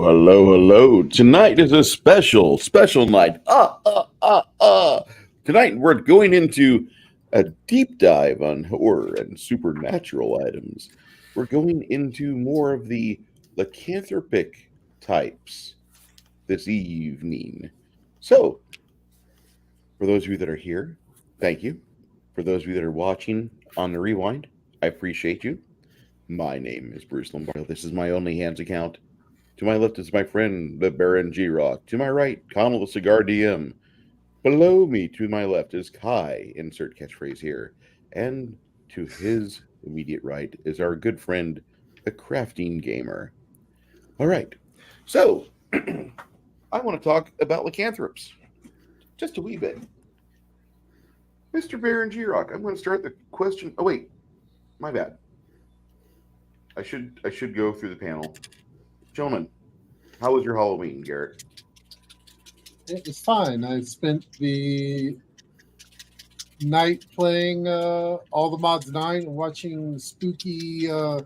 Hello, hello. Tonight is a special night. Tonight we're going into a deep dive on horror and supernatural items. We're going into more of the lycanthropic types this evening. So, for those of you that are here, thank you. For those of you that are watching on the rewind, I appreciate you. My name is Bruce Lombardo. This is my Only Hands account. To my left is my friend, the Baron G-Rock. To my right, Connell, the Cigar DM. Below me, to my left, is Kai, insert catchphrase here. And to his immediate right is our good friend, the Crafting Gamer. All right, so I want to talk about lycanthropes. Just a wee bit. Mr. Baron G-Rock, I'm going to start the question. Oh, wait, my bad. I should go through the panel. Gentlemen, how was your Halloween, Garrett? It was fine. I spent the night playing all the mods 9 and watching spooky YouTube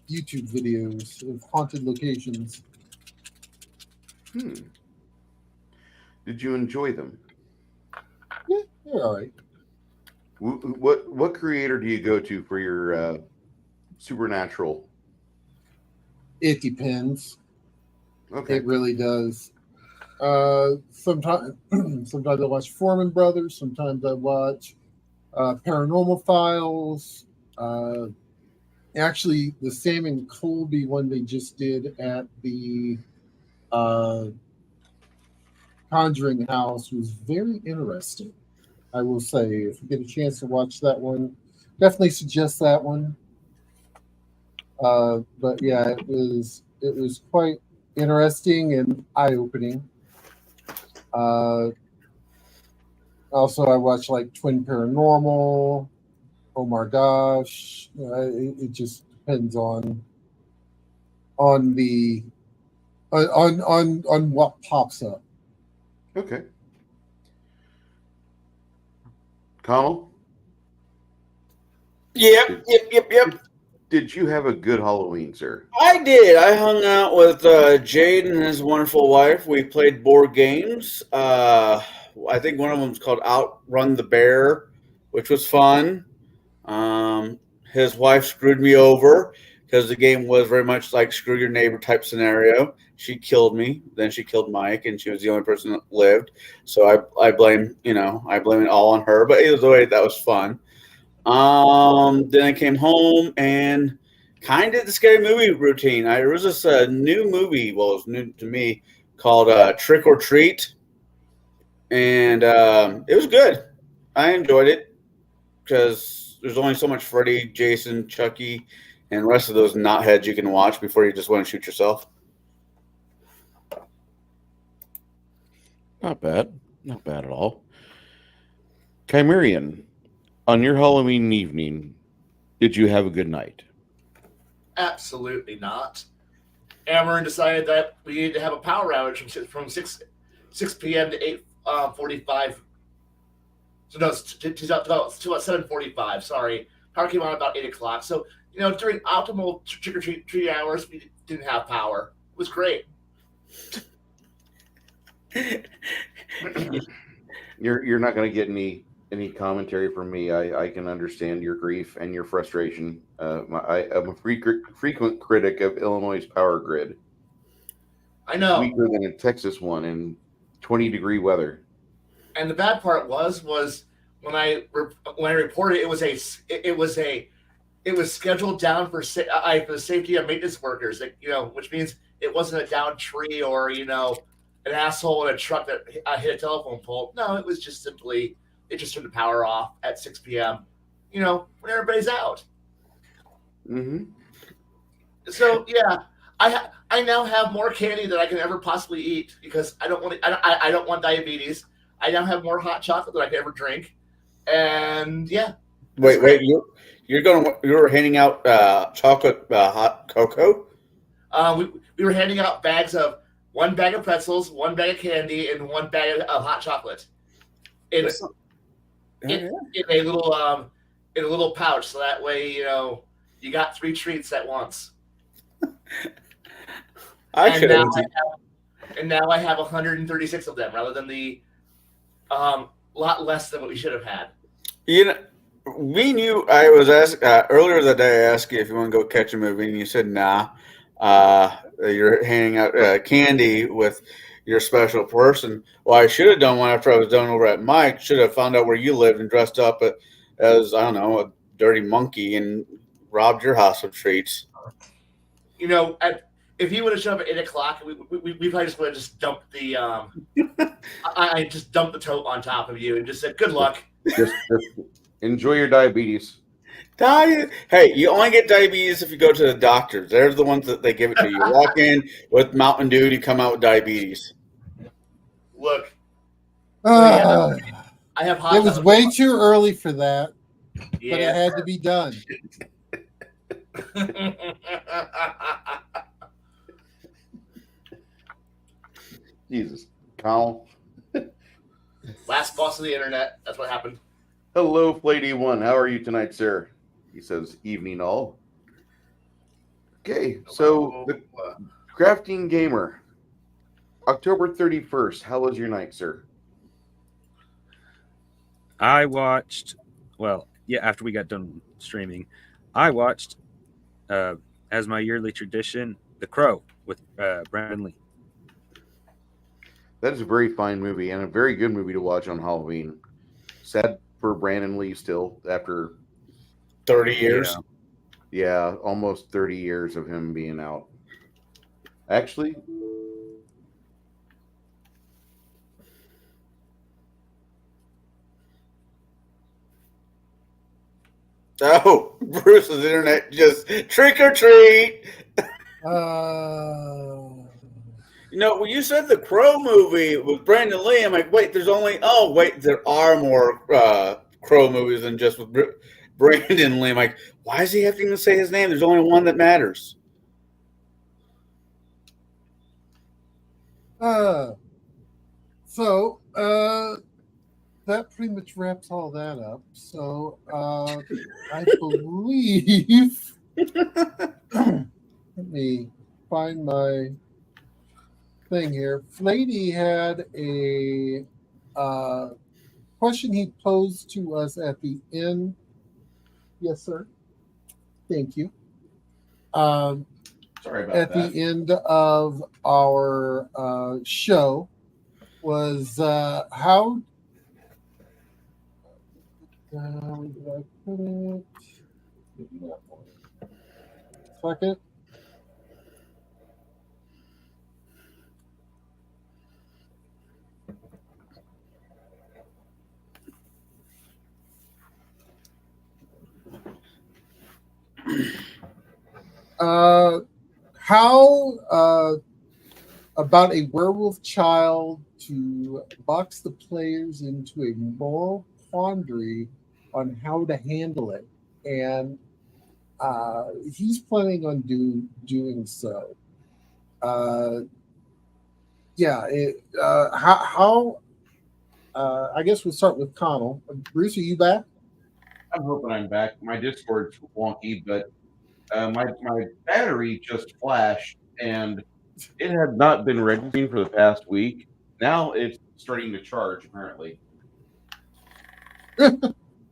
videos of haunted locations. Did you enjoy them? Yeah, they're all right. What creator do you go to for your supernatural? It depends. Okay. It really does. Sometimes I watch Foreman Brothers. Sometimes I watch Paranormal Files. Actually, the Sam and Colby one they just did at the Conjuring House was very interesting. I will say, if you get a chance to watch that one, definitely suggest that one. But yeah, it was quite interesting and eye-opening. Also, I watched like Twin Paranormal. Oh my gosh, it just depends on what pops up. Okay. Connell? Yep. Did you have a good Halloween, sir? I did. I hung out with Jaide and his wonderful wife. We played board games. I think one of them was called Outrun the Bear, which was fun. His wife screwed me over because the game was very much like screw your neighbor type scenario. She killed me, then she killed Mike, and she was the only person that lived. So I blame it all on her. But either way, that was fun. Then I came home and kind of did the scary movie routine. There was this new movie, well, it was new to me, called Trick or Treat. And it was good. I enjoyed it because there's only so much Freddy, Jason, Chucky, and the rest of those knotheads you can watch before you just want to shoot yourself. Not bad at all. Khymerion, on your Halloween evening, did you have a good night? Absolutely not. Amarin decided that we needed to have a power outage from 6 p.m. to 8:45. So no, to about 7:45. Sorry, power came on about 8 o'clock. So during optimal trick or treat hours, we didn't have power. It was great. You're not going to get any commentary from me. I can understand your grief and your frustration. I'm a frequent critic of Illinois' power grid. I know. Weaker than a Texas one in 20-degree weather. And the bad part was when I reported it was scheduled down for the safety of maintenance workers. Which means it wasn't a downed tree or an asshole in a truck that hit a telephone pole. No, it was just simply. It just turned the power off at 6 p.m. When everybody's out. Mm-hmm. So yeah, I now have more candy than I can ever possibly eat because I don't want diabetes. I now have more hot chocolate than I can ever drink, and yeah. Wait, you're handing out chocolate hot cocoa? We were handing out bags of 1 bag of pretzels, 1 bag of candy, and 1 bag of hot chocolate. In a little pouch, so that way you You got 3 treats at once. I And could now have. I have 136 of them rather than the lot less than what we should have had. You know, me and you. I was asked earlier that day. I asked you if you want to go catch a movie, and you said nah. You're handing out candy with your special person. Well, I should have done one after I was done over at Mike. Should have found out where you lived and dressed up as I don't know, a dirty monkey and robbed your house of treats. You know, if he would have shown up at 8 o'clock, we probably just would have just dumped the I just dumped the tote on top of you and just said, "Good luck." Just enjoy your diabetes. Hey, you only get diabetes if you go to the doctors. They're the ones that they give it to you. You walk in with Mountain Dew, you come out with diabetes. Look, Uh, I have hot. it was way too early for that, but it Yeah. had to be done. Jesus. Kyle. Last boss of the internet. That's what happened. Hello, Flady1. How are you tonight, sir? He says, evening all. Okay, so the Crafting Gamer. October 31st. How was your night, sir? I watched, after we got done streaming, I watched, as my yearly tradition, The Crow with Brandon Lee. That is a very fine movie and a very good movie to watch on Halloween. Sad for Brandon Lee still after 30 years. Yeah, almost 30 years of him being out. Actually, Oh, Bruce's internet just trick or treat. You know, when you said the Crow movie with Brandon Lee, I'm like, wait, there are more Crow movies than just with Brandon Lee. I'm like, why does he have to even say his name? There's only one that matters. So that pretty much wraps all that up. So I believe let me find my thing here. Flady had a question he posed to us at the end. Yes, sir. Thank you. sorry about at that. the end of our show was how where did I put it? Maybe that one. Second. How about a werewolf child to box the players into a moral quandary on how to handle it, and he's planning on doing so. How I guess we'll start with Connell. Bruce, are you back? I'm hoping I'm back. My Discord's wonky, but my battery just flashed, and it had not been registering for the past week. Now it's starting to charge, apparently.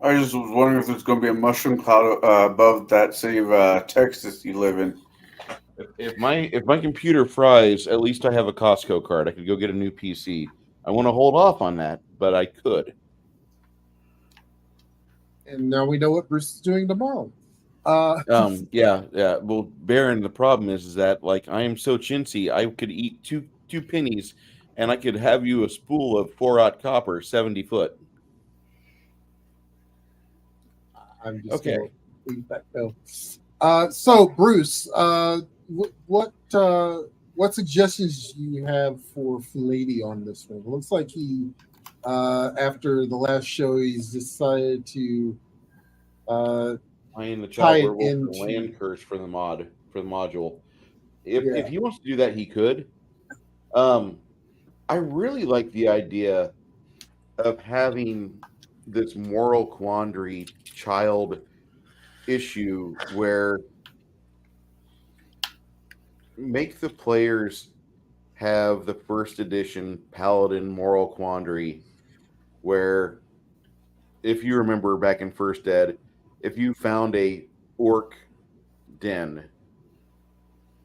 I just was wondering if there's going to be a mushroom cloud above that city of Texas you live in. If my computer fries, at least I have a Costco card. I could go get a new PC. I want to hold off on that, but I could. And now we know what Bruce is doing tomorrow. Yeah. Well, Baron, the problem is that like I am so chintzy, I could eat two pennies, and I could have you a spool of 4-aught copper, 70 foot. I'm just Okay. gonna leave that go. So Bruce, what suggestions do you have for Flady on this one? It looks like he, after the last show, he's decided to I am the tie it child werewolf and into- land curse for the module. If he wants to do that, he could. I really like the idea of having this moral quandary child issue where make the players have the first edition Paladin Moral Quandary, where if you remember back in First Ed, if you found a orc den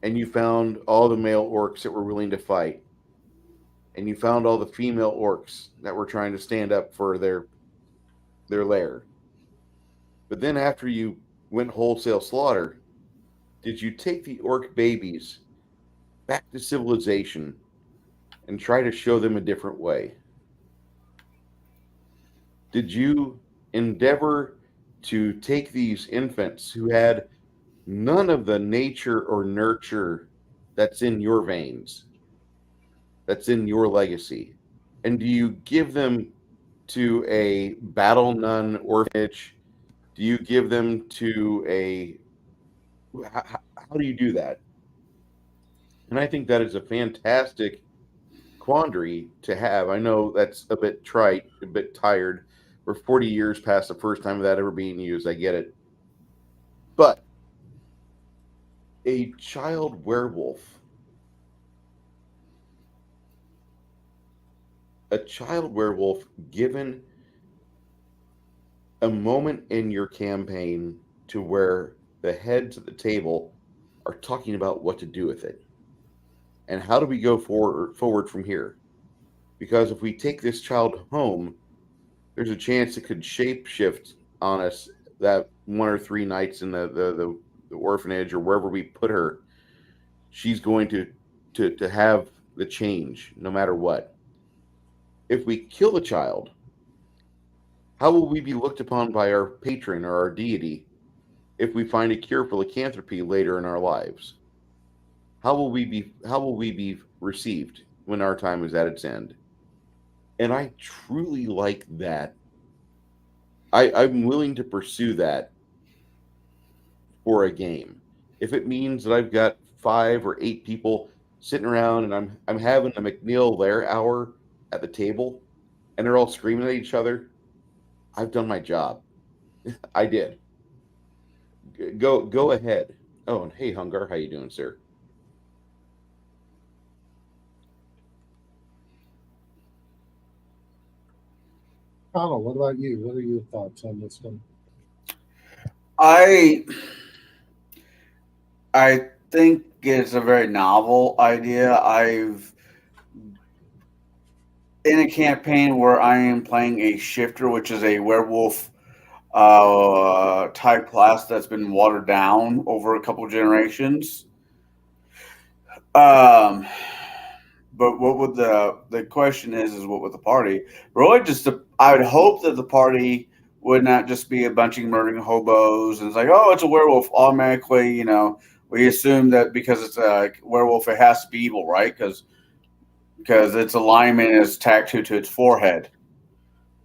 and you found all the male orcs that were willing to fight, and you found all the female orcs that were trying to stand up for their lair. But then after you went wholesale slaughter, did you take the orc babies back to civilization and try to show them a different way? Did you endeavor to take these infants who had none of the nature or nurture that's in your veins, that's in your legacy, and do you give them to a battle nun orphanage? Do you give them to a how do you do that? And I think that is a fantastic quandary to have. I know that's a bit trite, a bit tired. We're 40 years past the first time of that ever being used. I get it. But a child werewolf, given a moment in your campaign to where the heads at the table are talking about what to do with it. And how do we go forward from here? Because if we take this child home, there's a chance it could shapeshift on us that 1 or 3 nights in the orphanage or wherever we put her. She's going to have the change no matter what. If we kill the child, how will we be looked upon by our patron or our deity if we find a cure for lycanthropy later in our lives? How will we be received when our time is at its end? And I truly like that. I'm willing to pursue that for a game. If it means that I've got 5 or 8 people sitting around and I'm having a McNeil Lair hour at the table and they're all screaming at each other, I've done my job. I did. Go ahead. Oh, and hey Hungar, how you doing, sir? Connell, what about you? What are your thoughts on this one? I think it's a very novel idea. I've in a campaign where I am playing a shifter, which is a werewolf type class that's been watered down over a couple generations. But what would the question is what would the party really just? I would hope that the party would not just be a bunch of murdering hobos and it's like, oh, it's a werewolf automatically. You know, we assume that because it's a werewolf, it has to be evil, right? Because its alignment is tattooed to its forehead.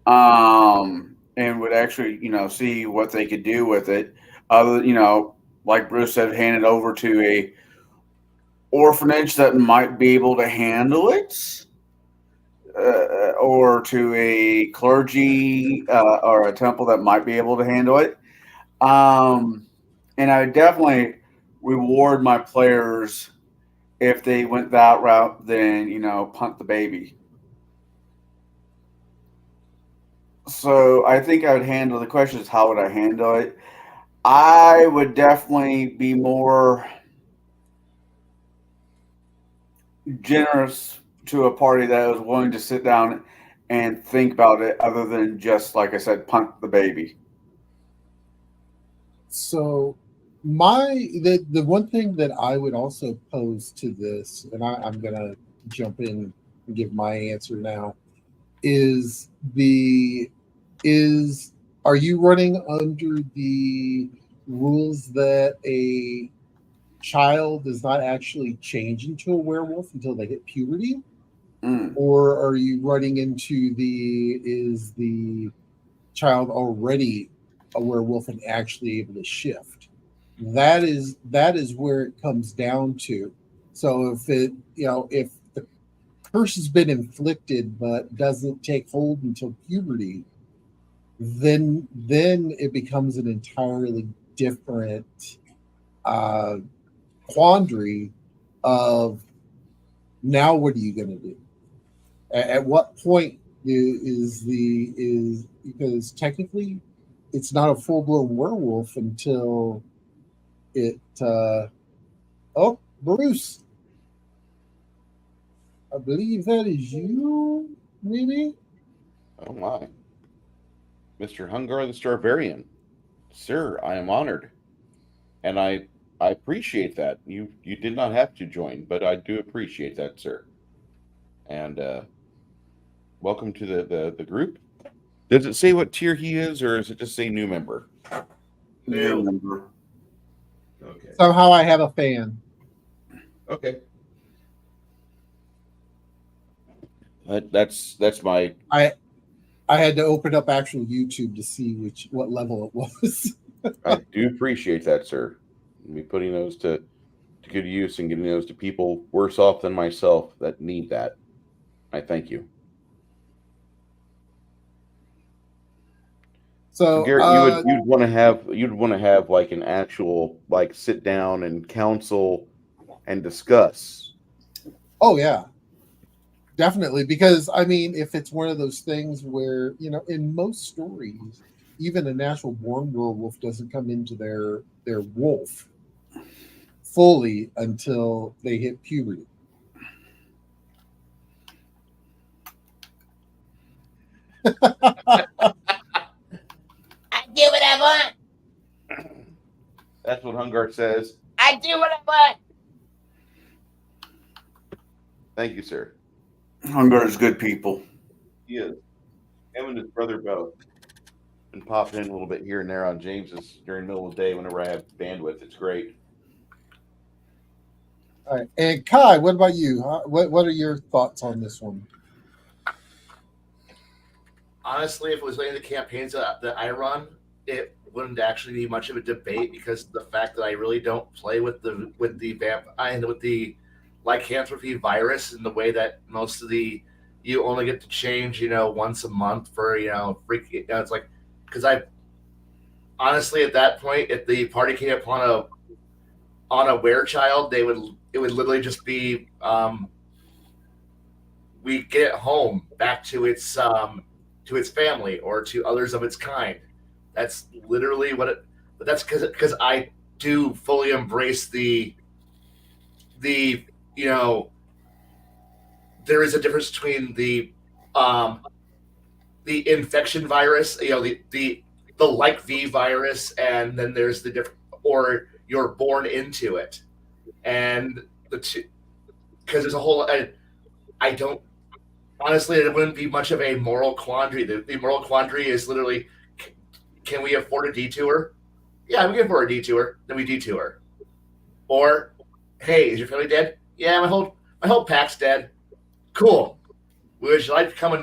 And would actually, see what they could do with it. Other, like Bruce said, hand it over to a orphanage that might be able to handle it, or to a clergy or a temple that might be able to handle it. And I would definitely reward my players if they went that route, then punt the baby. So I think I would handle the question is how would I handle it? I would definitely be more generous to a party that was willing to sit down and think about it other than just, like I said, punt the baby. So the one thing that I would also pose to this, and I'm gonna jump in and give my answer now, is are you running under the rules that a child does not actually change into a werewolf until they hit puberty? Or are you running into is the child already a werewolf and actually able to shift? That is where it comes down to. So if the curse has been inflicted but doesn't take hold until puberty, then it becomes an entirely different quandary of now what are you going to do? At what point is because technically it's not a full blown werewolf until it. Oh, Bruce, I believe that is you, maybe. Oh my, Mr. Hungar the Starvarian, sir, I am honored, and I appreciate that. You did not have to join, but I do appreciate that, sir. And welcome to the group. Does it say what tier he is, or does it just say new member? New. member. Okay. Somehow I have a fan. Okay. That's my. I had to open up actual YouTube to see what level it was. I do appreciate that, sir. Me putting those to good use and getting those to people worse off than myself that need that. I thank you. So Garrett, you'd want to have like an actual like sit down and counsel and discuss. oh yeah, definitely. Because I mean, if it's one of those things where in most stories, even a natural born werewolf doesn't come into their wolf fully until they hit puberty. I do what I want. That's what Hungar says. I do what I want. Thank you, sir. Hungar's good people. He is. Him and his brother both. And popping in a little bit here and there on James's during the middle of the day whenever I have bandwidth. It's great. All right, and Kai, what about you? What are your thoughts on this one? Honestly, if it was like the campaigns that I run, it wouldn't actually be much of a debate because of the fact that I really don't play with the lycanthropy virus in the way that most of you only get to change once a month for it's like because I honestly at that point if the party came upon a werechild it would literally just be we get it home back to its family or to others of its kind. That's literally what it. But that's because I do fully embrace the there is a difference between the infection virus, the like V virus, and then there's the different or you're born into it, and the two because there's a whole. I don't honestly, it wouldn't be much of a moral quandary. The moral quandary is literally, can we afford a detour? Yeah, we can afford a detour. Then we detour. Or, hey, is your family dead? Yeah, my whole pack's dead. Cool. Would you like to become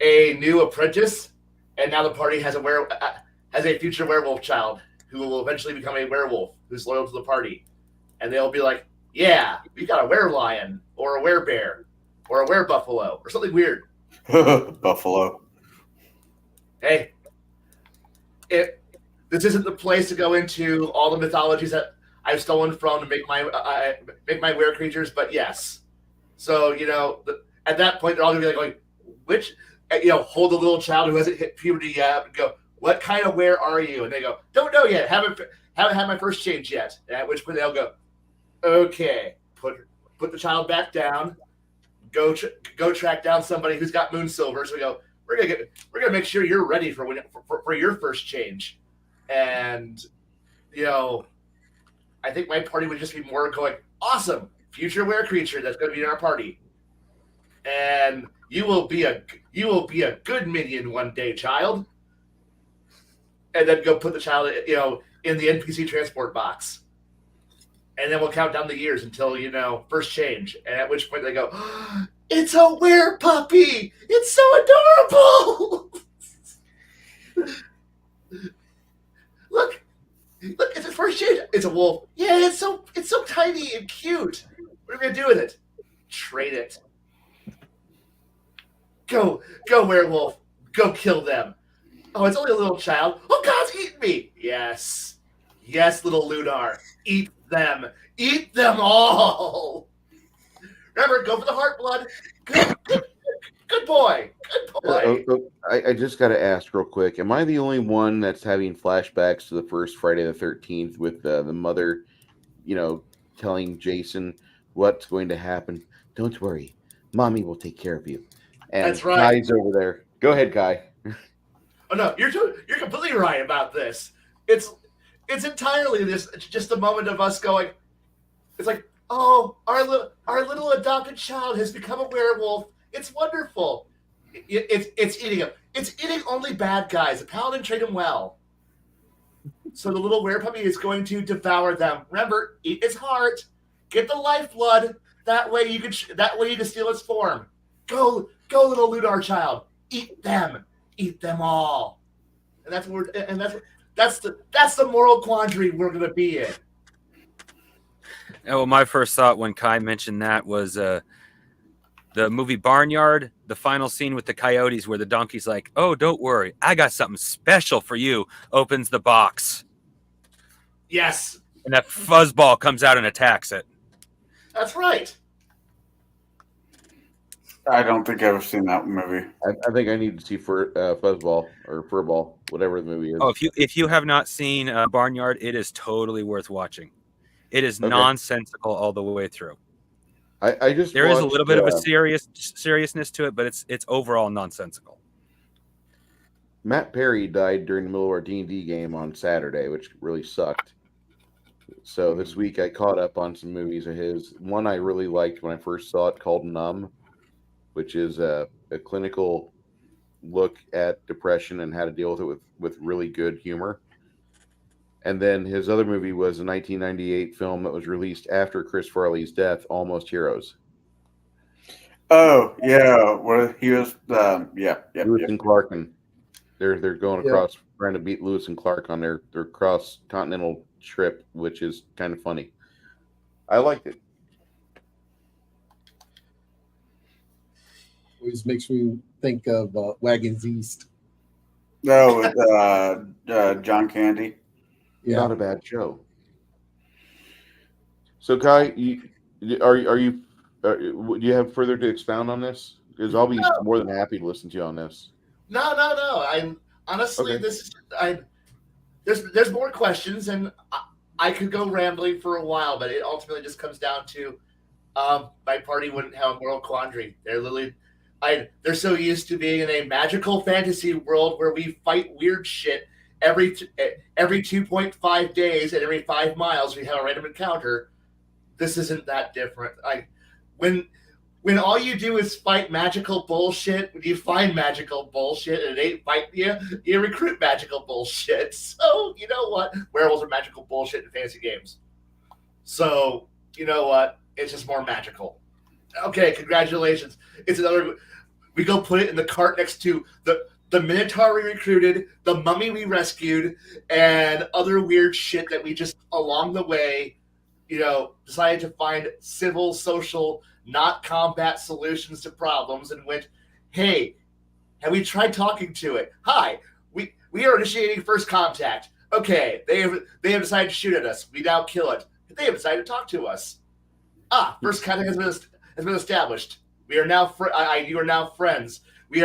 a new apprentice? And now the party has a future werewolf child who will eventually become a werewolf who's loyal to the party. And they'll be like, yeah, we got a werelion or a werebear or a werebuffalo or something weird. Buffalo. Hey, this isn't the place to go into all the mythologies that I've stolen from to make my were creatures, but yes. So at that point they're all gonna be like going, which hold the little child who hasn't hit puberty yet and go, what kind of were are you? And they go, don't know yet, haven't had my first change yet. At which point they'll go, okay, put the child back down. Go track down somebody who's got moon silver. So we go, we're gonna make sure you're ready for your first change. And I think my party would just be more going, awesome, future were creature that's gonna be in our party. And you will be a good minion one day, child. And then go put the child in the NPC transport box. And then we'll count down the years until, first change. And at which point they go, oh, it's a were puppy. It's so adorable. Look, it's his first change. It's a wolf. Yeah, it's so tiny and cute. What are we going to do with it? Trade it. Go werewolf. Go kill them. Oh, it's only a little child. Oh, God's eating me. Yes. Yes, little Lunar. Eat them. Eat them all. Remember, go for the heart blood. Good boy. Good boy. I just got to ask real quick. Am I the only one that's having flashbacks to the first Friday the 13th with the mother, telling Jason what's going to happen? Don't worry. Mommy will take care of you. And That's right. Kai's over there. Go ahead, Kai. Oh no, you're completely right about this. It's entirely this just a moment of us going. It's like, oh, our little adopted child has become a werewolf. It's wonderful. It's eating him. It's eating only bad guys. The paladin trained him well. So the little werepuppy is going to devour them. Remember, eat its heart. Get the lifeblood. That way you can steal its form. Go, little Ludar child. Eat them. Eat them all. And that's the moral quandary we're gonna be in. Oh, my first thought when Kai mentioned that was the movie Barnyard, the final scene with the coyotes where the donkey's like, "Oh, don't worry, I got something special for you." Opens the box. Yes. And that fuzzball comes out and attacks it. That's right. I don't think I've ever seen that movie. I think I need to see Fuzzball or Furball, whatever the movie is. Oh, if you have not seen Barnyard, it is totally worth watching. It is Okay. nonsensical all the way through. I just There is a watched, little bit of a seriousness to it, but it's overall nonsensical. Matt Perry died during the middle of our D&D game on Saturday, which really sucked. So this week I caught up on some movies of his. One I really liked when I first saw it called Numb, which is a clinical look at depression and how to deal with it with really good humor. And then his other movie was a 1998 film that was released after Chris Farley's death, Almost Heroes. Oh yeah, where he was. Lewis and Clark, and they're going across trying to beat Lewis and Clark on their cross continental trip, which is kind of funny. I liked it. Always makes me think of Wagons East. No, with John Candy. Yeah. Not a bad show. So, Kai, do you have further to expound on this? Because I'll be more than happy to listen to you on this. No. I'm honestly Okay. There's more questions, and I could go rambling for a while, but it ultimately just comes down to my party wouldn't have a moral quandary. They're so used to being in a magical fantasy world where we fight weird shit every 2.5 days and every 5 miles we have a random encounter. This isn't that different. When all you do is fight magical bullshit, when you find magical bullshit and it ain't fight you recruit magical bullshit. So you know what? Werewolves are magical bullshit in fantasy games. So you know what? It's just more magical. Okay, congratulations. It's another. We go put it in the cart next to the Minotaur we recruited, the mummy we rescued, and other weird shit that we just along the way, decided to find civil, social, not combat solutions to problems, and went, hey, have we tried talking to it? Hi, we are initiating first contact. Okay, they have decided to shoot at us. We now kill it. They have decided to talk to us. First contact has been established. We are now you are now friends. We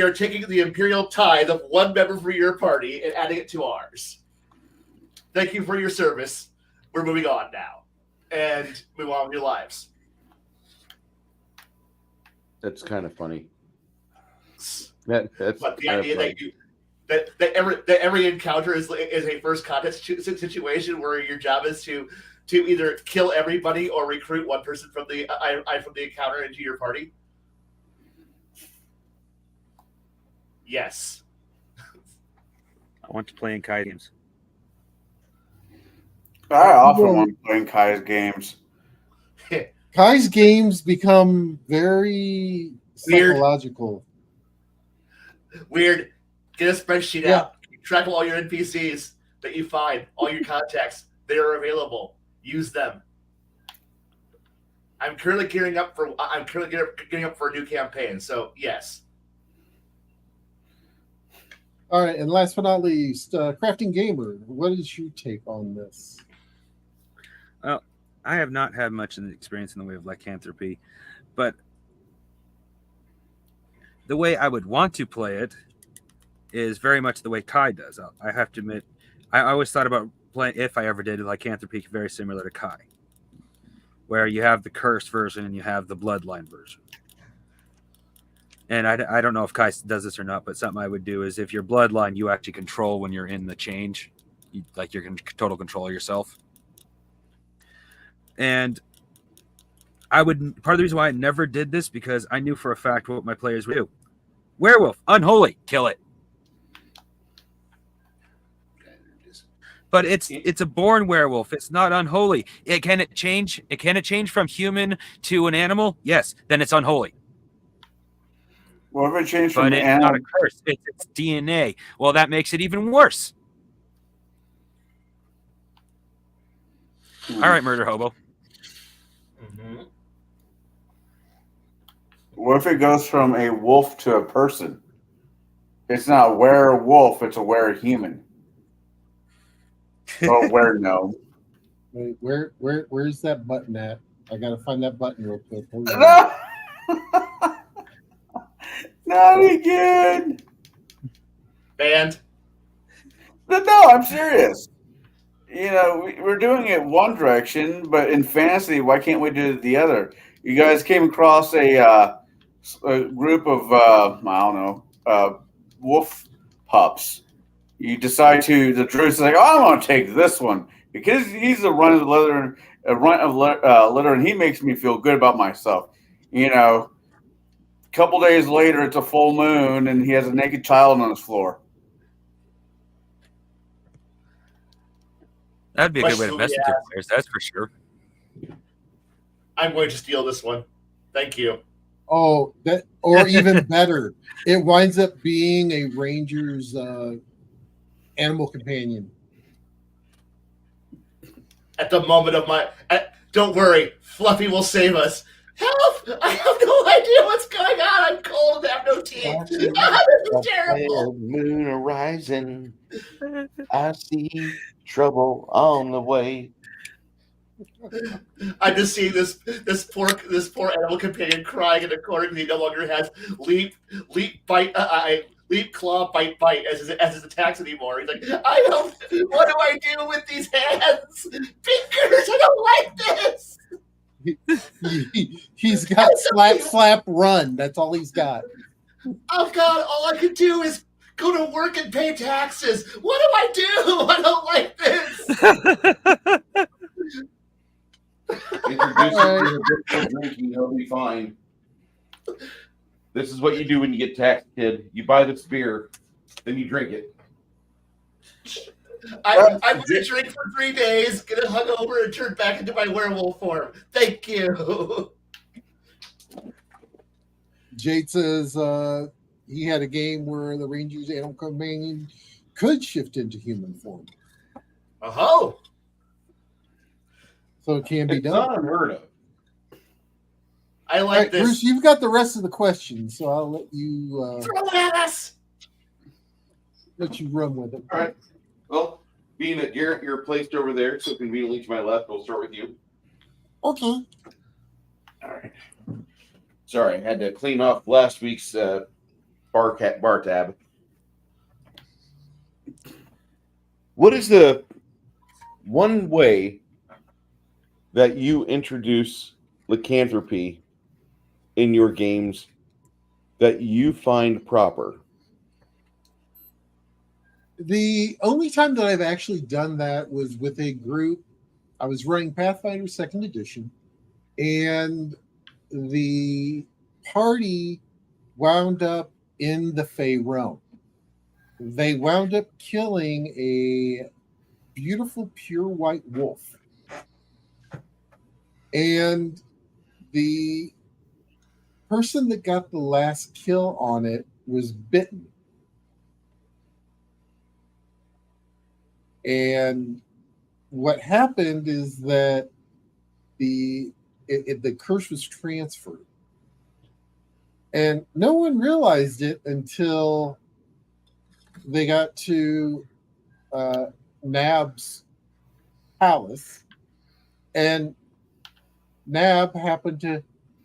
are taking the imperial tithe of one member for your party and adding it to ours. Thank you for your service. We're moving on now, and move on with your lives. That's kind of funny. But the idea that every encounter is a first contact situation where your job is to either kill everybody or recruit one person from the encounter into your party. Yes. I want to play in Kai games. I often want to play in Kai's games. Kai's games become very psychological. Weird. Get a spreadsheet out. Track all your NPCs that you find, all your contacts. They are available. Use them. I'm currently gearing up for a new campaign. So yes. All right, and last but not least, Crafting Gamer. What is your take on this? I have not had much experience in the way of lycanthropy, but the way I would want to play it is very much the way Kai does. I have to admit, I always thought about playing, if I ever did, lycanthropy very similar to Kai, where you have the cursed version and you have the bloodline version. And I don't know if Kai does this or not, but something I would do is if your bloodline, you actually control when you're in the change, like you're in total control of yourself. And part of the reason why I never did this because I knew for a fact what my players would do. Werewolf, unholy, kill it. But it's a born werewolf. It's not unholy. Can it change? Can it change from human to an animal? Yes. Then it's unholy. What if it changed from But it's animal? not a curse. It's DNA. Well, that makes it even worse. All right, murder hobo. Mm-hmm. What if it goes from a wolf to a person? It's not a werewolf, it's a were-human. Oh, were-gnome. Wait, where's that button at? I gotta find that button real quick. Hold on. No! Not again! Banned. No, I'm serious. You know, we're doing it one direction, but in fantasy, why can't we do it the other? You guys came across a group of, I don't know, wolf pups. You decide the druid's like, oh, I'm going to take this one because he's a runt of litter, and he makes me feel good about myself. You know, a couple days later, it's a full moon, and he has a naked child on his floor. That'd be a good way to mess with your players, that's for sure. I'm going to steal this one. Thank you. Oh, that, or even better, it winds up being a ranger's animal companion. At the moment of don't worry, Fluffy will save us. Help! I have no idea what's going on. I'm cold and have no teeth. This is terrible. Moon horizon. I see trouble on the way. I'm just seeing this poor animal companion crying in the corner because he no longer has leap, bite, leap, claw, bite as his attacks anymore. He's like, what do I do with these hands? Fingers, I don't like this. He's got slap, run. That's all he's got. Oh God! All I can do is go to work and pay taxes. What do I do? I don't like this. Introduce him to a drinking, he'll be fine. This is what you do when you get taxed, kid. You buy this beer, then you drink it. I'm going to drink for 3 days, get hungover, and turn back into my werewolf form. Thank you. Jaide says he had a game where the ranger's animal companion could shift into human form. Oh. So it can be It's done. not unheard of. I like right, this. Bruce, you've got the rest of the questions, so I'll let you throw it at us. Let you run with it. All right. Well, being that Garrett, you're placed over there, so conveniently to my left, we'll start with you. Okay. All right. Sorry, I had to clean off last week's bar tab. What is the one way that you introduce lycanthropy in your games that you find proper? The only time that I've actually done that was with a group. I was running Pathfinder 2nd Edition, and the party wound up in the Fey realm. They wound up killing a beautiful pure white wolf. And the person that got the last kill on it was bitten. And what happened is that the curse was transferred. And no one realized it until they got to Nab's palace, and Nab happened to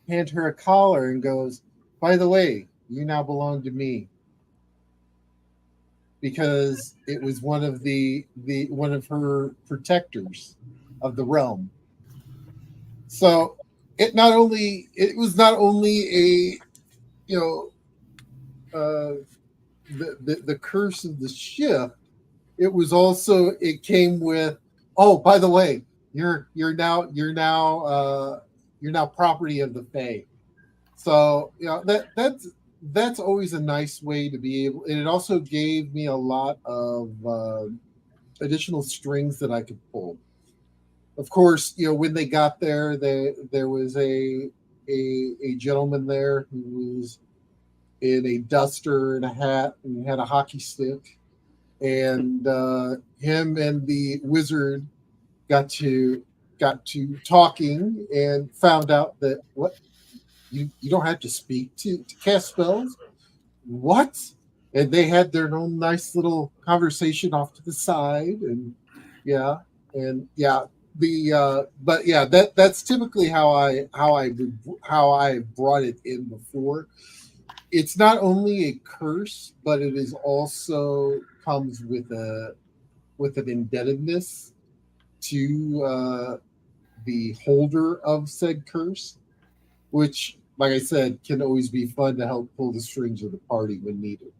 hand her a collar and goes, "By the way, you now belong to me," because it was one of the one of her protectors of the realm. So it was not only a you know the curse of the shift. It came with, oh, by the way, you're now property of the Fae. So that's always a nice way to be able, and it also gave me a lot of additional strings that I could pull. Of course, when they got there, there was a gentleman there who was in a duster and a hat and had a hockey stick, and him and the wizard got to talking and found out that what you don't have to speak to cast spells. What? And they had their own nice little conversation off to the side, and yeah, but yeah, that's typically how I brought it in before. It's not only a curse, but it is also comes with an indebtedness to the holder of said curse, which, like I said, can always be fun to help pull the strings of the party when needed.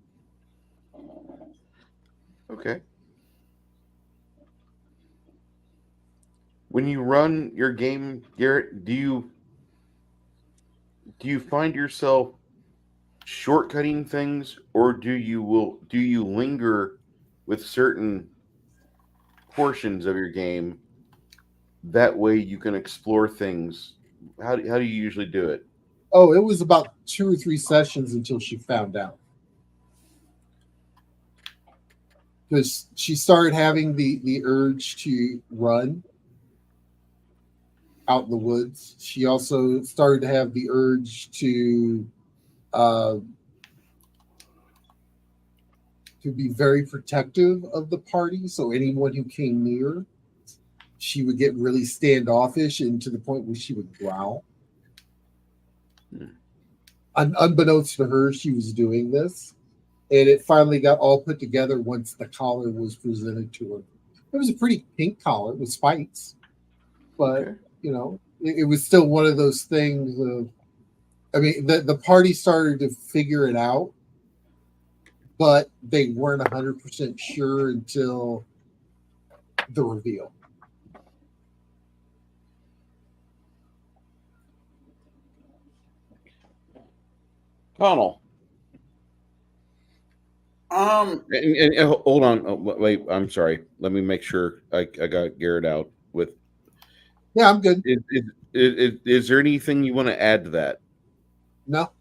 Okay. When you run your game, Garrett, do you find yourself shortcutting things, or do you linger with certain portions of your game? That way, you can explore things. How do you usually do it? Oh, it was about 2 or 3 sessions until she found out, because she started having the urge to run out in the woods. She also started to have the urge uh, to be very protective of the party. So anyone who came near, she would get really standoffish, and to the point where she would growl. Unbeknownst to her, she was doing this, and it finally got all put together once the collar was presented to her. It was a pretty pink collar with spikes, but Okay. it was still one of those things of, I mean, the party started to figure it out, but they weren't 100% sure until the reveal. Connell. And hold on. Oh, wait, I'm sorry. Let me make sure I got Garrett out with. Yeah, I'm good. Is there anything you want to add to that? No.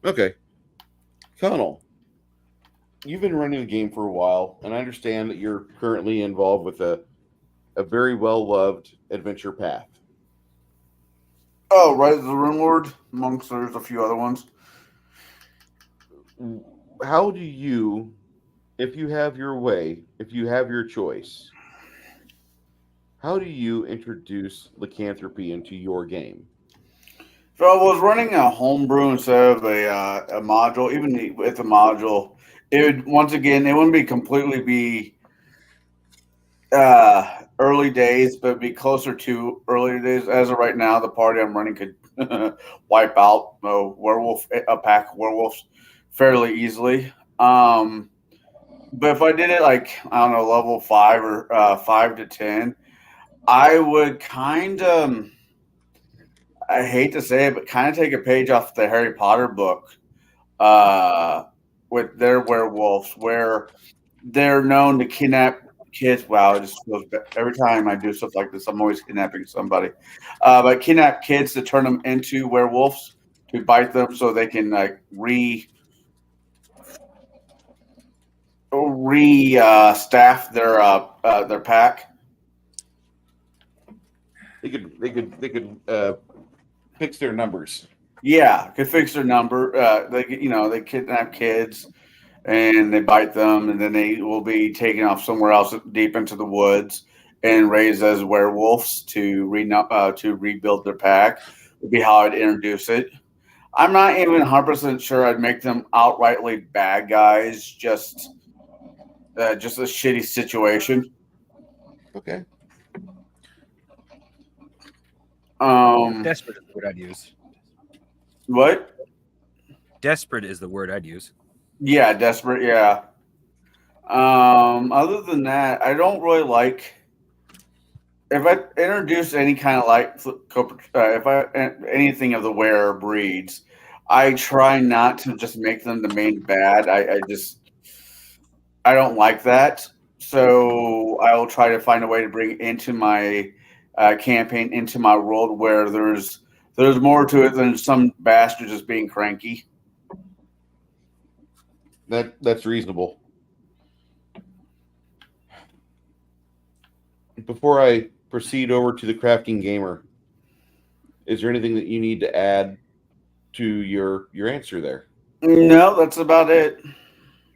Okay. Connell, you've been running the game for a while, and I understand that you're currently involved with a very well-loved adventure path. Oh, Rise of the Rune Lord, amongst there's a few other ones. How do you, if you have your way, if you have your choice, how do you introduce lycanthropy into your game? So I was running a homebrew instead of a module. Even with a module, it would, once again, it wouldn't be completely be early days, but be closer to earlier days. As of right now, the party I'm running could wipe out a pack of werewolves fairly easily. But if I did it like, I don't know, level 5 or 5 to 10, I would kind of, I hate to say it, but kind of take a page off the Harry Potter book with their werewolves, where they're known to kidnap kids. Wow, it just feels every time I do stuff like this, I'm always kidnapping somebody. But kidnap kids to turn them into werewolves, to bite them so they can like staff their pack. They could fix their numbers. Yeah, could fix their number. They kidnap kids, and they bite them, and then they will be taken off somewhere else deep into the woods and raised as werewolves to rebuild their pack. Would be how I'd introduce it. I'm not even 100% sure I'd make them outrightly bad guys. Just a shitty situation. Okay. Desperate is the word I'd use. What? Desperate is the word I'd use. Yeah, desperate. Yeah. Other than that, I don't really like if I introduce any kind of anything of the were breeds. I try not to just make them the main bad. I don't like that. So I will try to find a way to bring into my campaign, into my world, where there's more to it than some bastard just being cranky. That's reasonable. Before I proceed over to the crafting gamer, is there anything that you need to add to your answer there? No, that's about it.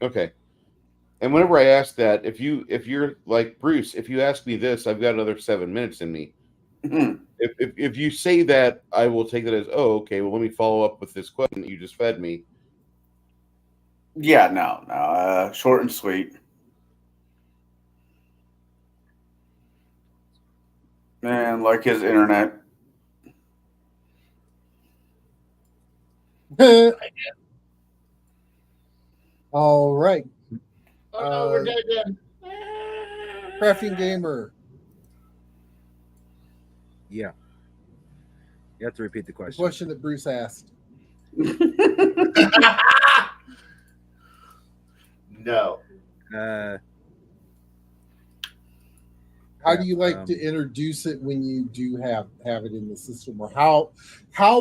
Okay. And whenever I ask that, if you're like Bruce, if you ask me this, I've got another 7 minutes in me. If you say that, I will take that as, oh, okay, well, let me follow up with this question that you just fed me. Yeah, no, short and sweet. Man, like his internet. All right. Oh no, we're dead again. Crafting gamer. Yeah. You have to repeat the The question. question that Bruce asked. No. How do you like to introduce it when you do have it in the system, or how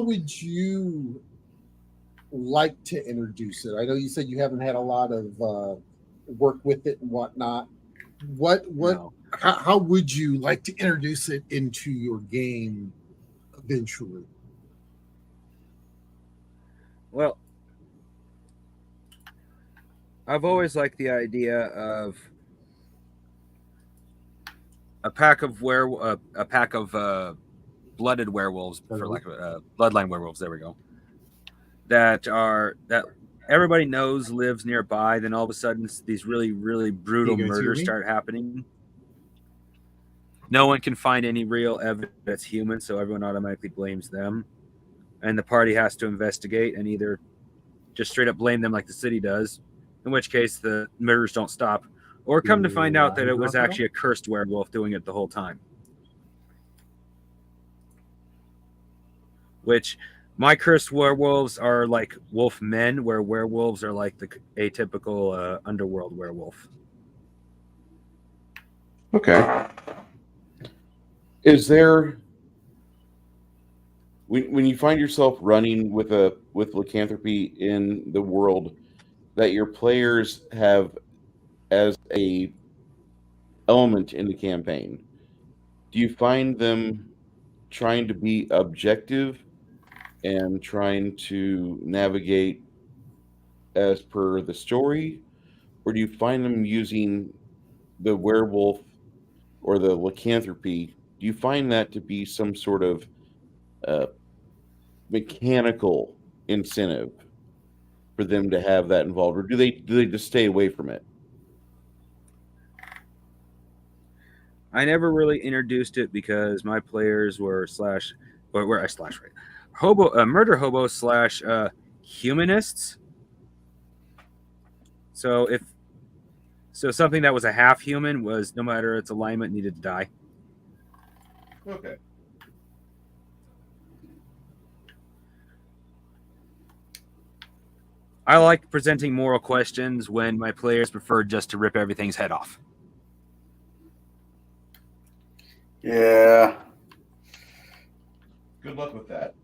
would you like to introduce it? I know you said you haven't had a lot of work with it and whatnot. How would you like to introduce it into your game eventually? Well, I've always liked the idea of a pack of blooded werewolves, for lack of bloodline werewolves. There we go. That everybody knows lives nearby. Then all of a sudden, these really, really brutal murders start happening. No one can find any real evidence that's human, so everyone automatically blames them, and the party has to investigate and either just straight up blame them like the city does, in which case the murders don't stop, or come to find out that it was actually a cursed werewolf doing it the whole time. Which my cursed werewolves are like wolf men, where werewolves are like the atypical underworld werewolf. Okay. Is there, when you find yourself running with lycanthropy in the world, that your players have as a element in the campaign, do you find them trying to be objective and trying to navigate as per the story, or do you find them using the werewolf or the lycanthropy? Do you find that to be some sort of mechanical incentive for them to have that involved, or do they just stay away from it? I never really introduced it because my players were murder hobos / humanists. So something that was a half human was, no matter its alignment, needed to die. Okay. I like presenting moral questions when my players prefer just to rip everything's head off. Yeah. Good luck with that.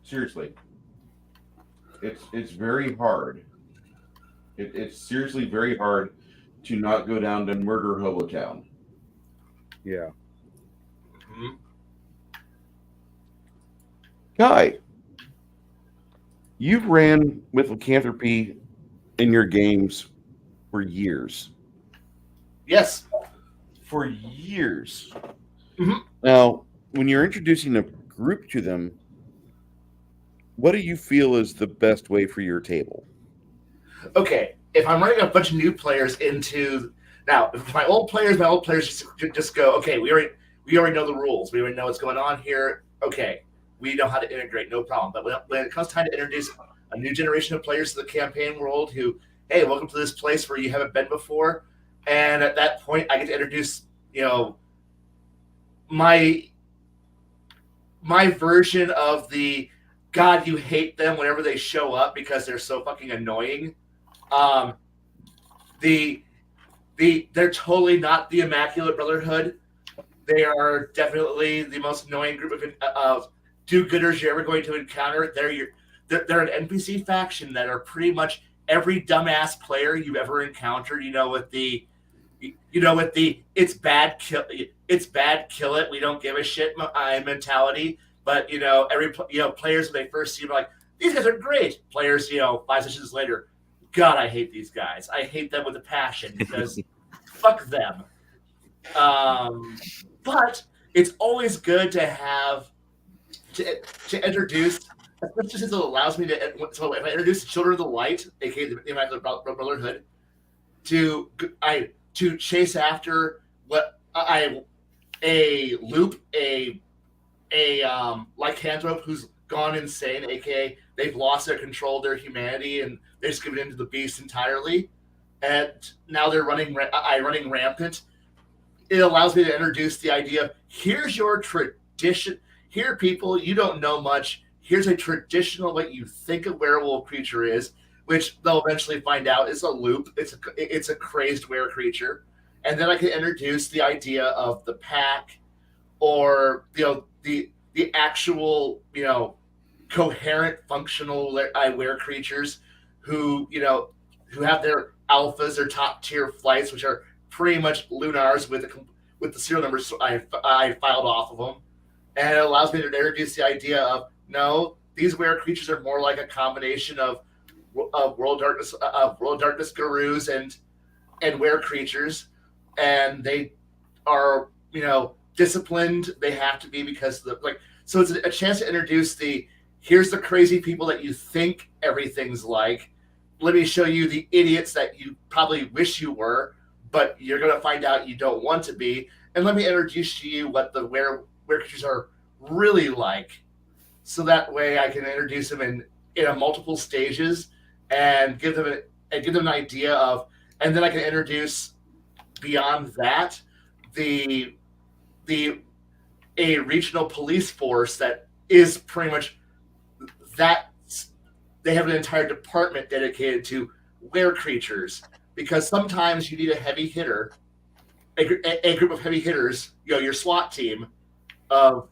Seriously. It's very hard. It's seriously very hard to not go down to Murder Hobo Town. Yeah. Mm-hmm. Guy, you've ran with lycanthropy in your games for years. Yes. For years. Mhm. Now, when you're introducing a group to them, what do you feel is the best way for your table? Okay, if I'm running a bunch of new players into now, if my old players just go, okay, we already know the rules, we already know what's going on here. Okay, we know how to integrate, no problem. But when it comes time to introduce a new generation of players to the campaign world, who, hey, welcome to this place where you haven't been before, and at that point, I get to introduce, my version of the God, you hate them whenever they show up because they're so fucking annoying. Um, they're totally not the Immaculate Brotherhood. They are definitely the most annoying group of do-gooders you're ever going to encounter. They're an NPC faction that are pretty much every dumbass player you've ever encountered. With the it's bad, kill it. We don't give a shit mentality. But players when they first see them, like, these guys are great. Players, 5 sessions later, God, I hate these guys. I hate them with a passion because fuck them. But it's always good to have to introduce, especially since it allows me to. So if I introduce Children of the Light, aka the Immaculate Brotherhood, to chase after what a lycanthrope who's gone insane, aka they've lost their control of their humanity and they're just given into the beast entirely, and now they're running rampant. It allows me to introduce the idea of, here's your tradition. Here, people, you don't know much. Here's a traditional what you think a werewolf creature is, which they'll eventually find out is a loop. It's a crazed were creature, and then I can introduce the idea of the pack, or the actual coherent functional were creatures who have their alphas, their top tier flights, which are pretty much lunars with the serial numbers I filed off of them, and it allows me to introduce the idea of, no, these were creatures are more like a combination of world darkness gurus and were creatures, and they are disciplined. They have to be because so it's a chance to introduce here's the crazy people that you think everything's like. Let me show you the idiots that you probably wish you were, but you're going to find out you don't want to be. And let me introduce to you what the were creatures are really like. So that way I can introduce them in a multiple stages and give them an idea of, and then I can introduce beyond that a regional police force that is pretty much that. They have an entire department dedicated to were creatures, because sometimes you need a heavy hitter, a group of heavy hitters, your SWAT team of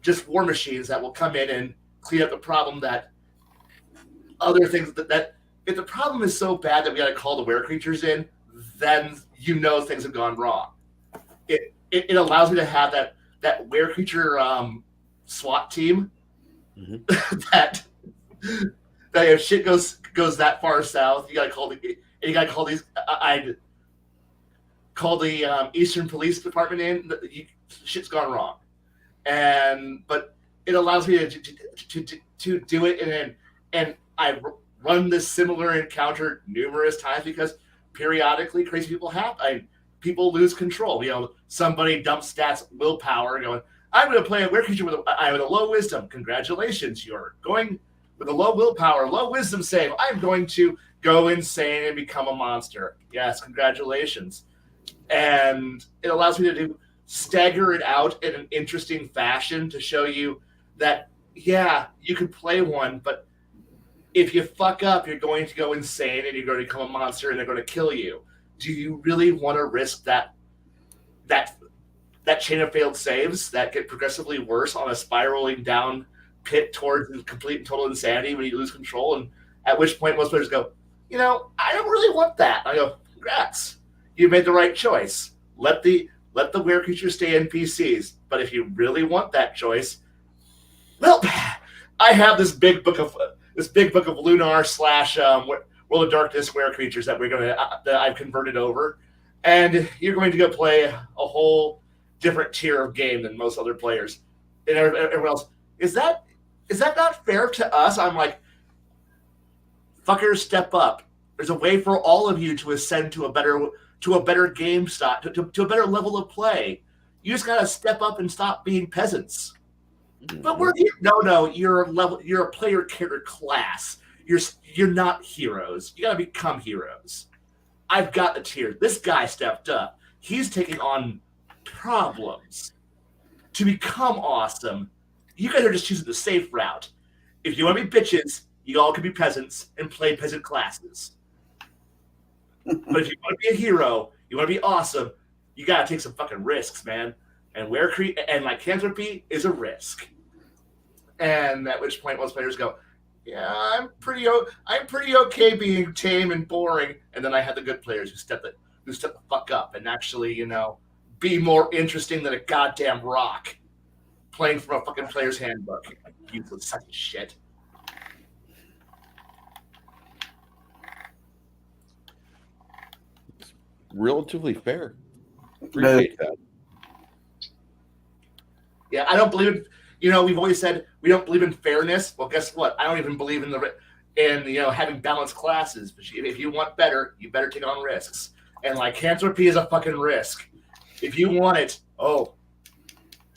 just war machines that will come in and clean up the problem that other things that if the problem is so bad that we got to call the were creatures in, then things have gone wrong. It allows me to have that were creature SWAT team that if shit goes that far south, you gotta call these. I'd call the Eastern Police Department in. Shit's gone wrong, but it allows me to do it, and I run this similar encounter numerous times because periodically crazy people happen. People lose control. Somebody dumps stats willpower, going, I'm going to play a were creature with a low wisdom. Congratulations, you're going with a low willpower, low wisdom save. I'm going to go insane and become a monster. Yes, congratulations. And it allows me to stagger it out in an interesting fashion to show you that, yeah, you can play one, but if you fuck up, you're going to go insane and you're going to become a monster and they're going to kill you. Do you really want to risk that chain of failed saves that get progressively worse on a spiraling down pit towards complete and total insanity when you lose control? And at which point most players go, I don't really want that. I go, congrats, you made the right choice. Let the were creatures stay NPCs. But if you really want that choice, well, I have this big book of Lunar / World of Darkness Square creatures that I've converted over, and you're going to go play a whole different tier of game than most other players. And everyone else, is that not fair to us? I'm like, fuckers, step up. There's a way for all of you to ascend to a better game style, to a better level of play. You just gotta step up and stop being peasants. But we're here. No, you're a player character class. You're not heroes. You gotta become heroes. I've got the tier. This guy stepped up. He's taking on problems to become awesome. You guys are just choosing the safe route. If you want to be bitches, you all can be peasants and play peasant classes. But if you want to be a hero, you want to be awesome, you gotta take some fucking risks, man. And lycanthropy is a risk. And at which point most players go, yeah, I'm pretty okay being tame and boring. And then I have the good players who step the fuck up and actually, be more interesting than a goddamn rock playing from a fucking player's handbook. Useless such shit. Relatively fair. Appreciate that. Yeah, I don't believe in. We've always said we don't believe in fairness. Well, guess what? I don't even believe in having balanced classes. But if you want better, you better take on risks. And lycanthropy is a fucking risk. If you want it,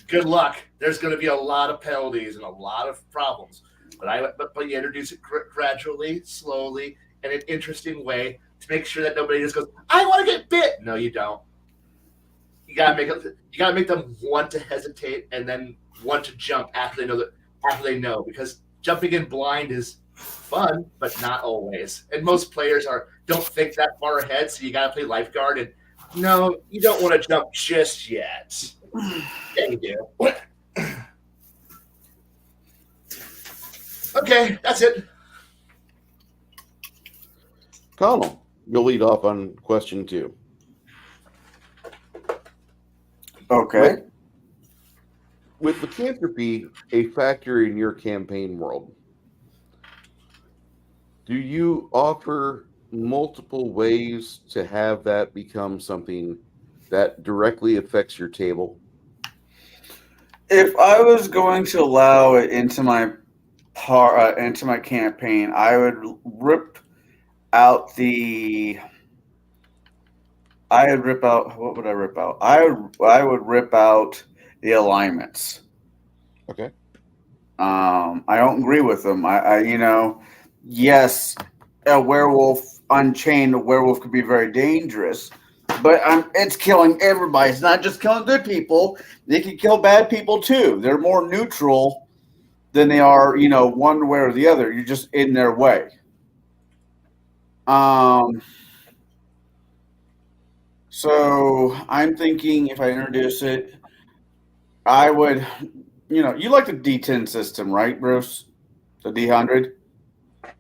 good luck. There's going to be a lot of penalties and a lot of problems. But you introduce it gradually, slowly, in an interesting way to make sure that nobody just goes, I want to get bit. No, you don't. You gotta make them want to hesitate and then want to jump after they know, because jumping in blind is fun, but not always. And most players don't think that far ahead, so you gotta play lifeguard. And no, you don't want to jump just yet. Yeah, you do. Okay, that's it. Connell, you'll lead off on question 2. Okay. With lycanthropy a factor in your campaign world, do you offer multiple ways to have that become something that directly affects your table? If I was going to allow it into my campaign, I would rip out what would I rip out? I would rip out the alignments. Okay. I don't agree with them. Yes, a werewolf unchained, a werewolf could be very dangerous, but it's killing everybody. It's not just killing good people. They can kill bad people too. They're more neutral than they are, one way or the other. You're just in their way. So I'm thinking if I introduce it, I would, you like the D10 system, right, Bruce? The D100?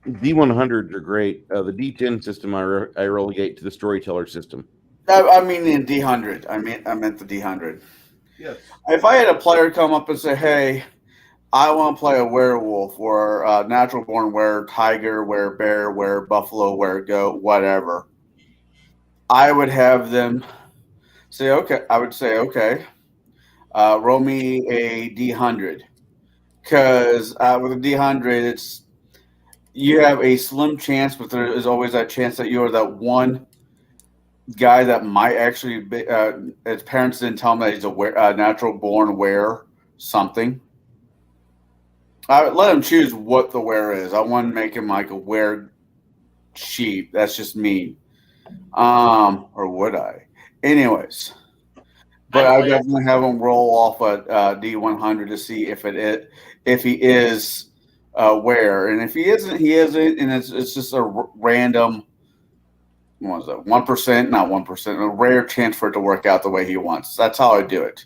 D100s are great. The D10 system I relegate to the storyteller system. I mean the D100. I meant the D100. Yes. If I had a player come up and say, hey, I want to play a werewolf or a natural born were tiger, were bear, were buffalo, were goat, whatever, I would have them say, okay. I would say, okay, roll me a D100. Because with a D100, you have a slim chance, but there is always that chance that you are that one guy that might actually be, his parents didn't tell him that he's a natural born were something. I would let him choose what the were is. I wouldn't make him like a were sheep. That's just mean. Or would I? Anyways, but I would definitely have him roll off a D100 to see if he is where, and if he isn't, he isn't, and it's just a random. What was that? 1%, not 1%, a rare chance for it to work out the way he wants. That's how I do it.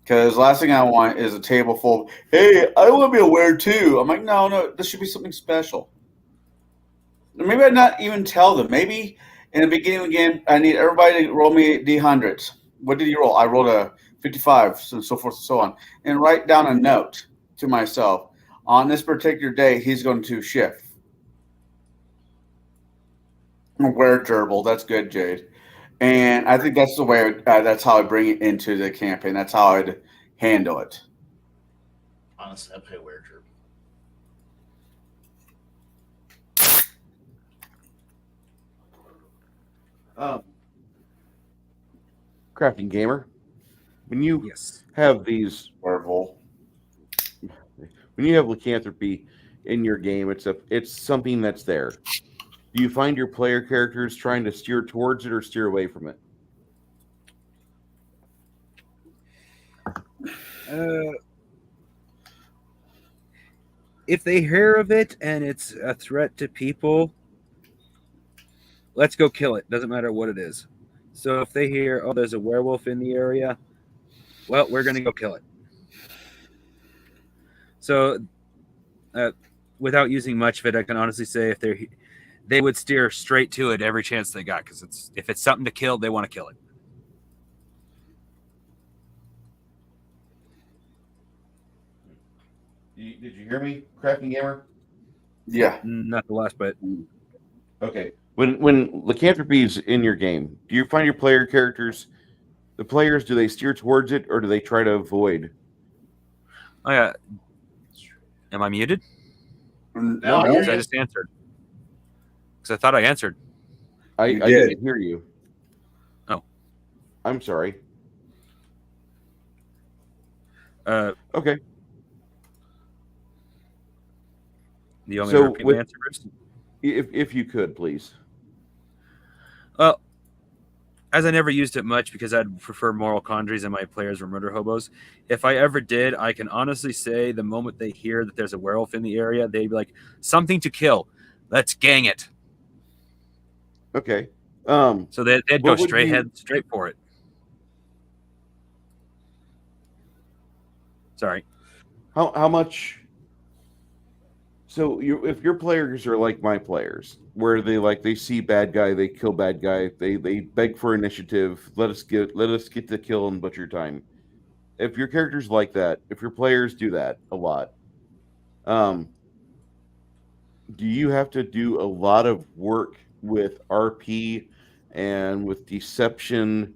Because last thing I want is a table full of, hey, I want to be aware too. I'm like, no, this should be something special. Maybe I'd not even tell them. Maybe in the beginning of the game, I need everybody to roll me D100s. What did you roll? I rolled a 55, and so forth and so on. And write down a note to myself. On this particular day, he's going to shift. Where gerbil. That's good, Jade. And I think that's the way. That's how I bring it into the campaign. That's how I'd handle it. Honestly, I play Were Crafting gamer, when you Yes. have these, Werewolf. when you have lycanthropy in your game, it's something that's there. Do you find your player characters trying to steer towards it or steer away from it? If they hear of it and it's a threat to people, let's go kill it. Doesn't matter what it is. So if they hear, oh, there's a werewolf in the area, well, we're going to go kill it. So without using much of it, I can honestly say if they would steer straight to it every chance they got, because if it's something to kill, they want to kill it. Did you hear me, crafting gamer? Yeah. Not the last bit. Okay. When lycanthropy is in your game, do you find your player characters, the players, do they steer towards it or do they try to avoid? Oh yeah. Am I muted? No, No. Because I just answered. Because I thought I answered. I You didn't did. hear you. Oh. I'm sorry. Do Okay. you want me So to repeat with- my answer first? If you could, please. Well, as I never used it much because I'd prefer moral quandaries and my players were murder hobos. If I ever did, I can honestly say the moment they hear that there's a werewolf in the area, they'd be like, something to kill. Let's gang it. Okay. So they'd go What would straight you- straight for it. Sorry. How much? So if your players are like my players, where they see bad guy, they kill bad guy, they beg for initiative, let us get the kill and butcher time. If your characters like that, if your players do that a lot, do you have to do a lot of work with RP and with deception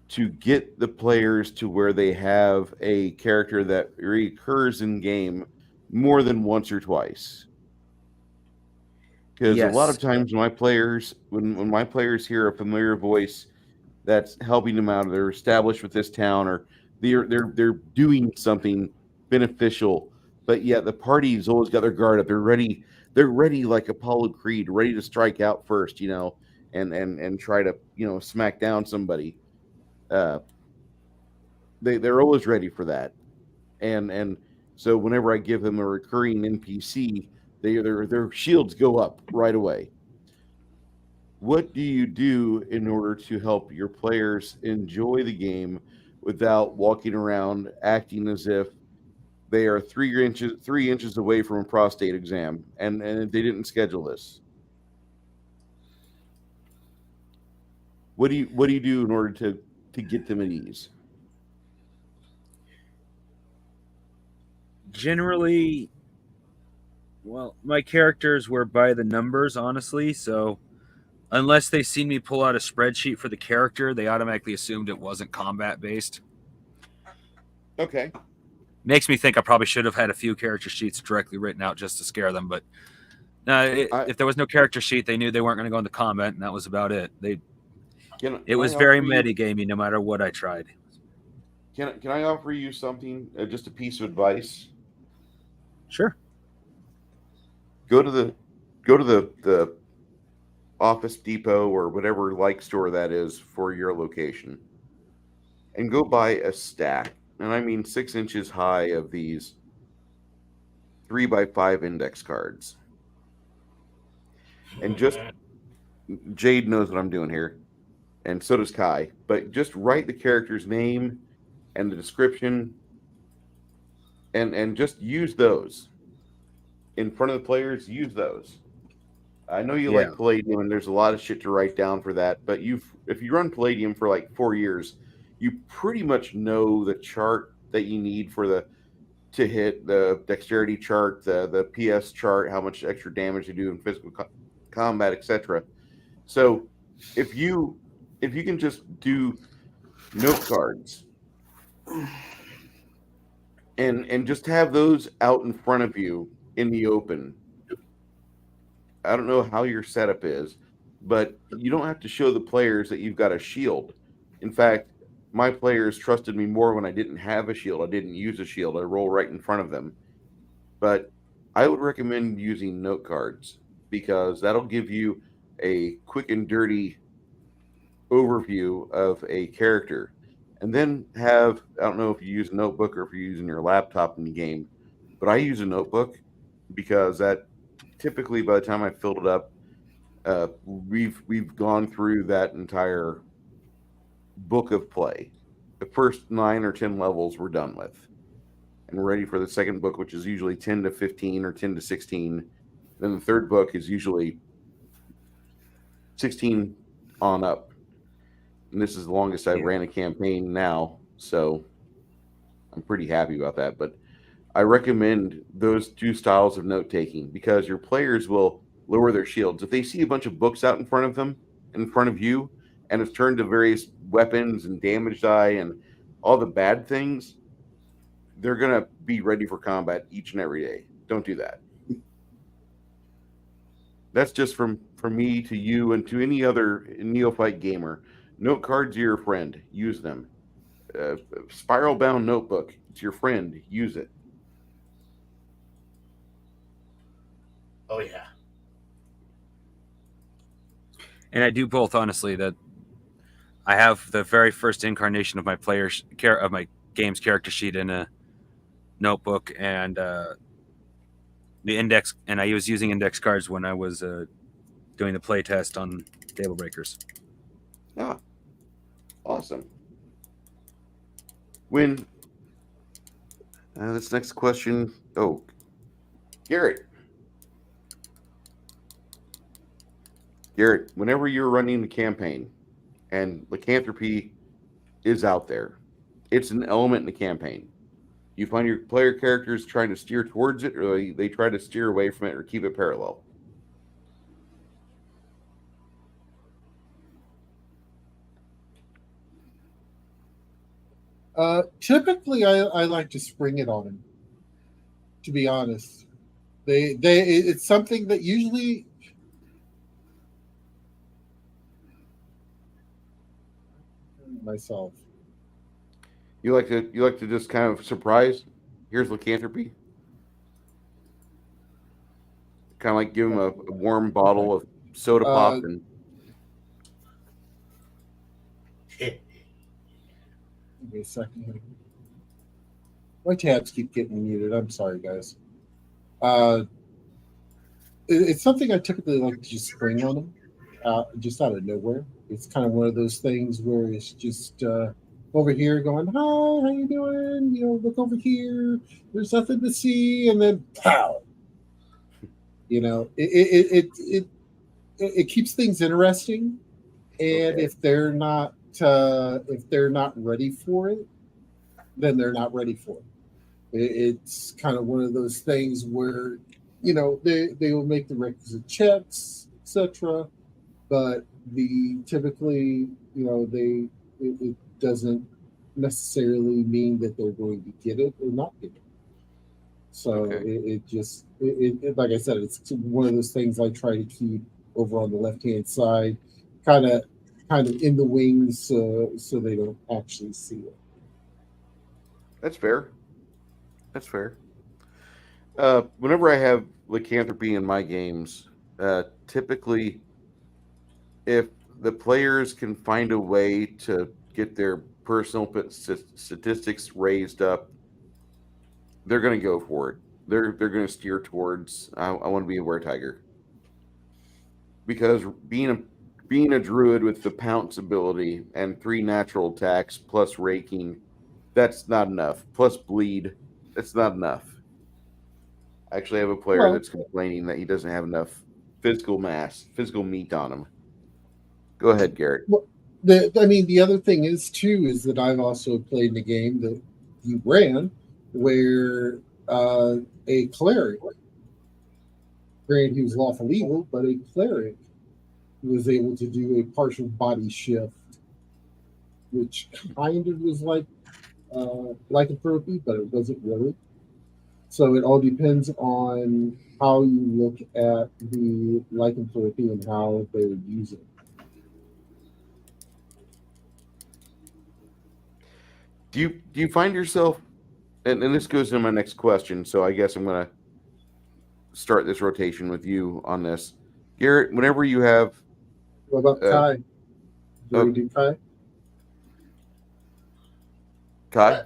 to get the players to where they have a character that recurs in game more than once or twice? Because a lot of Yes. times when my players hear a familiar voice that's helping them out, or they're established with this town, or they're doing something beneficial, but yet the party's always got their guard up. They're ready like Apollo Creed, ready to strike out first, and try to, smack down somebody. They're always ready for that. And so whenever I give them a recurring NPC, their shields go up right away. What do you do in order to help your players enjoy the game without walking around acting as if they are 3 inches away from a prostate exam and they didn't schedule this? What do you do in order to get them at ease? Generally, well, my characters were by the numbers, honestly, so unless they seen me pull out a spreadsheet for the character, they automatically assumed it wasn't combat based. Okay. Makes me think I probably should have had a few character sheets directly written out just to scare them, but if there was no character sheet, they knew they weren't going to go into combat, and that was about it. It was very metagamey no matter what I tried. Can I offer you something, just a piece of advice? Sure. Go to the Office Depot or whatever like store that is for your location, and go buy a stack, and I mean 6 inches high, of these 3x5 index cards. And just Jade knows what I'm doing here, and so does Kai. But just write the character's name and the description, and just use those in front of the players. Use those. I know you like Palladium, and there's a lot of shit to write down for that. But if you run Palladium for like 4 years, you pretty much know the chart that you need to hit the dexterity chart, the PS chart, how much extra damage you do in physical combat, etc. So if you can just do note cards and just have those out in front of you in the open. I don't know how your setup is, but you don't have to show the players that you've got a shield. In fact, my players trusted me more when I didn't have a shield. I didn't use a shield. I roll right in front of them. But I would recommend using note cards because that'll give you a quick and dirty overview of a character. And then I don't know if you use a notebook or if you're using your laptop in the game, but I use a notebook because that typically by the time I filled it up, we've gone through that entire book of play. The first 9 or 10 levels we're done with, and we're ready for the second book, which is usually 10 to 15 or 10 to 16. Then the third book is usually 16 on up, and this is the longest I've ran a campaign now, so I'm pretty happy about that. But I recommend those two styles of note taking because your players will lower their shields. If they see a bunch of books out in front of them, in front of you, and it's turned to various weapons and damage die and all the bad things, they're going to be ready for combat each and every day. Don't do that. That's just from me to you and to any other neophyte gamer. Note cards are your friend. Use them. Spiral bound notebook. It's your friend. Use it. Oh yeah. And I do both, honestly. That I have the very first incarnation of my game's character sheet in a notebook, and the index. And I was using index cards when I was doing the play test on TableBreakers. Ah, awesome. When this next question, Garrett, whenever you're running the campaign and lycanthropy is out there, it's an element in the campaign. You find your player characters trying to steer towards it, or they try to steer away from it, or keep it parallel. Typically, I like to spring it on him. To be honest, it's something that usually myself. You like to just kind of surprise. Here's lycanthropy. Kind of like give them a warm bottle of soda pop and. Give me a second here. My tabs keep getting muted. I'm sorry, guys. It's something I typically like to just spring on them, just out of nowhere. It's kind of one of those things where it's just over here going, "Hi, how you doing? You know, look over here. There's nothing to see," and then pow. You know, it keeps things interesting, and Okay. if they're not ready for it, then they're not ready for it. It's kind of one of those things where, you know, they will make the requisite checks, etc. But the typically, you know, it doesn't necessarily mean that they're going to get it or not get it. So Okay. it just like I said, it's one of those things I try to keep over on the left hand side, kind of in the wings, so they don't actually see it. That's fair. That's fair. Whenever I have lycanthropy in my games, typically, if the players can find a way to get their personal statistics raised up, they're going to go for it. They're going to steer towards. I want to be a were-tiger because being a druid with the pounce ability and 3 natural attacks plus raking, that's not enough. Plus bleed, that's not enough. I actually have a player Well, that's complaining that he doesn't have enough physical mass, physical meat on him. Go ahead, Garrett. well, the other thing is too is that I've also played in a game that you ran where a cleric, granted he was lawful evil, but a cleric was able to do a partial body shift, which kind of was like lycanthropy, but it wasn't really. So it all depends on how you look at the lycanthropy and how they use it. Do you find yourself, and this goes into my next question, so I guess I'm going to start this rotation with you on this. Garrett, whenever you have... What about Kai? Do we do Kai? Kai?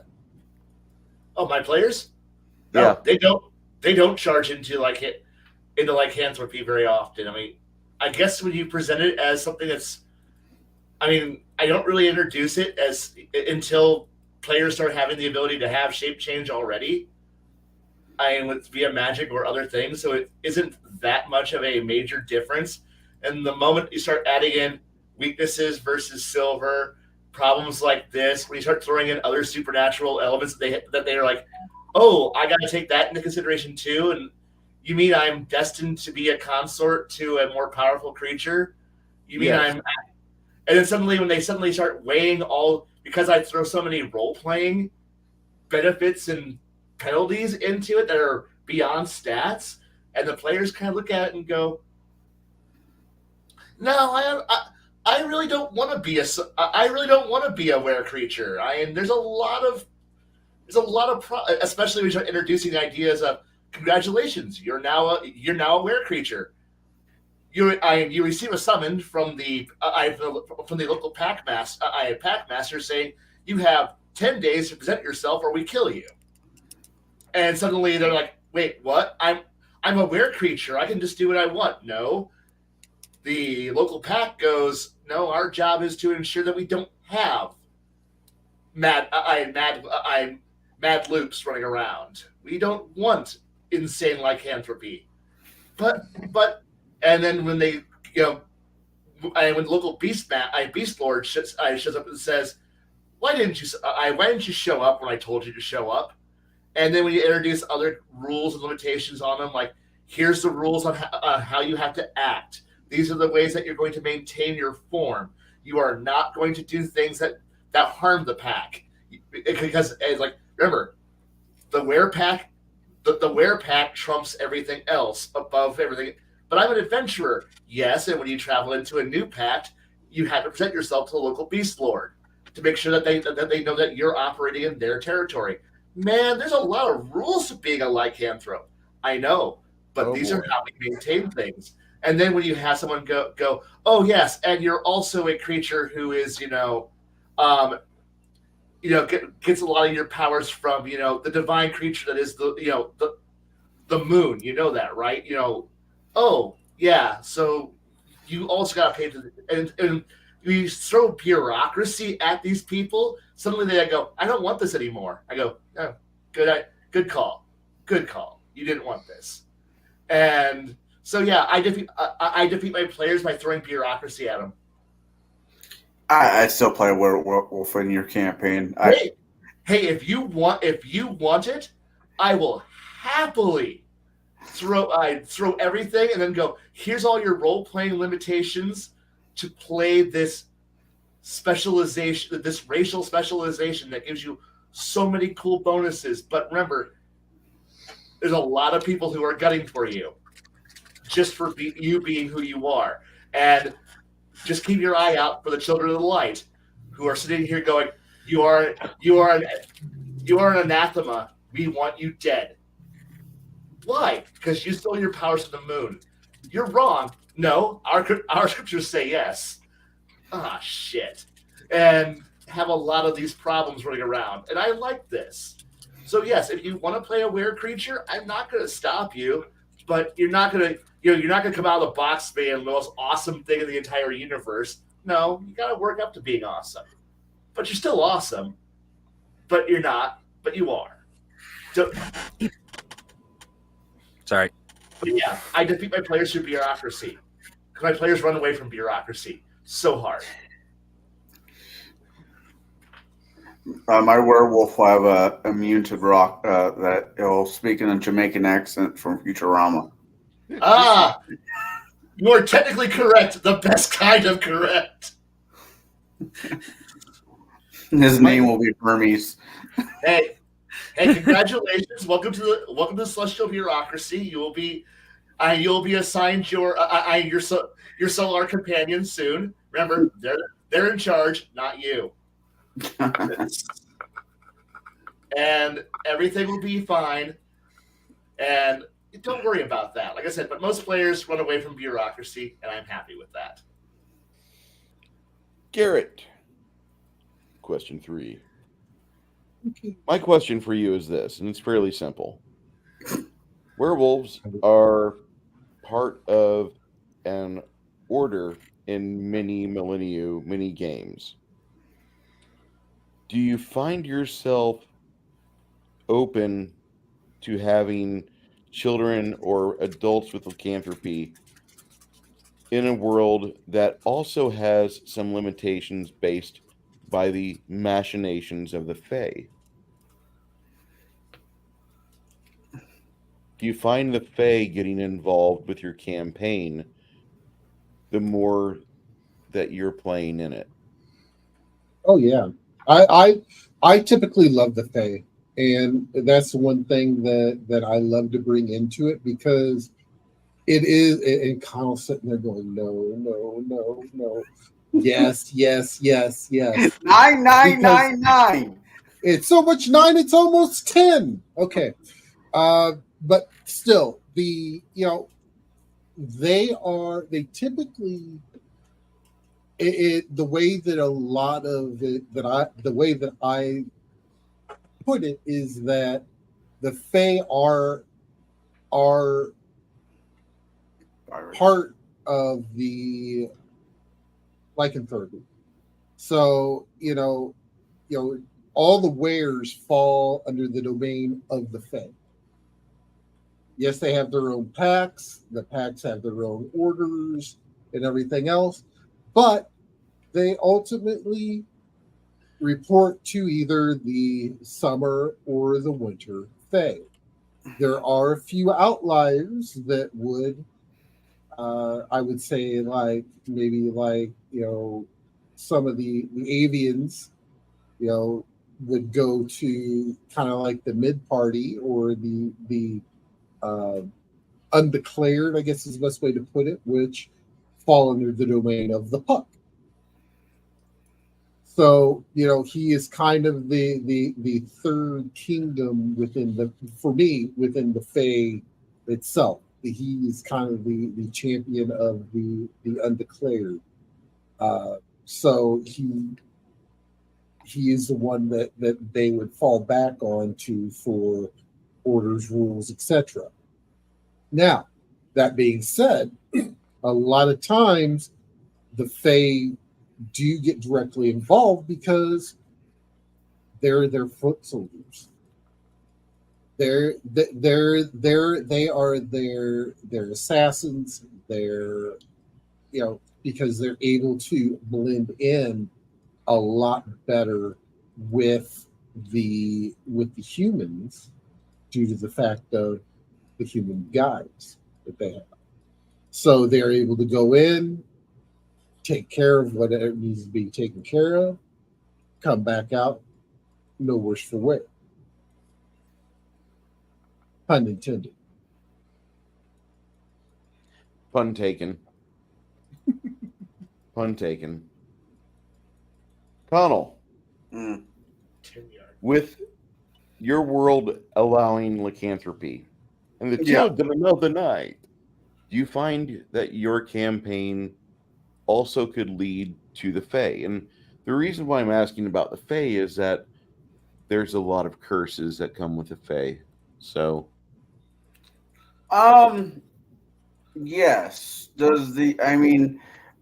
Oh, my players? No, Yeah. they don't. They don't charge into lycanthropy very often. I mean, I guess when you present it as something that's, I mean, I don't really introduce it as until players start having the ability to have shape change already. I mean, with via magic or other things, so it isn't that much of a major difference. And the moment you start adding in weaknesses versus silver, problems like this, when you start throwing in other supernatural elements that they are like, oh, I got to take that into consideration too. And you mean I'm destined to be a consort to a more powerful creature? You mean Yes. And then suddenly, when they suddenly start weighing all, because I throw so many role playing benefits and penalties into it that are beyond stats, and the players kind of look at it and go, "No, I really don't want to be I really don't want to be a were creature." There's a lot of especially when you start introducing ideas of congratulations, you're now a were creature. You receive a summon from the local pack master saying you have 10 days to present yourself or we kill you. And suddenly they're like, wait, what? I'm a were creature. I can just do what I want. No. The local pack goes, no, our job is to ensure that we don't have mad loops running around. We don't want insane lycanthropy. But and then when they when the local beast lord shows up and says, why didn't you show up when I told you to show up? And then when you introduce other rules and limitations on them, like here's the rules on how you have to act. These are the ways that you're going to maintain your form. You are not going to do things that harm the pack, because like remember, the were pack, the were pack trumps everything else above everything. But I'm an adventurer, yes, and when you travel into a new pact, you have to present yourself to the local beast lord to make sure that they know that you're operating in their territory. Man, there's a lot of rules to being a lycanthrope. I know, but these are how we maintain things. And then when you have someone go, oh yes, and you're also a creature who is, gets a lot of your powers from, the divine creature that is the moon. You know that, right? Oh yeah. So you also got to pay and you throw bureaucracy at these people. Suddenly they go, I don't want this anymore. I go, oh, good call. You didn't want this. And so yeah, I defeat my players by throwing bureaucracy at them. I still play werewolf in your campaign. Hey, if you want it, I will happily throw everything and then go, here's all your role playing limitations to play this specialization, this racial specialization that gives you so many cool bonuses. But remember, there's a lot of people who are gunning for you just for you being who you are. And just keep your eye out for the children of the light who are sitting here going, you are an anathema. We want you dead. Why? Because you stole your powers from the moon. You're wrong. No, our scriptures say yes. Ah, shit. And have a lot of these problems running around. And I like this. So yes, if you want to play a were creature, I'm not going to stop you, but you're not going to come out of the box being the most awesome thing in the entire universe. No, you got to work up to being awesome. But you're still awesome. But you're not. But you are. So, Sorry. But yeah, I defeat my players through bureaucracy. Because my players run away from bureaucracy so hard. My werewolf will have immune to rock that it'll speak in a Jamaican accent from Futurama. Ah! You are technically correct. The best kind of correct. His name will be Hermes. Hey, congratulations! Welcome to the celestial bureaucracy. You'll be assigned your solar companion soon. Remember, they're in charge, not you. And everything will be fine. And don't worry about that. Like I said, but most players run away from bureaucracy, and I'm happy with that. Garrett, question 3. Okay. My question for you is this, and it's fairly simple. Werewolves are part of an order in many games. Do you find yourself open to having children or adults with lycanthropy in a world that also has some limitations based by the machinations of the Fae? Do you find the Fae getting involved with your campaign the more that you're playing in it? Oh yeah, I typically love the Fae, and that's one thing that I love to bring into it because it is. And Kyle's sitting there going, no, no, no, no, yes, yes, yes, yes. 9999. It's so much 9, it's almost 10. Okay, but still, they typically. The way that a lot of it the way that I put it is that the Fae are part of the lycanthropy. So all the wares fall under the domain of the Fae. Yes, they have their own packs. The packs have their own orders and everything else, but they ultimately report to either the summer or the winter Fae. There are a few outliers that would, I would say, some of the avians, would go to kind of like the mid party or the undeclared, I guess is the best way to put it, which fall under the domain of the puck. So he is kind of the third kingdom within the Fae itself. He is kind of the champion of the undeclared. So he is the one that they would fall back on to for orders, rules, etc. Now, that being said, a lot of times the Fae do get directly involved because they're their foot soldiers. They are their assassins. They're because they're able to blend in a lot better with the humans due to the fact of the human guides that they have. So they're able to go in, take care of whatever needs to be taken care of, come back out, no worse for wear. Pun intended. Pun taken. Pun taken. Connell, with your world allowing lycanthropy and the children in the middle of the night, do you find that your campaign also could lead to the Fae? And the reason why I'm asking about the Fae is that there's a lot of curses that come with the Fae. So, yes.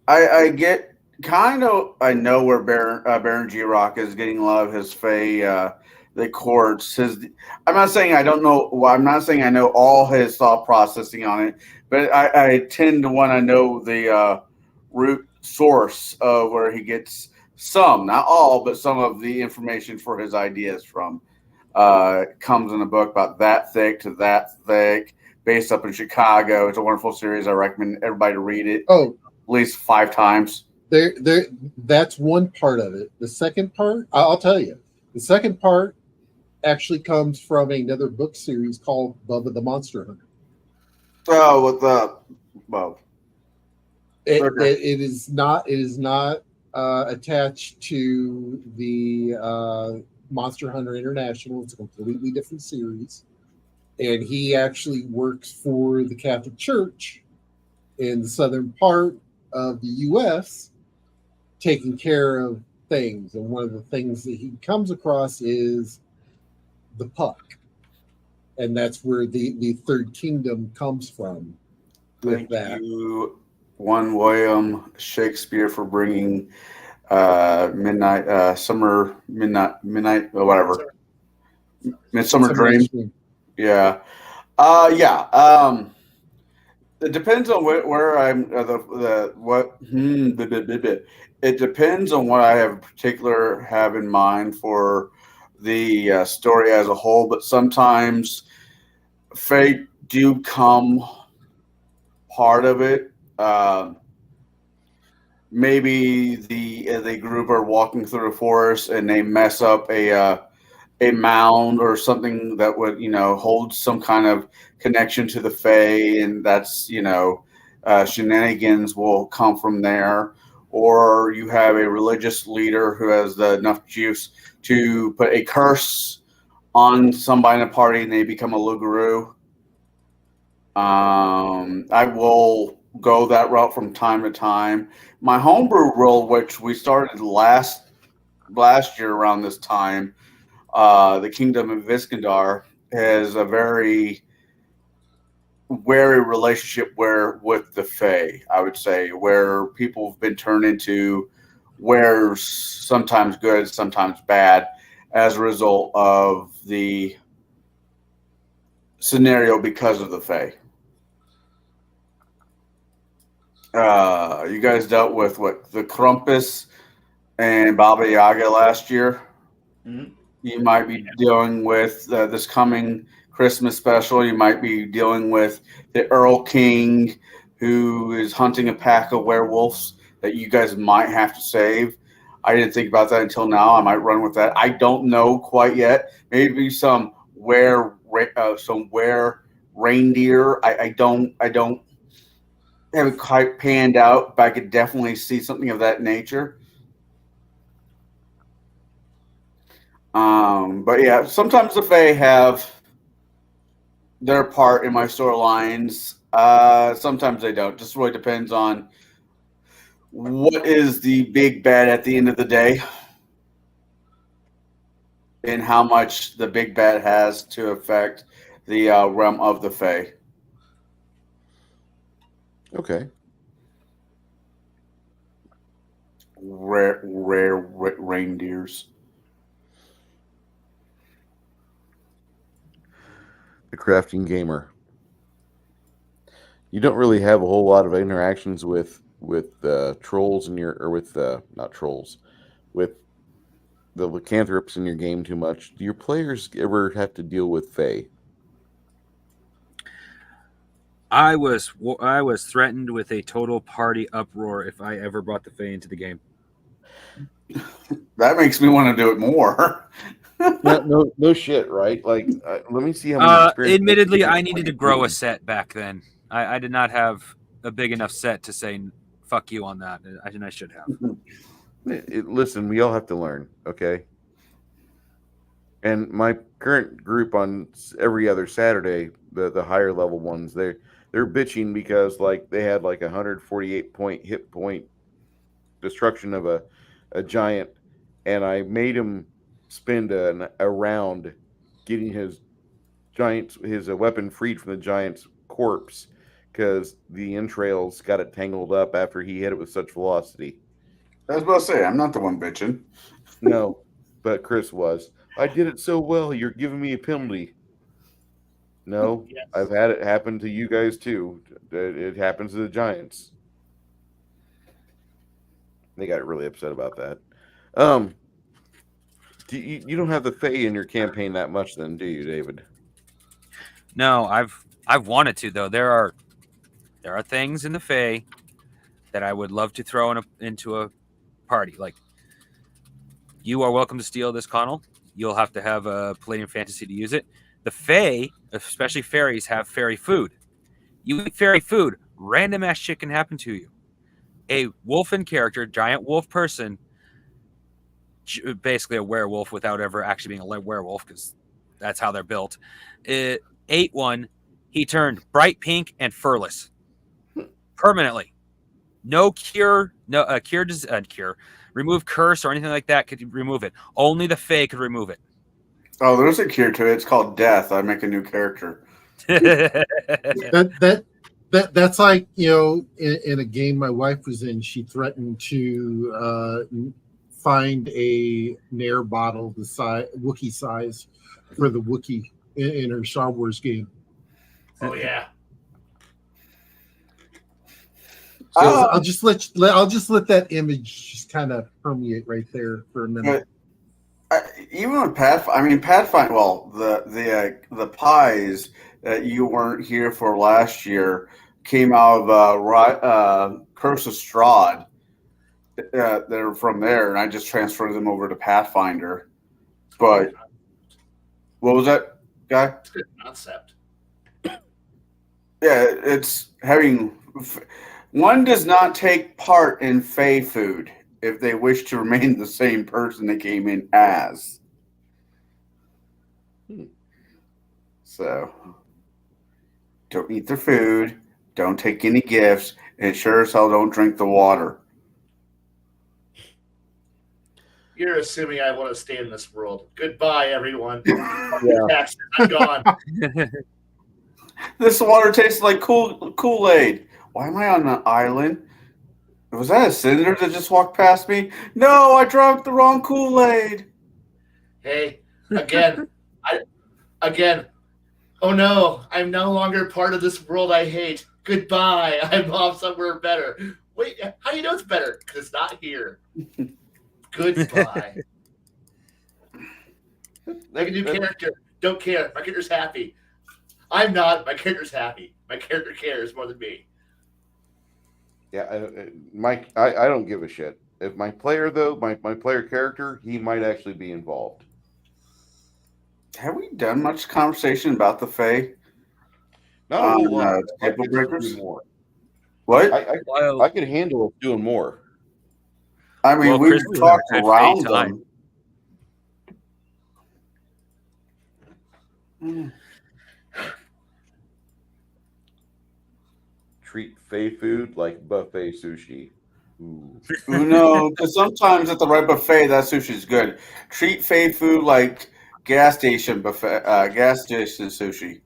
I get kind of. I know where Baron G Rock is getting a lot of his Fae. The courts. I'm not saying I don't know. Well, I'm not saying I know all his thought processing on it, but I tend to want to know the root source of where he gets some, not all, but some of the information for his ideas from. Comes in a book about that thick to that thick, based up in Chicago. It's a wonderful series. I recommend everybody to read it Oh, at least 5 times. there, that's one part of it. The second part, I'll tell you. The second part actually comes from another book series called Bubba the Monster Hunter. Oh, with the well, okay. It is not attached to the Monster Hunter International. It's a completely different series, and he actually works for the Catholic Church in the southern part of the U.S., taking care of things. And one of the things that he comes across is the puck, and that's where the Third Kingdom comes from. With Thank that, you, one William Shakespeare, for bringing midnight, or whatever, Midsummer Dream. Yeah, yeah. It depends on where I'm. It depends on what I have in mind for the story as a whole. But sometimes fate do come part of it. Maybe the group are walking through a forest and they mess up a mound or something that would hold some kind of connection to the Fae, and that's shenanigans will come from there. Or you have a religious leader who has enough juice to put a curse on somebody in a party and they become a Lugaroo. I will go that route from time to time. My homebrew role, which we started last year around this time, the Kingdom of Iskandar, has a very wary relationship with the Fae, I would say, where people have been turned into wares, sometimes good, sometimes bad, as a result of the scenario because of the Fae. You guys dealt with the Krampus and Baba Yaga last year. Mhm. You might be dealing with this coming Christmas special. You might be dealing with the Earl King, who is hunting a pack of werewolves that you guys might have to save. I didn't think about that until now. I might run with that. I don't know quite yet. Maybe some were reindeer. I don't have it quite panned out, but I could definitely see something of that nature. But yeah, sometimes the Fae have their part in my storylines. Sometimes they don't. Just really depends on what is the big bad at the end of the day and how much the big bad has to affect the realm of the Fae. Okay. Rare reindeers. The crafting gamer. You don't really have a whole lot of interactions with trolls in your, or with not trolls, with the lycanthropes in your game too much. Do your players ever have to deal with Fae? I was threatened with a total party uproar if I ever brought the Fae into the game. That makes me want to do it more. No shit, right? Like, let me see how much experience. Admittedly, I needed to grow a set back then. I did not have a big enough set to say fuck you on that, and I should have. Listen, we all have to learn, okay? And my current group on every other Saturday, the higher level ones, they're bitching because like they had like 148 point hit point destruction of a giant, and I made him spend a round getting his weapon freed from the giant's corpse because the entrails got it tangled up after he hit it with such velocity. I was about to say, I'm not the one bitching. No, but Chris was. I did it so well. You're giving me a penalty. No, Yes. I've had it happen to you guys too. It happens to the Giants. They got really upset about that. You don't have the Fae in your campaign that much, then, do you, David? No, I've I've wanted to though. There are things in the Fae that I would love to throw into a party. Like, you are welcome to steal this Connell. You'll have to have a Palladium Fantasy to use it. The Fae, especially fairies, have fairy food. You eat fairy food, random ass shit can happen to you. A wolfen character, giant wolf person, basically a werewolf without ever actually being a werewolf, because that's how they're built. Ate one. He turned bright pink and furless permanently. No cure, no cure, remove curse or anything like that could remove it. Only the Fae could remove it. Oh, there's a cure to it. It's called death. I make a new character. That's like, in a game my wife was in, she threatened to find a Nair bottle the size Wookiee size for the Wookiee in her Star Wars game. Oh yeah. So I'll just let that image just kind of permeate right there for a minute. Even with Pathfinder. Well, the pies that you weren't here for last year came out of Curse of Strahd. They're from there, and I just transferred them over to Pathfinder. But what was that, guy? It's a good concept. Yeah, it's having. One does not take part in Fae food if they wish to remain the same person they came in as. So, don't eat their food, don't take any gifts, and sure as hell don't drink the water. You're assuming I want to stay in this world. Goodbye, everyone. Yeah. I'm gone. This water tastes like Kool-Aid. Why am I on an island? Was that a senator that just walked past me? No, I drank the wrong Kool-Aid. Hey, again. Oh no, I'm no longer part of this world I hate. Goodbye. I'm off somewhere better. Wait, how do you know it's better? Because it's not here. Goodbye. Make a new character. Don't care. My character's happy. I'm not. My character's happy. My character cares more than me. Yeah, Mike, I don't give a shit. If my player, though, my player character, he might actually be involved. Have we done much conversation about the Fae? Not a whole lot. TableBreakers? More. What? I could handle doing more. I mean, Well, we've Christmas talked is a good around Fae time. them. Treat Fae food like buffet sushi. Ooh. No, because sometimes at the right buffet, that sushi's good. Treat Fae food like gas station buffet, gas station sushi.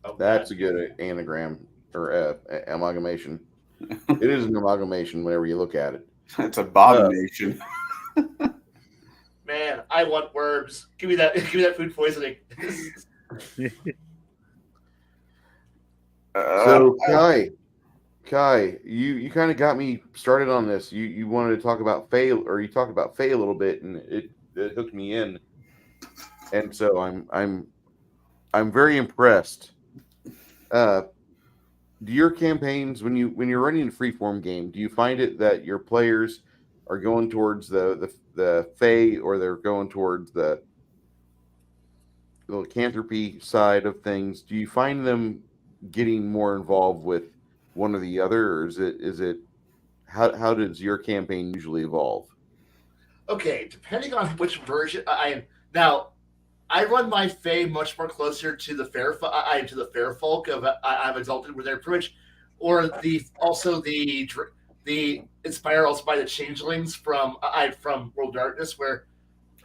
Oh, That's a good anagram or amalgamation. It is an amalgamation whenever you look at it. It's abomination. Man, I want worms. Give me that. Give me that food poisoning. So Kai, you kind of got me started on this. You wanted to talk about Fae, or you talked about Fae a little bit, and it hooked me in. And so I'm very impressed. Do your campaigns, when you're running a freeform game, do you find it that your players are going towards the Fae, or they're going towards the lycanthropy side of things? Do you find them getting more involved with one or the other, or is it how does your campaign usually evolve? Okay, depending on which version I run my Fae much more closer to the fair folk of I've exalted, where they're pretty much, or the inspired also by the changelings from World Darkness, where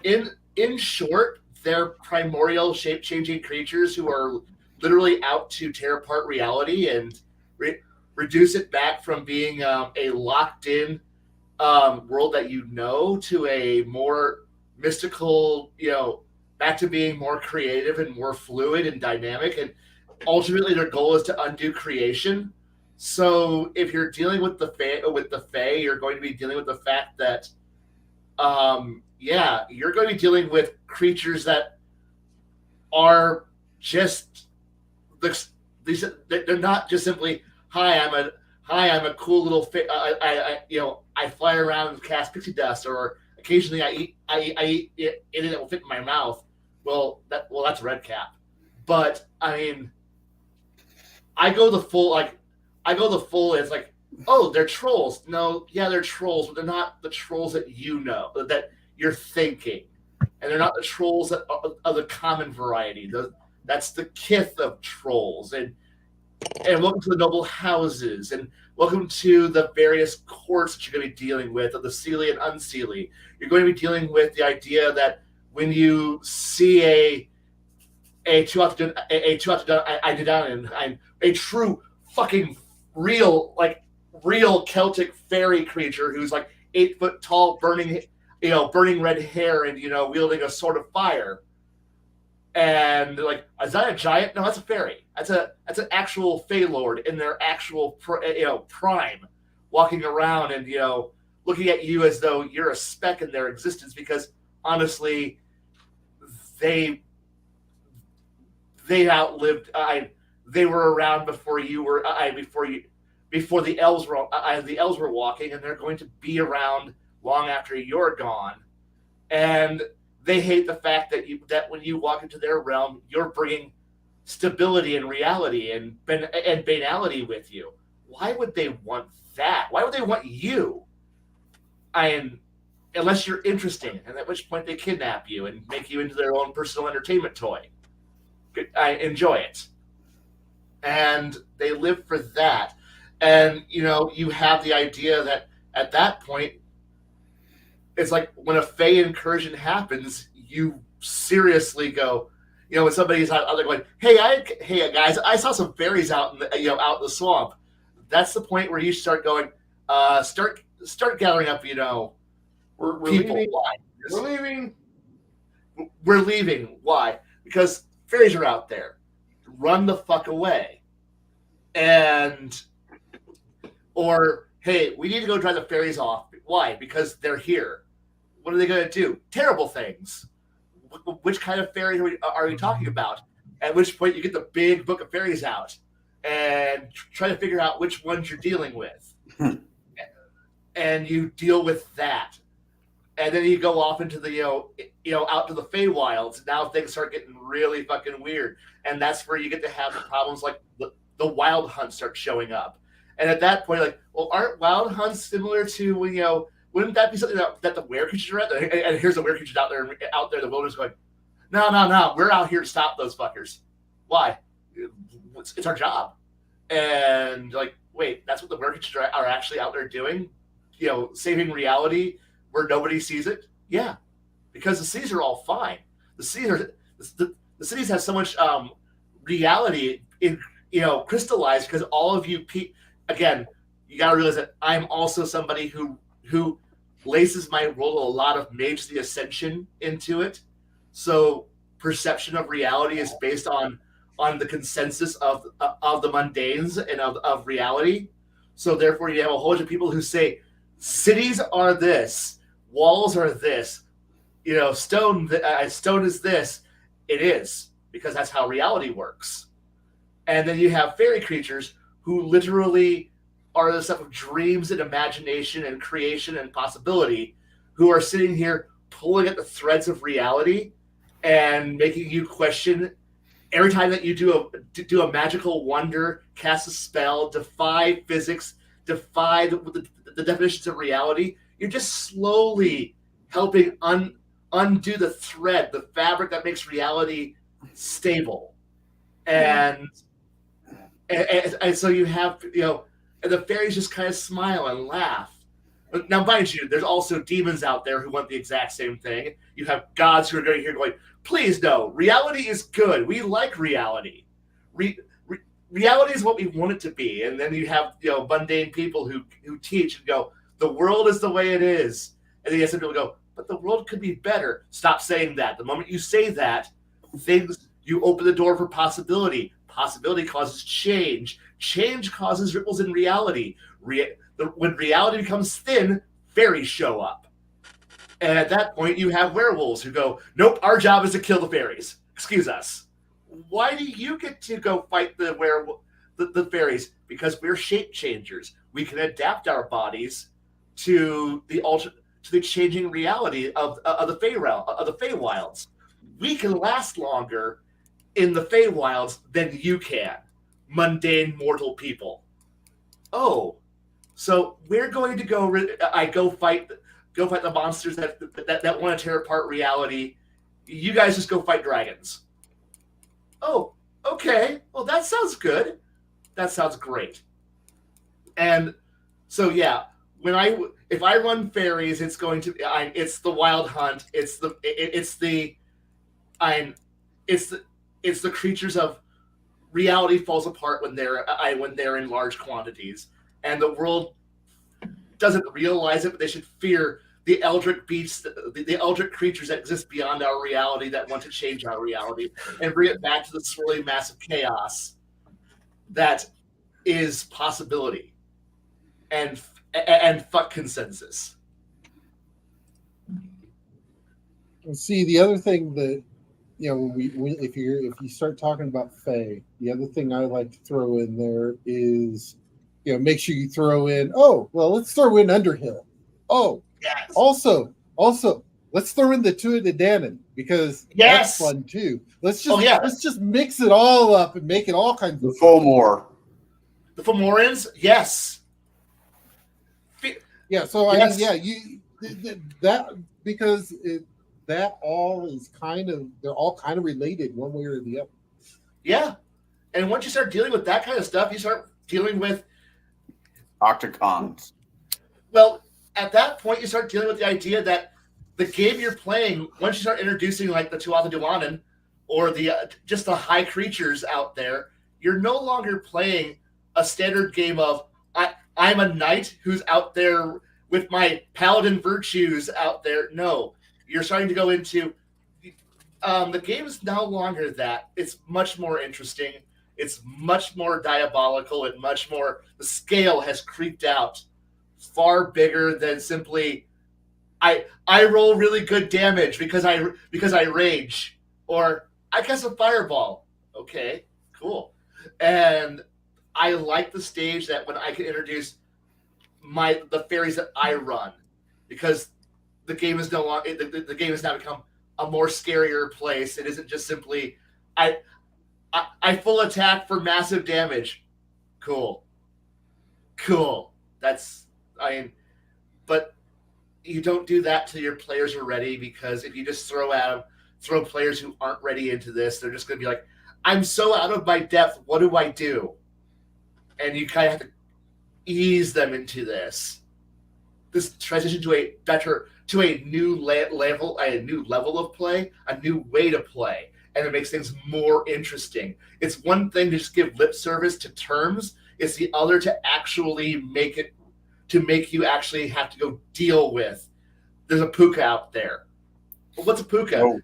in short they're primordial shape changing creatures who are literally out to tear apart reality and reduce it back from being a locked in world that to a more mystical, back to being more creative and more fluid and dynamic. And ultimately their goal is to undo creation. So if you're dealing with the Fae, you're going to be dealing with the fact that you're going to be dealing with creatures that are just they're not just simply hi, I'm a cool little I fly around and cast pixie dust, or occasionally I eat anything that will fit in my mouth. That's red cap. But I mean, I go the full. It's like, oh, they're trolls. No, yeah, they're trolls, but they're not the trolls that you know that you're thinking, and they're not the trolls that of the common variety. That's the kith of trolls, and welcome to the noble houses, and welcome to the various courts that you're going to be dealing with, of the Seelie and Unseelie. You're going to be dealing with the idea that when you see a true fucking real Celtic fairy creature who's like 8 foot tall, burning red hair, and wielding a sword of fire. And they're like, is that a giant? No, that's a fairy. That's an actual Fey Lord in their actual prime, walking around and looking at you as though you're a speck in their existence, because honestly, they outlived. They were around before you were. Before the elves were walking, and they're going to be around long after you're gone. And they hate the fact that when you walk into their realm, you're bringing stability and reality and banality with you. Why would they want that? Why would they want you? Unless you're interesting, and at which point they kidnap you and make you into their own personal entertainment toy. I enjoy it. And they live for that. And, you have the idea that at that point, it's like when a Fey incursion happens, you seriously go, when somebody's out there going, hey guys, I saw some fairies out in the, out in the swamp. That's the point where you start going, start gathering up, We're people. leaving. Why? We're leaving. We're leaving. Why? Because fairies are out there. Run the fuck away. Or, hey, we need to go drive the fairies off. Why? Because they're here. What are they going to do? Terrible things. Which kind of fairies are we talking about? At which point you get the big book of fairies out and try to figure out which ones you're dealing with. And you deal with that. And then you go off into the, out to the Feywilds. And now things start getting really fucking weird. And that's where you get to have the problems like the wild hunts start showing up. And at that point, like, well, aren't wild hunts similar to, wouldn't that be something that the were creatures are at? And here's the were creatures out there in the wilderness going, no, we're out here to stop those fuckers. Why? It's our job. And like, wait, that's what the were creatures are actually out there doing? Saving reality where nobody sees it? Yeah, because the cities are all fine. The cities have so much reality in crystallized, because all of you again, you got to realize that I'm also somebody who laces my role a lot of Mage the Ascension into it. So perception of reality is based on the consensus of the mundanes and of reality. So therefore, you have a whole bunch of people who say cities are this, walls are this, stone is this. It is, because that's how reality works. And then you have fairy creatures who literally are the stuff of dreams and imagination and creation and possibility, who are sitting here pulling at the threads of reality and making you question every time that you do a magical wonder, cast a spell, defy physics, defy the definitions of reality. You're just slowly helping undo the thread, the fabric that makes reality stable. And so you have, and the fairies just kind of smile and laugh. Now, mind you, there's also demons out there who want the exact same thing. You have gods who are going here going, please no, reality is good. We like reality. Reality is what we want it to be. And then you have, mundane people who teach and go, the world is the way it is. And then you have some people go, but the world could be better. Stop saying that. The moment you say that, you open the door for possibility. Possibility causes change. Change causes ripples in reality. When reality becomes thin, fairies show up. And at that point, you have werewolves who go, nope, our job is to kill the fairies. Excuse us. why do you get to go fight the fairies? Because we're shape changers. We can adapt our bodies to the changing reality of the Feywilds. We can last longer in the Feywilds than you can, mundane mortal people. Oh, so we're going to go fight the monsters that want to tear apart reality. You guys just go fight dragons. Oh, okay. Well, that sounds good. That sounds great. And so yeah, if I run fairies, it's going to it's the wild hunt. It's the creatures of reality falls apart when they're in large quantities, and the world doesn't realize it, but they should fear the eldritch beasts, the eldritch creatures that exist beyond our reality that want to change our reality and bring it back to the swirling mass of chaos that is possibility and fuck consensus. And see, the other thing that if you start talking about Fae, the other thing I like to throw in there is, make sure you throw in. Oh, well, let's throw in Underhill. Oh, yes. Also, let's throw in the Two of the Danon because that's fun too. Let's just mix it all up and make it all kinds of Fulmore. The Fomorians, yes. Yeah, so yes. I mean, that because that all is they're all kind of related one way or the other. Yeah, and once you start dealing with that kind of stuff, you start dealing with Octagons. Well, at that point, you start dealing with the idea that the game you're playing, once you start introducing like the Tuatha De Danann or the just the high creatures out there, you're no longer playing a standard game of I'm a knight who's out there with my paladin virtues out there. No, you're starting to go into the game is no longer that. It's much more interesting. It's much more diabolical and much more. The scale has creeped out far bigger than simply I roll really good damage because I rage or I cast a fireball. Okay, cool. And I like the stage that when I can introduce the fairies that I run, because the game is no longer the game has now become a more scarier place. It isn't just simply I full attack for massive damage. Cool. That's but you don't do that till your players are ready, because if you just throw players who aren't ready into this, they're just going to be like, I'm so out of my depth. What do I do? And you kind of have to ease them into this transition to a new level of play, a new way to play, and it makes things more interesting. It's one thing to just give lip service to terms. It's the other to actually make you actually have to go deal with. There's a puka out there. Well, what's a puka?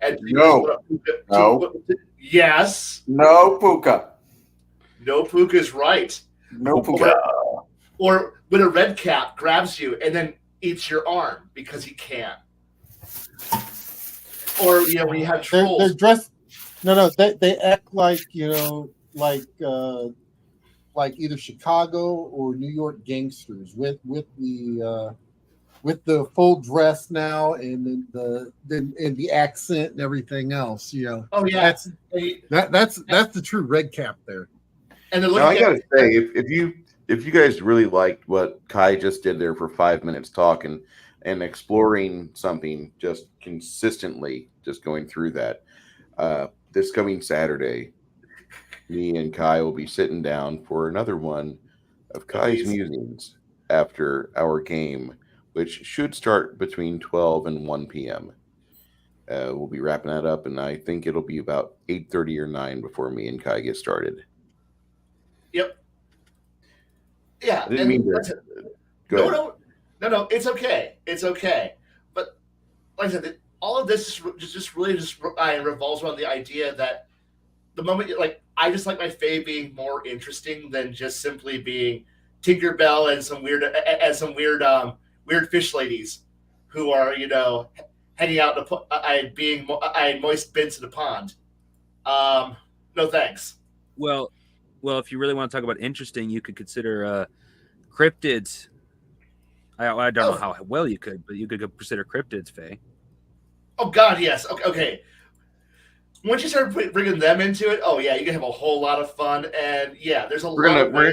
No. Yes. No puka. No puka is right. No puka. Or when a red cap grabs you and then eats your arm because he can. Or when you have trolls. They're dressed. No, they act like like either Chicago or New York gangsters with the full dress now and the accent and everything else. Oh yeah, that's the true red cap there. And I gotta say, if you guys really liked what Kai just did there for 5 minutes talking and exploring something just consistently, just going through that, this coming Saturday, me and Kai will be sitting down for another one of Kai's musings after our game, which should start between 12 and 1 p.m. We'll be wrapping that up, and I think it'll be about 8:30 or 9 before me and Kai get started. Yep. Yeah. I didn't mean to. No, it's okay. It's okay. But like I said, all of this just really revolves around the idea that the moment, I just like my Fae being more interesting than just simply being Tinkerbell and some weird fish ladies who are hanging out being moist bits in a pond. No thanks. Well, if you really want to talk about interesting, you could consider cryptids. I don't know how well you could, but you could consider cryptids, Faye. Oh God, yes. Okay. Once you start bringing them into it, oh yeah, you can have a whole lot of fun. And yeah, there's a lot of we're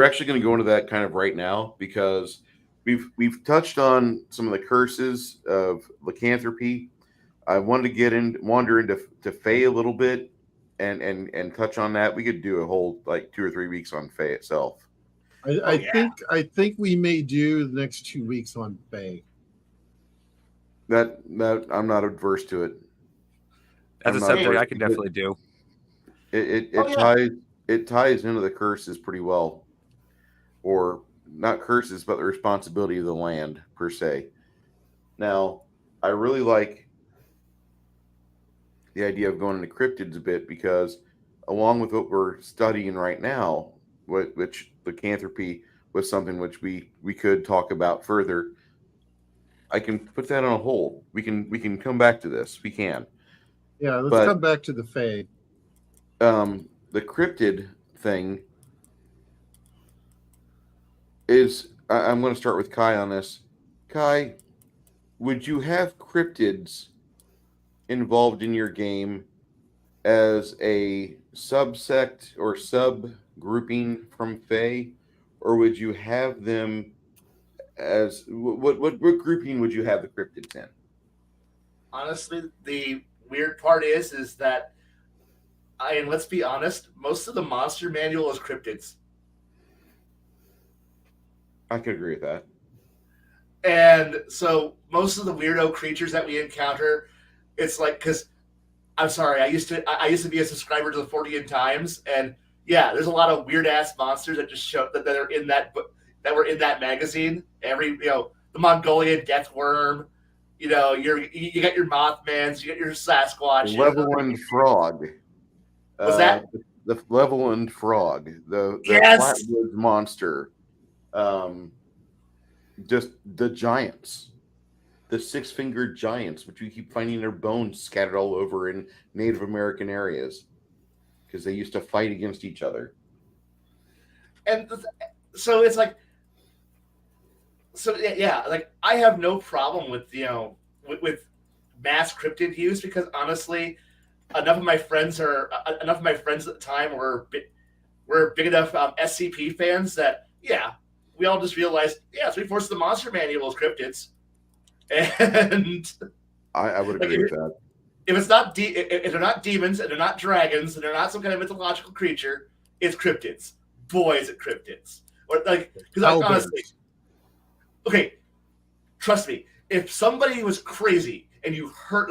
actually going to go into that kind of right now, because we've touched on some of the curses of lycanthropy. I wanted to wander into Fae a little bit and touch on that. We could do a whole 2 or 3 weeks on Fae itself. I think we may do the next 2 weeks on Fae. That I'm not adverse to it. As a subject, I can definitely do. It ties into the curses pretty well, or not curses, but the responsibility of the land per se. Now, I really like the idea of going into cryptids a bit, because along with what we're studying right now, which lycanthropy was something which we could talk about further, I can put that on a hold. We can come back to this. We can. Yeah, let's come back to the Fae. The cryptid thing is, I'm going to start with Kai on this. Kai, would you have cryptids involved in your game as a subsect or subgrouping from Fae, or would you have them as what grouping would you have the cryptids in? Honestly, the weird part is that, and let's be honest, most of the monster manual is cryptids. I could agree with that. And so most of the weirdo creatures that we encounter, it's like, because I'm sorry, I used to be a subscriber to the 40 Times, and yeah, there's a lot of weird ass monsters that just show that are in that book, that were in that magazine. The Mongolian death worm, you got your Mothmans, you got your Sasquatch, Leveland frog. Was that the Leveland frog? The yes! Flatwoods monster. Just the giants, the 6-fingered giants, which you keep finding their bones scattered all over in Native American areas, because they used to fight against each other. And so it's like, I have no problem with with mass cryptid use, because honestly, enough of my friends at the time were big enough SCP fans that we all just realized 3/4 of the monster manual is cryptids, and I would agree with that. If it's not if they're not demons and they're not dragons and they're not some kind of mythological creature, it's cryptids. Boy, is it cryptids! Or because honestly, okay, trust me. If somebody was crazy and you heard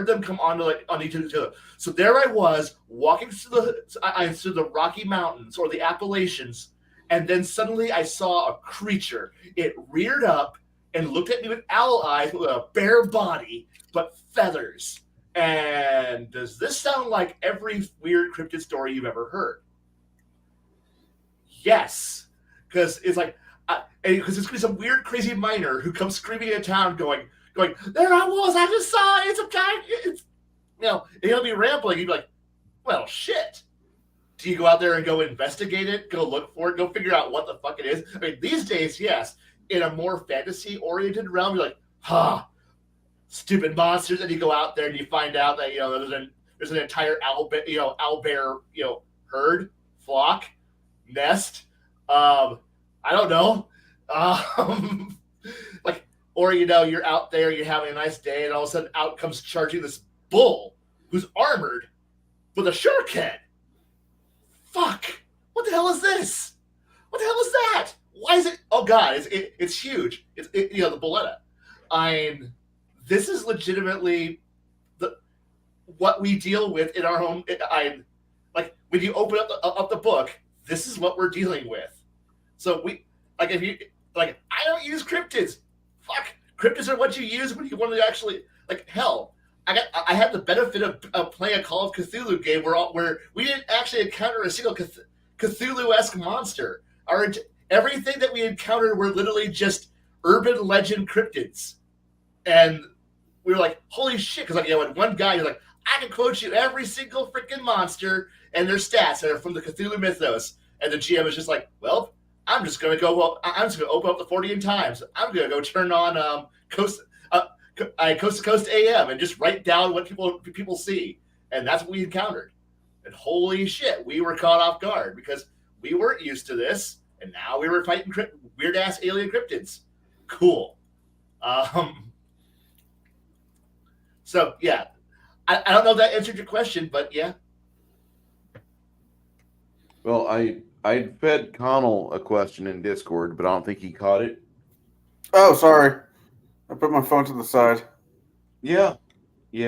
them come on each other, so there I was walking through the Rocky Mountains or the Appalachians, and then suddenly I saw a creature. It reared up and looked at me with owl eyes, with a bare body but feathers. And does this sound like every weird cryptid story you've ever heard? Yes, because it's like, because it's some weird, crazy miner who comes screaming into town, going, there I was, I just saw it, it's a giant, and he'll be rambling. You'd be like, well, shit. Do you go out there and go investigate it, go look for it, go figure out what the fuck it is? I mean, these days, yes, in a more fantasy-oriented realm, you're like, stupid monsters, and you go out there and you find out that there's an entire owl bear herd, flock, nest. I don't know, or you're out there, you're having a nice day, and all of a sudden out comes charging this bull who's armored with a shark head. Fuck! What the hell is this? What the hell is that? Why is it? Oh God, it's huge. It's the Bulletta. This is legitimately what we deal with in our home. When you open up the book, this is what we're dealing with. So I don't use cryptids. Fuck, cryptids are what you use when you want to actually hell. I had the benefit of playing a Call of Cthulhu game where we didn't actually encounter a single Cthulhu-esque monster. Everything that we encountered were literally just urban legend cryptids, and we were like, "Holy shit!" Because when one guy, you're like, I can quote you every single freaking monster and their stats that are from the Cthulhu mythos. And the GM is just like, well, I'm just going to go. Well, I'm just going to open up the 40 times. I'm going to go turn on Coast to Coast AM and just write down what people see. And that's what we encountered. And holy shit, we were caught off guard because we weren't used to this. And now we were fighting weird ass alien cryptids. Cool. So yeah, I don't know if that answered your question, but yeah. Well, I fed Connell a question in Discord, but I don't think he caught it. Oh, sorry. I put my phone to the side. Yeah. We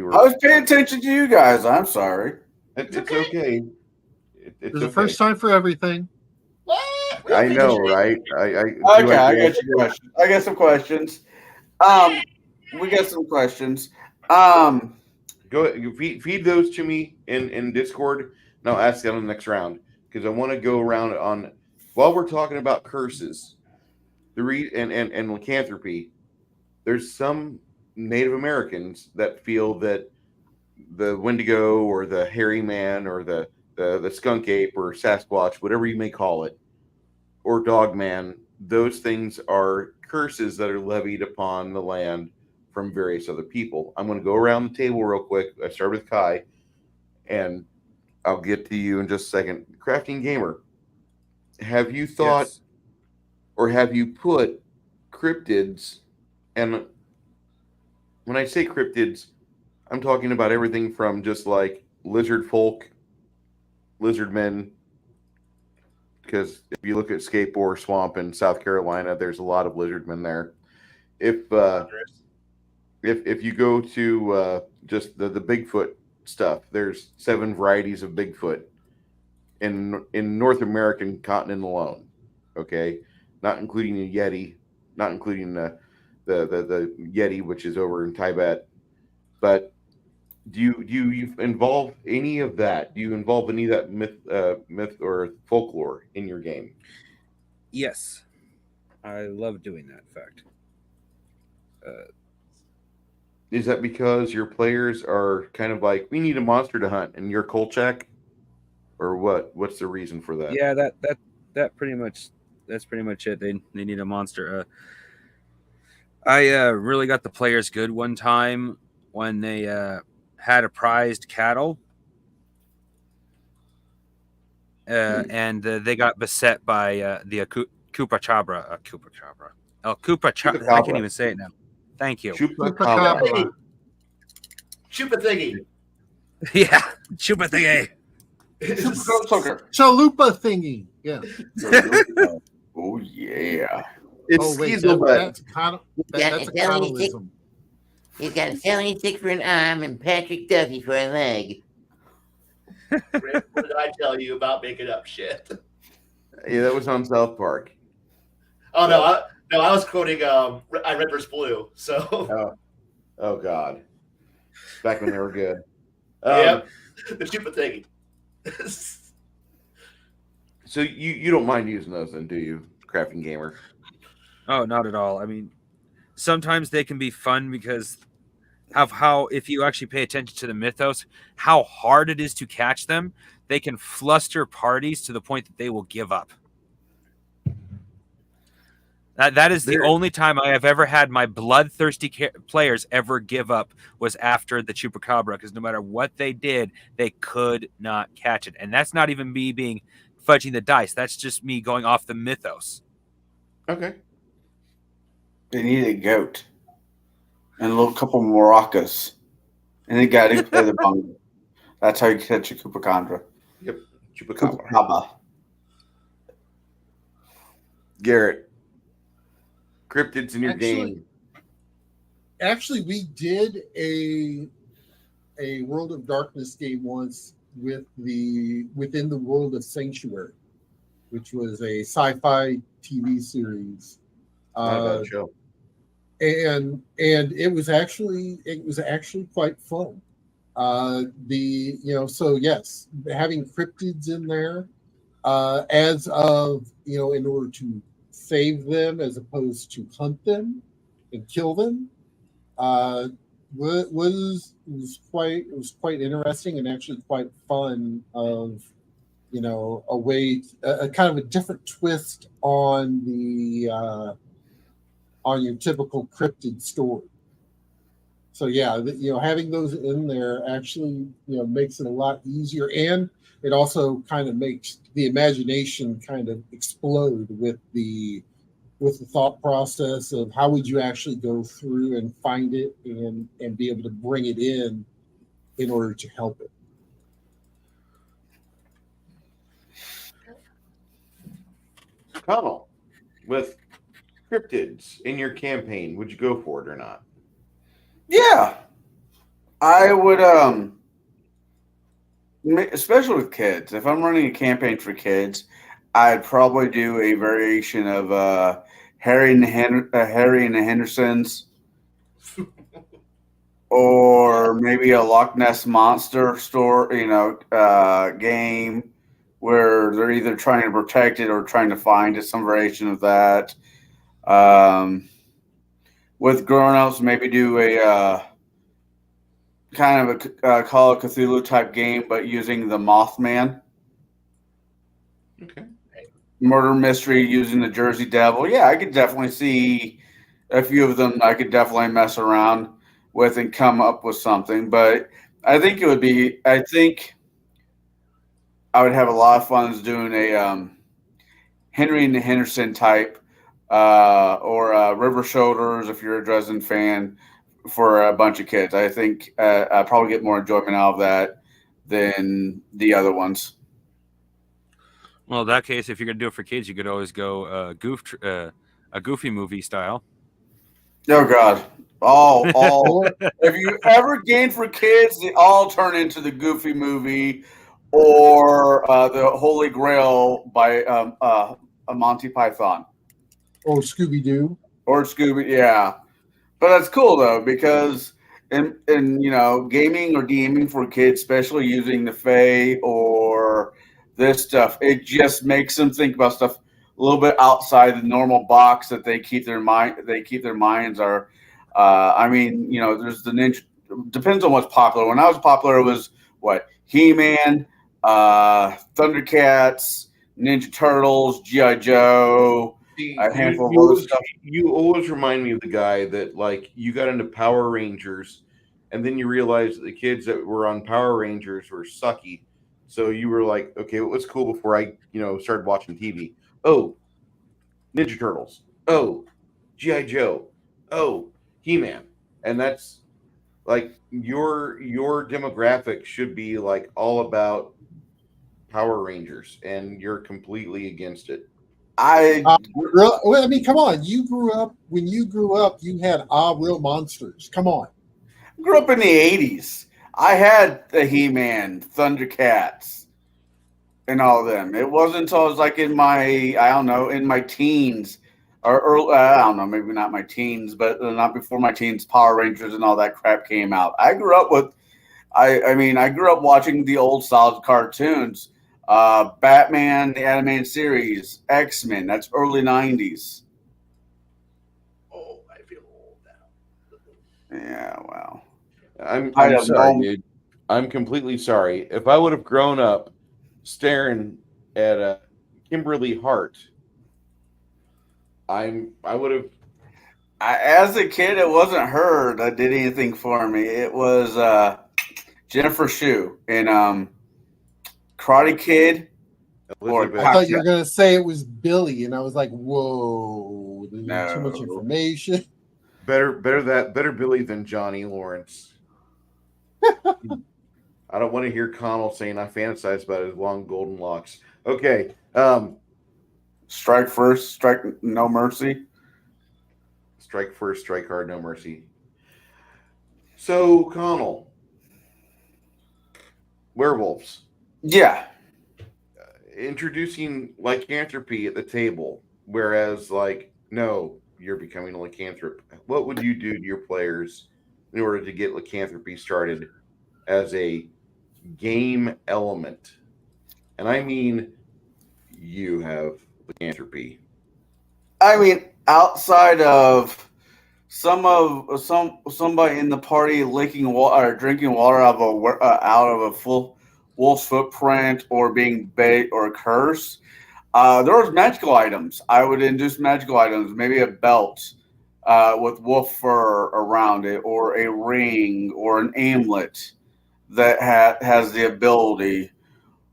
were. I was paying attention to you guys. I'm sorry. It's okay. There's a first time for everything. What? I know, right? Okay, I got your questions. I got some questions. We got some questions. Go feed those to me in Discord, and I'll ask that on the next round because I want to go around on while we're talking about curses, and lycanthropy. There's some Native Americans that feel that the Wendigo or the hairy man or the skunk ape or Sasquatch, whatever you may call it, or dog man, those things are curses that are levied upon the land from various other people. I'm going to go around the table real quick. I start with Kai, and I'll get to you in just a second. Crafting Gamer, have you thought or have you put cryptids, and when I say cryptids, I'm talking about everything from just like lizard folk, lizard men, because if you look at Skateboard Swamp in South Carolina, there's a lot of lizard men there. If you go to just the Bigfoot stuff, there's 7 varieties of Bigfoot in North American continent alone. Okay, not including the Yeti, not including the Yeti, which is over in Tibet. But do you involve any of that? Do you involve any of that myth or folklore in your game? Yes, I love doing that. In fact, is that because your players are kind of like, we need a monster to hunt, and you're Kolchak, or what? What's the reason for that? Yeah, that pretty much, that's pretty much it. They need a monster. I really got the players good one time when they had a prized cattle, and they got beset by the Chupacabra. Chupacabra. I can't even say it now. Thank you. Chupacabra. Chupa thingy. Yeah, Chupa thingy. Chalupa thingy. Yeah. Oh yeah. It's wait, Skeezelbutt. that's a cannibalism. He's got a 76 for an arm and Patrick Duffy for a leg. Rick, what did I tell you about making up shit? Yeah, that was on South Park. Oh no, I was quoting I Red vs. Blue. So oh God, back when they were good. Yep, the Chupa thingy. So you don't mind using those then, do you, Crafting Gamer? Oh, not at all. I mean, sometimes they can be fun because of how, if you actually pay attention to the mythos, how hard it is to catch them. They can fluster parties to the point that they will give up. That is the only time I have ever had my bloodthirsty players ever give up, was after the Chupacabra, because no matter what they did, they could not catch it. And that's not even me being fudging the dice. That's just me going off the mythos. Okay. They need a goat and a little couple maracas, and they got to play the bongo. That's how you catch a Chupacabra. Yep. Chupacabra. Chupacabra. Garrett, cryptids in your game. Actually, we did a World of Darkness game once within the World of Sanctuary, which was a sci-fi TV series. Not a bad show. And it was actually quite fun. So yes, having cryptids in there, as of in order to save them as opposed to hunt them and kill them, was quite interesting and actually quite fun. Of a way, a kind of a different twist on the on your typical cryptid story. So yeah, having those in there actually makes it a lot easier, and it also kind of makes the imagination kind of explode with the thought process of how would you actually go through and find it and be able to bring it in order to help it. Connell, with cryptids in your campaign, would you go for it or not? Yeah, I would. Especially with kids. If I'm running a campaign for kids, I'd probably do a variation of Harry and the Hendersons, or maybe a Loch Ness monster game where they're either trying to protect it or trying to find it. Some variation of that. With grown-ups, maybe do a kind of a Call of Cthulhu type game, but using the Mothman. Okay. Murder mystery using the Jersey Devil. Yeah, I could definitely see a few of them. I could definitely mess around with and come up with something. But I think it would be. I think I would have a lot of fun doing a Henry and the Henderson type, or River Shoulders if you're a Dresden fan, for a bunch of kids. I think I'd probably get more enjoyment out of that than the other ones. Well, in that case, if you're gonna do it for kids, you could always go a Goofy movie style. Oh God! All. If you ever game for kids, they all turn into the Goofy movie or the Holy Grail by a Monty Python Or Scooby Doo. or Scooby. Yeah, but that's cool though, because in gaming or DMing for kids, especially using the Fae or this stuff, it just makes them think about stuff a little bit outside the normal box that they keep their minds are. There's the ninja. Depends on what's popular. When I was popular, it was what He-Man, Thundercats, Ninja Turtles, GI Joe, a handful of other stuff. You always remind me of the guy that you got into Power Rangers, and then you realized that the kids that were on Power Rangers were sucky. So you were like, okay, what's cool before I started watching TV? Oh, Ninja Turtles. Oh, GI Joe. Oh, He-Man. And that's your demographic should be all about Power Rangers, and you're completely against it. Well, I mean, come on. When you grew up, you had real monsters. Come on. Grew up in the 80s. I had the He-Man, Thundercats, and all of them. It wasn't until I was in my teens, or early, I don't know, maybe not my teens, but not before my teens, Power Rangers and all that crap came out. I grew up watching the old solid cartoons. Batman, the animated series, X-Men, that's early 90s. Oh, I feel old now. Yeah, wow. I'm sorry, dude. I'm completely sorry. If I would have grown up staring at Kimberly Hart, I would have. As a kid, it wasn't her that did anything for me. It was Jennifer Shue in Karate Kid. Elizabeth. I thought you were going to say it was Billy, and I was like, whoa, there's too much information. Better Billy than Johnny Lawrence. I don't want to hear Connell saying I fantasize about his long golden locks. Okay. Strike first, strike no mercy. Strike first, strike hard, no mercy. So, Connell, werewolves. Yeah. Introducing lycanthropy at the table, whereas, no, you're becoming a lycanthrope. What would you do to your players in order to get lycanthropy started as a game element? And I mean, you have lycanthropy. I mean, outside of somebody in the party licking water or drinking water out of a full wolf's footprint or being bait or cursed. There was magical items. I would induce magical items, maybe a belt with wolf fur around it, or a ring, or an amulet that has the ability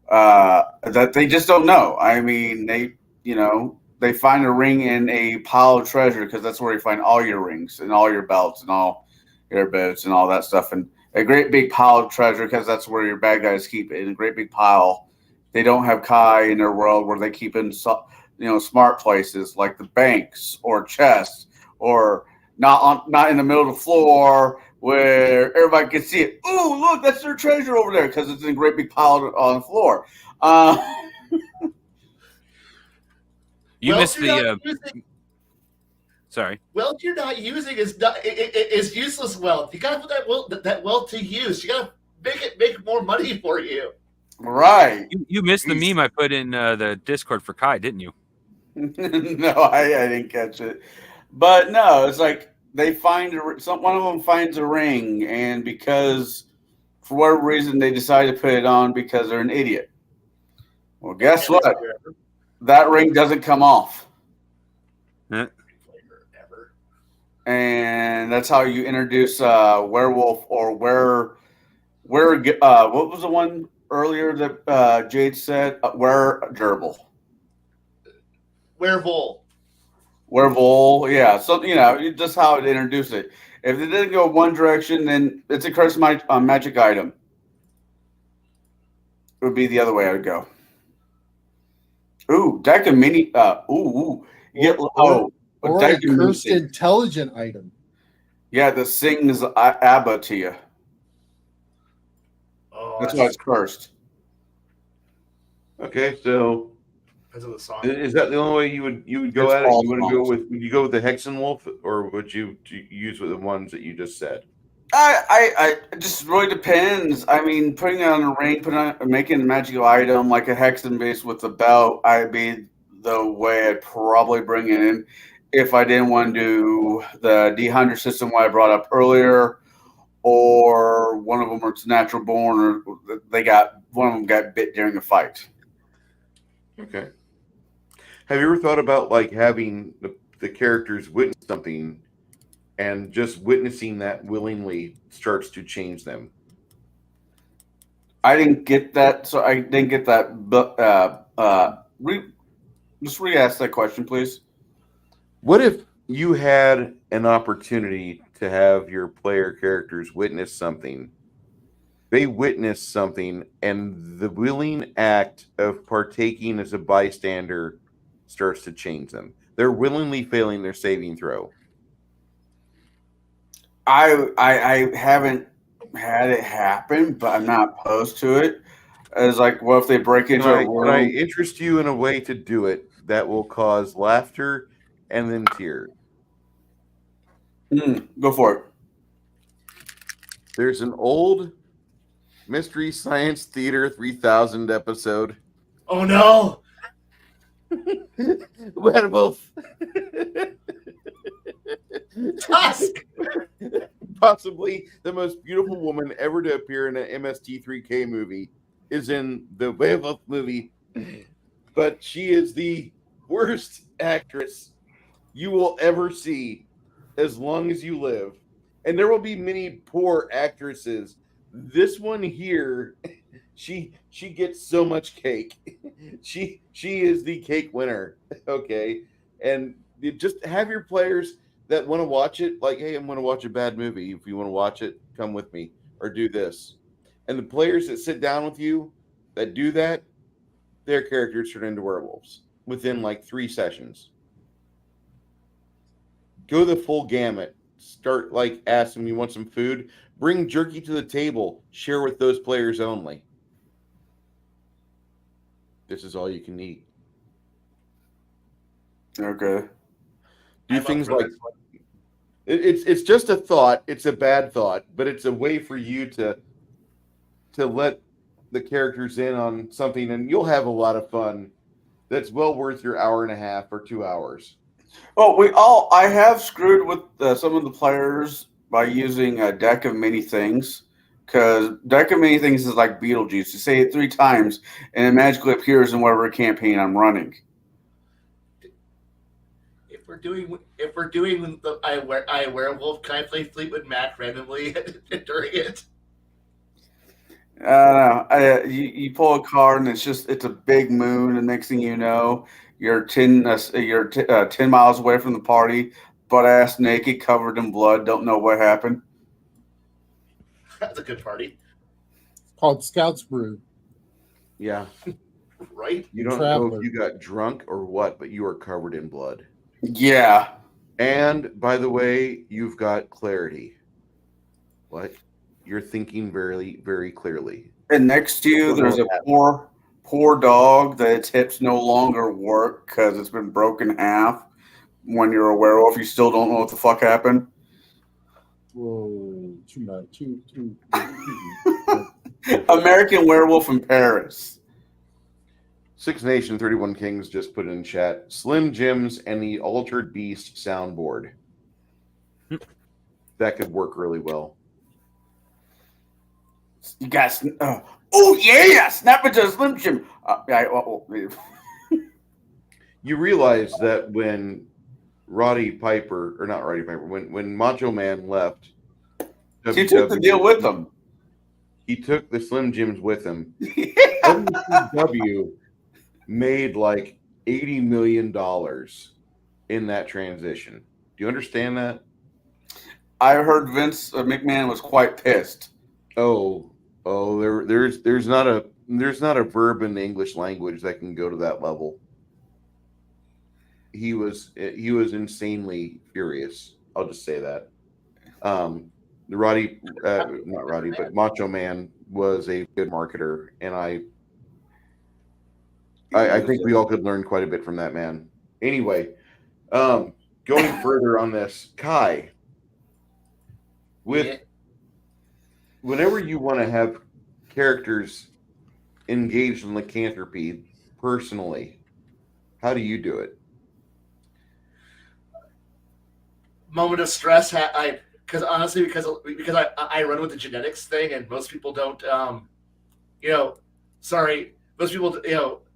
that they just don't know. I mean, they find a ring in a pile of treasure because that's where you find all your rings and all your belts and all your boots and all that stuff, and a great big pile of treasure because that's where your bad guys keep it in a great big pile. They don't have Kai in their world where they keep in smart places like the banks or chests, or not in the middle of the floor where everybody can see it. Ooh, look, that's their treasure over there because it's in a great big pile on the floor. You missed you're the. not using- Sorry. Wealth you're not using is useless wealth. You gotta put that wealth to use. You gotta make more money for you. Right. You missed the meme I put in the Discord for Kai, didn't you? No, I didn't catch it. But no, it's like they find one of them finds a ring, and because for whatever reason they decide to put it on because they're an idiot. Well, guess what? That ring doesn't come off. Huh? And that's how you introduce werewolf or what was the one earlier that Jaide said? Gerbil. Werevol, yeah. So just how it introduce it. If it didn't go one direction, then it's a curse magic item. It would be the other way I would go. Ooh, deck of mini. Or a cursed intelligent item. Yeah, that sings ABBA to you. Oh, that's why it's cursed. Okay, so because of the song. is that the only way you would go at it? Would you go with the Hexen Wolf, or would you use with the ones that you just said? I it just really depends. I mean, putting it on a ring, making a magical item like a hexen base with the belt, I'd be the way I'd probably bring it in. If I didn't want to do the D100 system, what I brought up earlier, or one of them was natural born, or one of them got bit during a fight. Okay. Have you ever thought about like having the characters witness something, and just witnessing that willingly starts to change them? I didn't get that, so I didn't get that. But just re-ask that question, please. What if you had an opportunity to have your player characters witness something? They witness something, and the willing act of partaking as a bystander starts to change them. They're willingly failing their saving throw. I haven't had it happen, but I'm not opposed to it. It's like, what if they break into a room? Can I interest you in a way to do it that will cause laughter and then tears? Go for it. There's an old Mystery Science Theater 3000 episode. Oh no! Werewolf. Tusk! Possibly the most beautiful woman ever to appear in an MST3K movie is in the Werewolf movie, but she is the worst actress you will ever see as long as you live. And there will be many poor actresses. This one here, she gets so much cake. She is the cake winner. Okay. And you just have your players that want to watch it, like, hey, I'm going to watch a bad movie. If you want to watch it, come with me or do this. And the players that sit down with you that do that, their characters turn into werewolves within like 3 sessions. Go the full gamut. Start like ask them, you want some food? Bring jerky to the table. Share with those players only. This is all you can eat. Okay. Do things like it's just a thought. It's a bad thought, but it's a way for you to let the characters in on something, and you'll have a lot of fun. That's well worth your hour and a half or 2 hours. Well, I have screwed with some of the players by using a deck of many things. Because deck of many things is like Beetlejuice. You say it 3 times, and it magically appears in whatever campaign I'm running. If we're doing the I werewolf, can I play Fleetwood Mac randomly during it? I don't know. You pull a card, and it's a big moon, and next thing you know, you're 10 miles away from the party, butt ass naked, covered in blood. Don't know what happened. That's a good party, Called Scouts Brew. Yeah. right? You don't know if you got drunk or what, but you are covered in blood. Yeah. And by the way, you've got clarity. What? You're thinking very, very clearly. And next to you, there's a poor dog that its hips no longer work because it's been broken in half. When you're a werewolf, you still don't know what the fuck happened. Whoa, too much. Too. American Werewolf in Paris. Six Nation 31 Kings just put in chat Slim Jims and the Altered Beast soundboard. That could work really well. You guys, oh yeah, snap into a Slim Jim. You realize that when when Macho Man left, he took the deal with him. He took the Slim Jims with him. WCW made like $80 million in that transition. Do you understand that? I heard Vince McMahon was quite pissed. There's not a verb in the English language that can go to that level. He was insanely furious. I'll just say that. Not Roddy, but Macho Man was a good marketer, and I think we all could learn quite a bit from that man. Anyway, going further on this, Kai, whenever you want to have characters engaged in lycanthropy personally, how do you do it? Moment of stress. Because honestly, because I run with the genetics thing, and most people don't. Most people,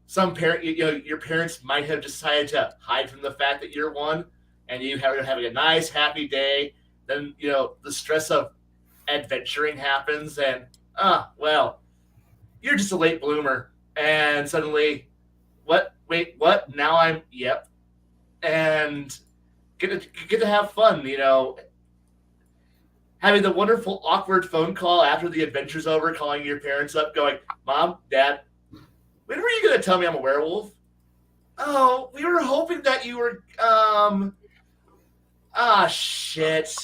some parent, your parents might have decided to hide from the fact that you're one, and you're having a nice, happy day. Then the stress of adventuring happens, and you're just a late bloomer, and suddenly, what? Wait, what? Now I'm and get to have fun, having the wonderful awkward phone call after the adventure's over, calling your parents up, going, "Mom, Dad, when were you going to tell me I'm a werewolf?" "Oh, we were hoping that you were, shit."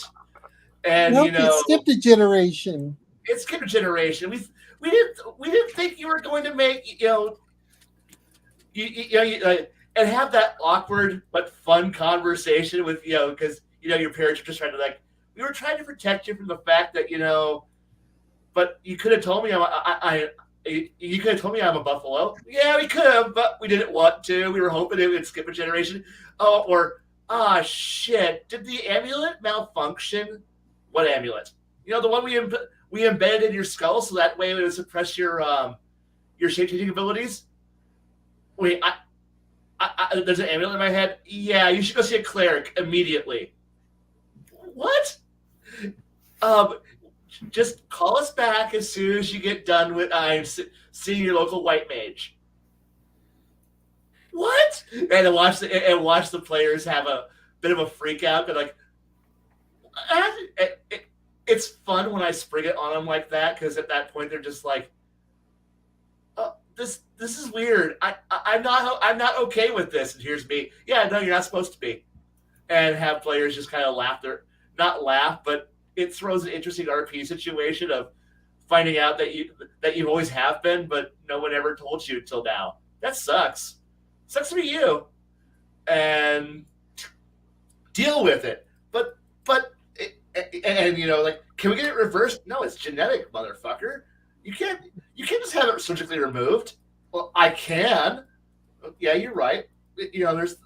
And, it skipped a generation. It skipped a generation. We didn't think you were going to make, and have that awkward but fun conversation with, because, your parents are just trying to, we were trying to protect you from the fact that, but you could have told me you could have told me I'm a buffalo. Yeah, we could have, but we didn't want to. We were hoping it would skip a generation. Shit. Did the amulet malfunction? What amulet? The one we embedded in your skull so that way it would suppress your shape-changing abilities? Wait, there's an amulet in my head? Yeah, you should go see a cleric immediately. What? Just call us back as soon as you get done with seeing your local white mage. What? And watch the players have a bit of a freak out. They're like, it's fun when I spring it on them like that, because at that point they're just like, "Oh, this is weird. I'm not okay with this." And here's me. Yeah, no, you're not supposed to be. And have players just kind of not laugh, but it throws an interesting RP situation of finding out that you always have been, but no one ever told you till now. That sucks. Sucks to be you. And deal with it. But can we get it reversed? No, it's genetic, motherfucker. You can't just have it surgically removed. Well, I can. Yeah, you're right. There's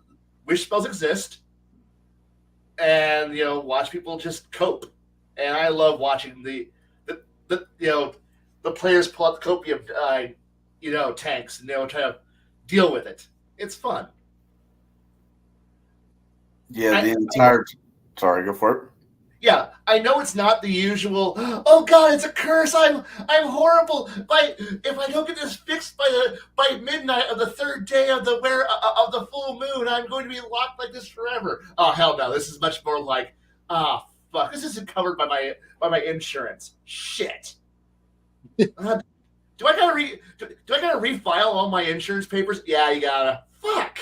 wish spells exist. and watch people just cope. And I love watching the the players pull out the copium tanks and try to deal with it. It's fun. Yeah, the entire. Sorry, go for it. Yeah, I know it's not the usual. Oh God, it's a curse! I'm horrible. If I don't get this fixed by midnight of the third day of the full moon, I'm going to be locked like this forever. Oh hell no! This is much more like, fuck, this isn't covered by my insurance. Shit. Do I gotta refile all my insurance papers? Yeah, you gotta. Fuck.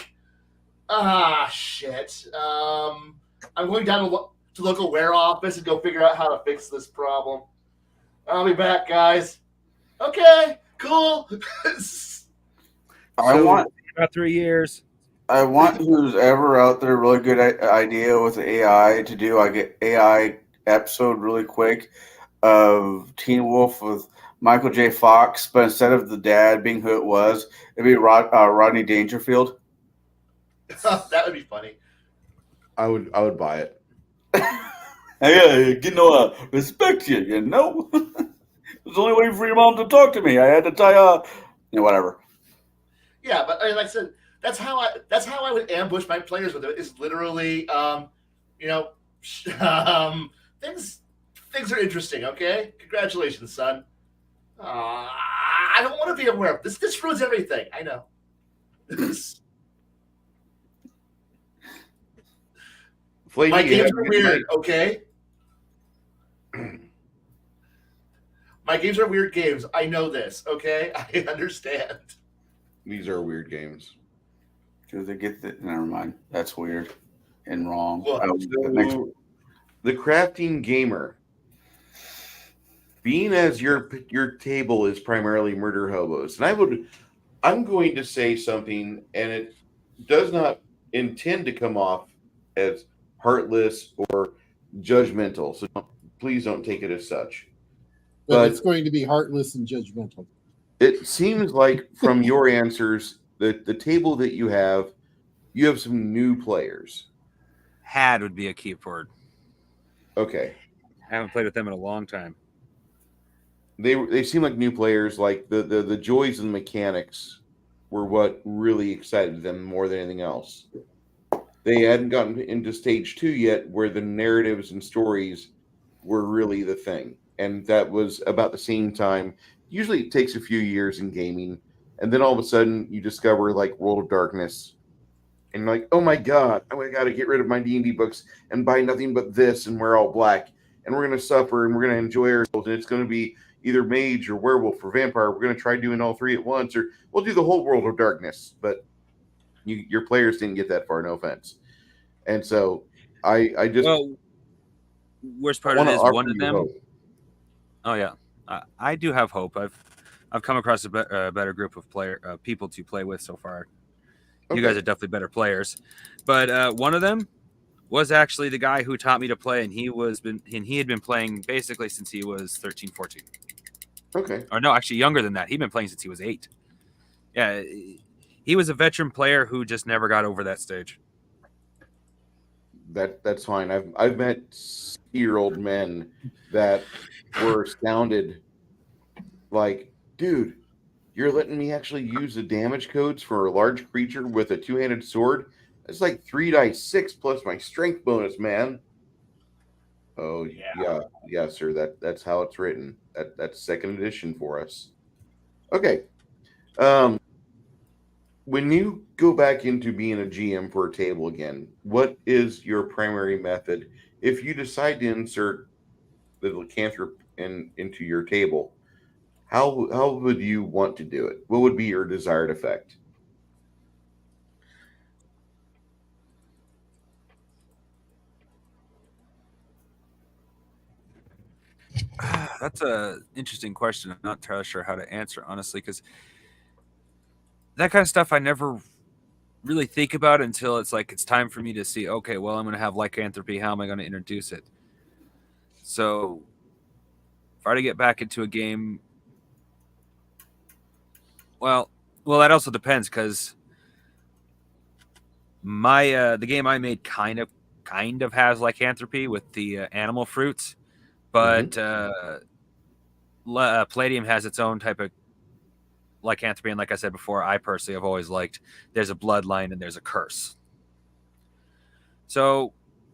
Shit. I'm going down to local wear office and go figure out how to fix this problem. I'll be back, guys. Okay, cool. I want About 3 years. I want who's ever out there really good idea with the AI to do like an AI episode really quick of Teen Wolf with Michael J. Fox, but instead of the dad being who it was, it'd be Rodney Dangerfield. That would be funny. I would buy it. Hey, respect you, you know? It was the only way for your mom to talk to me. I had to tie whatever. Yeah, but like I said, that's how I would ambush my players with it. Is literally, things are interesting. Okay, congratulations, son. I don't want to be aware of this. This ruins everything. I know. Flavy, My you games have are good weird, night. okay? My games are weird games. I know this, okay? I understand. These are weird games. Because they get never mind. That's weird and wrong. Look, So, the crafting gamer, being as your table is primarily murder hobos, and I'm going to say something, and it does not intend to come off as heartless or judgmental, so please don't take it as such. But it's going to be heartless and judgmental. It seems like from your answers, the table that you have some new players. Had would be a key word. Okay. I haven't played with them in a long time. They seem like new players. Like the joys and mechanics were what really excited them more than anything else. They hadn't gotten into stage 2 yet, where the narratives and stories were really the thing, and that was about the same time. Usually, it takes a few years in gaming, and then all of a sudden, you discover like World of Darkness, and you're like, oh my god, I got to get rid of my D&D books and buy nothing but this, and we're all black, and we're going to suffer, and we're going to enjoy ourselves, and it's going to be either mage or werewolf or vampire. We're going to try doing all three at once, or we'll do the whole World of Darkness, but your players didn't get that far, no offense. And so I just worst part of it is one of them. Hope. Oh yeah, I do have hope. I've come across a better group of people to play with so far. Okay. You guys are definitely better players, but one of them was actually the guy who taught me to play, and he had been playing basically since he was 13, 14. Okay. Or no, actually younger than that. He'd been playing since he was 8. Yeah, he was a veteran player who just never got over that stage. That's fine. I've met 60-year-old men that were astounded. Like, dude, you're letting me actually use the damage codes for a large creature with a 2-handed sword? It's like 3 dice 6 plus my strength bonus, man. Oh yeah, sir. That's how it's written. That's 2nd edition for us. Okay. When you go back into being a GM for a table again, what is your primary method? If you decide to insert the lycanthrope into your table, how would you want to do it? What would be your desired effect? That's an interesting question. I'm not entirely sure how to answer, honestly, because that kind of stuff I never really think about until it's time for me to see, okay, well, I'm going to have lycanthropy. How am I going to introduce it? So if I were to get back into a game, well, that also depends, because the game I made kind of kind of has lycanthropy with the animal fruits, but Palladium has its own type of lycanthropy. And like I said before, I personally have always liked there's a bloodline and there's a curse. So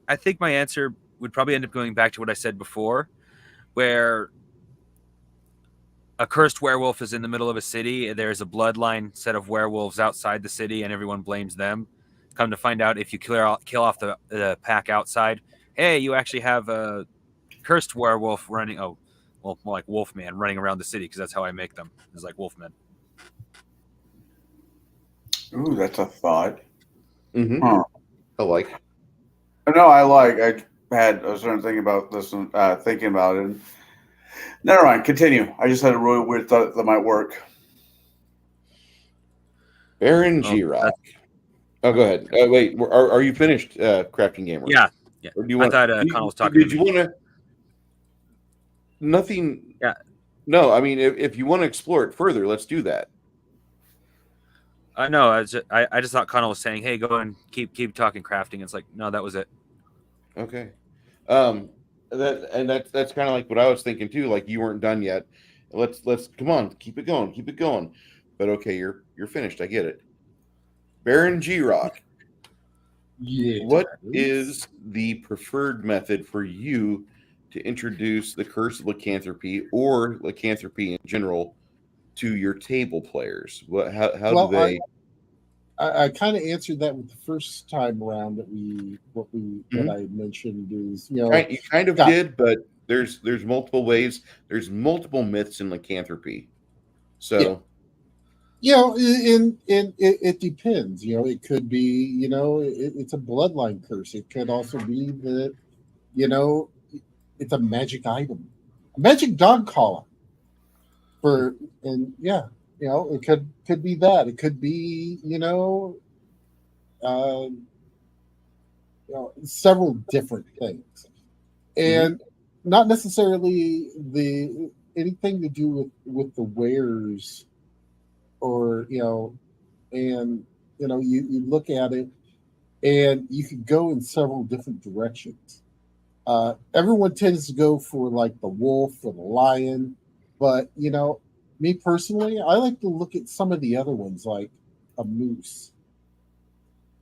I think my answer would probably end up going back to what I said before, where a cursed werewolf is in the middle of a city, and there's a bloodline set of werewolves outside the city, and everyone blames them. Come to find out, if you kill off the pack outside, hey, you actually have a cursed werewolf running. Oh, well, more like Wolfman running around the city, because that's how I make them. It's like Wolfman. Ooh, that's a thought. Mm-hmm. Huh. I like. No, I was trying to think about this one, thinking about it. Never mind. Continue. I just had a really weird thought that might work. Baron G-Rock. Oh, go ahead. Wait, are you finished, Crafting Gamer? Yeah. Or do you want? I thought Connell was talking. Did you want to? Nothing. Yeah. No, I mean, if you want to explore it further, let's do that. No, I just thought Connell was saying, "Hey, go and keep talking crafting." It's like, no, that was it. Okay. That's kind of like what I was thinking too. Like, you weren't done yet. Let's come on, keep it going. But okay, you're finished. I get it. Baron G-Rock. Yeah. What is the preferred method for you to introduce the curse of lycanthropy or lycanthropy in general to your table players? How do they? I kind of answered that with the first time around that I mentioned is, you kind of did, but there's multiple ways. There's multiple myths in lycanthropy. So and it depends. It could be, it's a bloodline curse. It could also be that, it's a magic item, a magic dog collar. It could be that. It could be, several different things, and not necessarily anything to do with the wares, or you look at it, and you could go in several different directions. Everyone tends to go for like the wolf or the lion, but me personally, I like to look at some of the other ones, like a moose.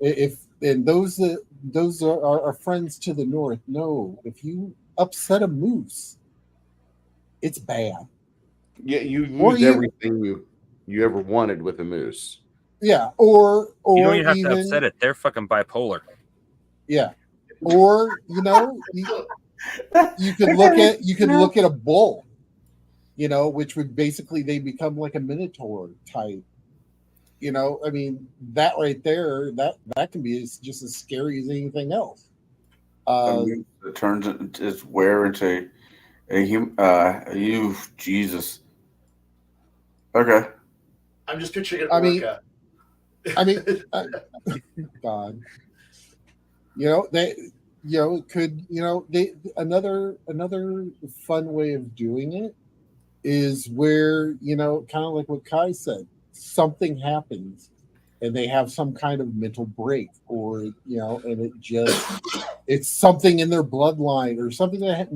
Those are our friends to the north know, if you upset a moose, it's bad. Yeah, you lose everything you ever wanted with a moose. Yeah, or you don't even have even, to upset it. They're fucking bipolar. Yeah, or you could look at a bull, which would basically, they become like a minotaur type. I mean, that right there, that can be just as scary as anything else. It turns its wear into you, Jesus. Okay. I'm just picturing it. God. It could, another fun way of doing it is where, kind of like what Kai said, something happens and they have some kind of mental break, or, and it's something in their bloodline, or something that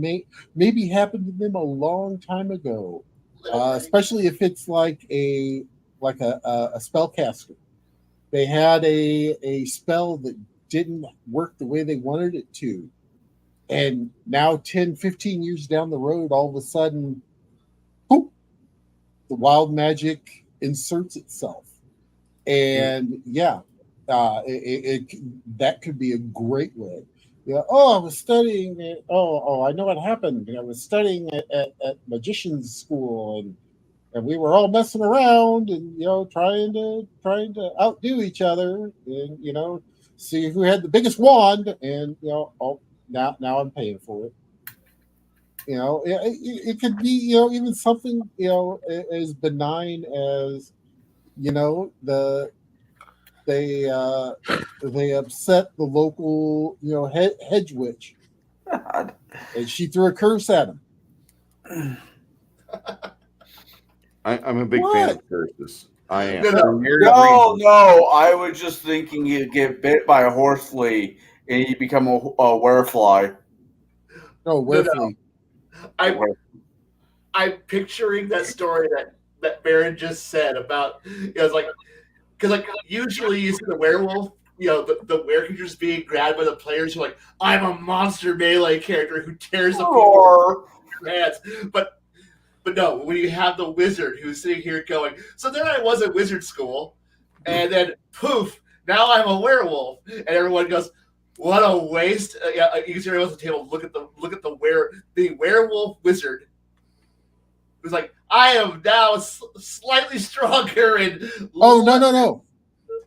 maybe happened to them a long time ago. Especially if it's like a spellcaster. They had a spell that didn't work the way they wanted it to. And now 10, 15 years down the road, all of a sudden, boop, the wild magic inserts itself. And that could be a great way. I was studying it. I know what happened. I was studying at magician's school, and we were all messing around and trying to outdo each other, and see who had the biggest wand, and now I'm paying for it. It could be even something as benign as they upset the local hedge witch, and she threw a curse at him. I'm a big fan of curses. I am. No, I was just thinking you'd get bit by a horse flea and you become a werefly. No, Werefly. I'm picturing that story that Baron just said about, it's like, because like usually you see the werewolf, the were-creatures being grabbed by the players who are like, I'm a monster melee character who tears the people with their hands. But no, when you have the wizard who's sitting here going, so then I was at wizard school, and then poof, now I'm a werewolf, and everyone goes, what a waste. You can see everyone at the table look at the werewolf wizard who's like, I am now slightly stronger and Oh no!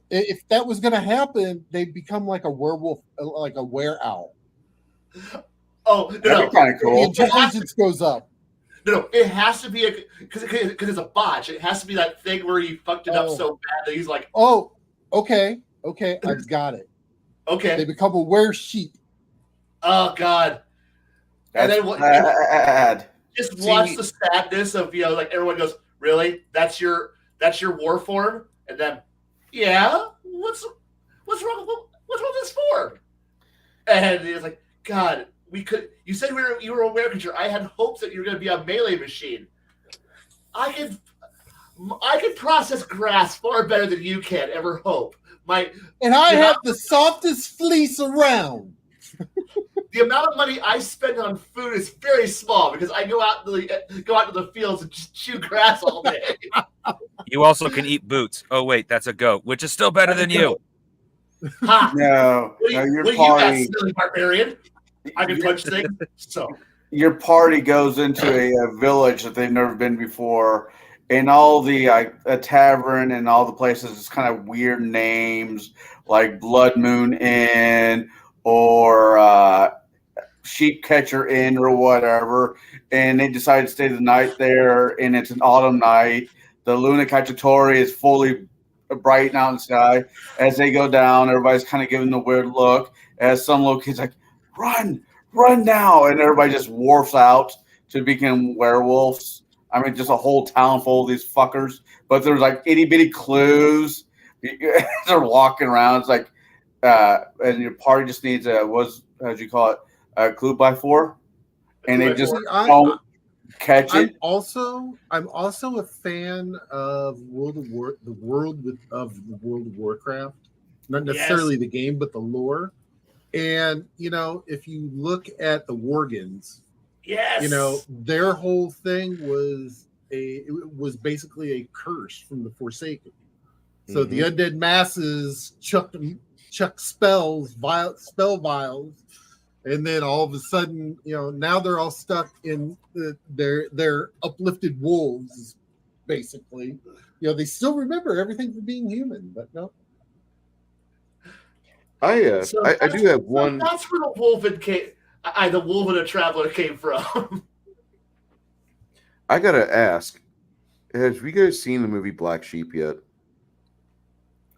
If that was going to happen, they'd become like a werewolf, like a were-owl. Oh That'd be kind of The cool. intelligence goes up. No, it has to be because it's a botch. It has to be that thing where he fucked it up so bad that he's like, oh, okay, I've got it. Okay, they become a were-sheep. Oh God, That's and then bad. Just watch the sadness of like everyone goes, really? That's your war form, and then yeah, what's wrong with this form? And it's like, God, you said you were a were-creature. I had hopes that you were going to be a melee machine. I can process grass far better than you can ever hope. I have the softest fleece around. The amount of money I spend on food is very small because I go out to the fields and just chew grass all day. You also can eat boots. Oh wait, that's a goat, which is still better than you. Ha! No, your party. You got, silly barbarian? I can punch things. So your party goes into a village that they've never been before, and all the a tavern and all the places is kind of weird names like Blood Moon Inn or Sheep Catcher Inn or whatever, and they decide to stay the night there, and it's an autumn night. The Luna Cacciatore is fully bright out in the sky. As they go down, everybody's kind of giving the weird look, as some little kid's like, run now, and everybody just wharfs out to become werewolves. I mean, just a whole town full of these fuckers, but there's like itty-bitty clues. They're walking around. It's like, and your party just needs how'd you call it? A clue by 4, and they just don't catch it. I'm also a fan of the world of Warcraft, not necessarily the game, but the lore. And if you look at the Worgans, their whole thing was basically a curse from the Forsaken. So the undead masses chuck spell vials. And then all of a sudden, now they're all stuck in their uplifted wolves, basically. They still remember everything from being human, but no. I do have one. That's where the Wolven came. The Wolven a Traveler came from. I gotta ask: have you guys seen the movie Black Sheep yet?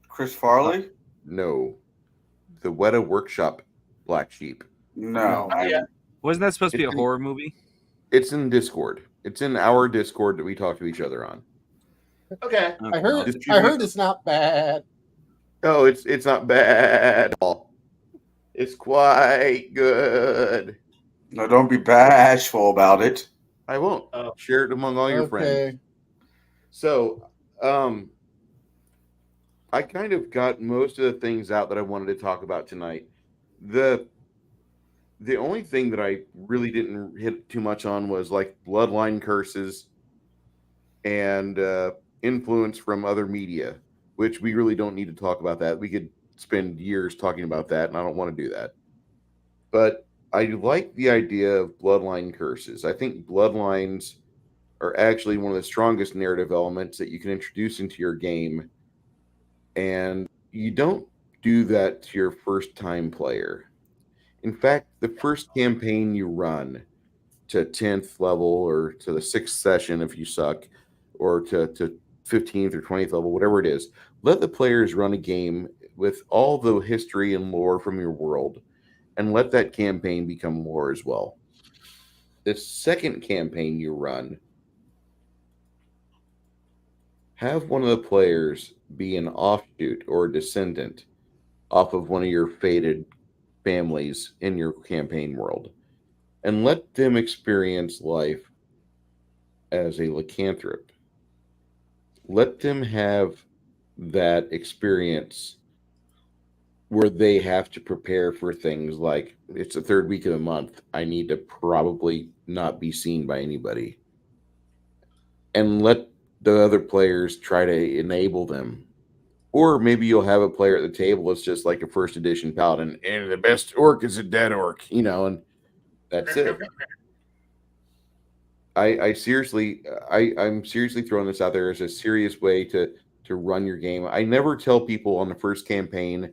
Chris Farley? No, the Weta Workshop Black Sheep. No. Wasn't that supposed to be a horror movie? It's in Discord. It's in our Discord that we talk to each other on. Okay. I heard it's not bad. Oh, it's not bad at all. It's quite good. No, don't be bashful about it. I won't. Share it among all your friends. So, I kind of got most of the things out that I wanted to talk about tonight. The only thing that I really didn't hit too much on was like bloodline curses and influence from other media, which we really don't need to talk about that. We could spend years talking about that, and I don't want to do that. But I like the idea of bloodline curses. I think bloodlines are actually one of the strongest narrative elements that you can introduce into your game. And you don't do that to your first-time player. In fact, the first campaign you run to 10th level or to the 6th session if you suck, or to 15th or 20th level, whatever it is, let the players run a game with all the history and lore from your world, and let that campaign become lore as well. The second campaign you run, have one of the players be an offshoot or a descendant off of one of your famed families in your campaign world and let them experience life as a lycanthrope. Let them have that experience where they have to prepare for things like it's the third week of the month. I need to probably not be seen by anybody. And let the other players try to enable them. Or maybe you'll have a player at the table that's just like a first edition paladin, and the best orc is a dead orc, and that's it. I'm seriously throwing this out there as a serious way to run your game. I never tell people on the first campaign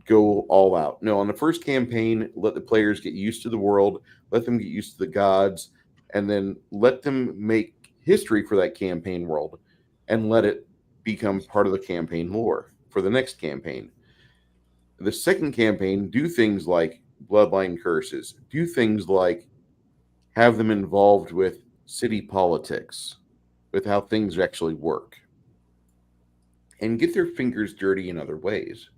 go all out. No, on the first campaign, let the players get used to the world, let them get used to the gods, and then let them make history for that campaign world and let it become part of the campaign lore for the next campaign. The second campaign, do things like bloodline curses, do things like have them involved with city politics, with how things actually work, and get their fingers dirty in other ways.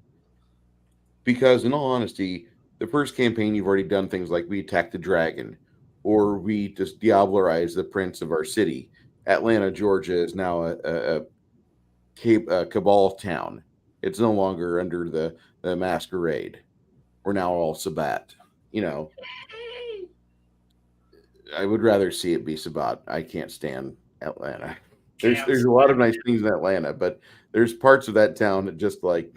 Because in all honesty, the first campaign you've already done things like we attack the dragon, or we just diablerize the prince of our city. Atlanta, Georgia is now a cabal town. It's no longer under the masquerade. We're now all Sabbat. I would rather see it be Sabbat. I can't stand Atlanta. There's a lot of nice things in Atlanta, but there's parts of that town that just like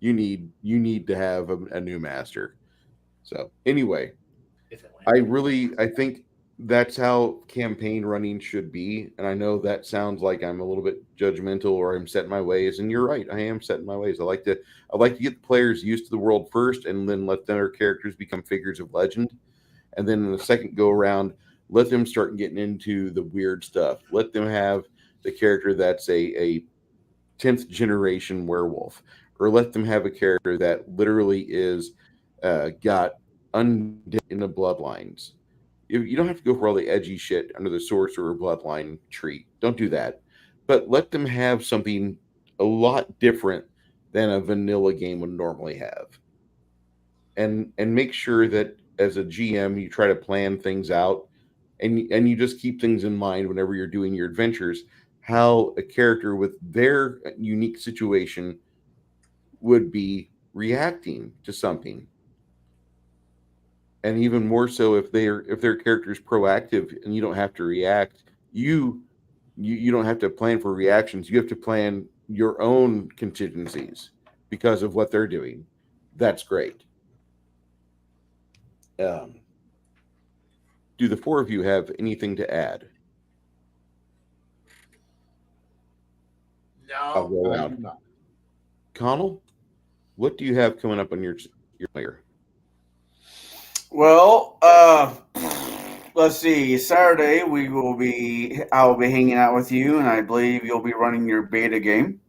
you need to have a new master. So anyway, I think that's how campaign running should be. And I know that sounds like I'm a little bit judgmental or I'm set in my ways. And you're right, I am set in my ways. I like to get the players used to the world first, and then let their characters become figures of legend. And then in the second go around, let them start getting into the weird stuff. Let them have the character that's a 10th generation werewolf, or let them have a character that literally is got undead in the bloodlines. You don't have to go for all the edgy shit under the sorcerer bloodline tree. Don't do that. But let them have something a lot different than a vanilla game would normally have. And make sure that as a GM you try to plan things out, and you just keep things in mind whenever you're doing your adventures, how a character with their unique situation would be reacting to something. And even more so if their character is proactive and you don't have to react, you don't have to plan for reactions. You have to plan your own contingencies because of what they're doing. That's great. Do the four of you have anything to add? I'll No. go around. Connell, what do you have coming up on your player? Well, let's see. Saturday I will be hanging out with you, and I believe you'll be running your beta game,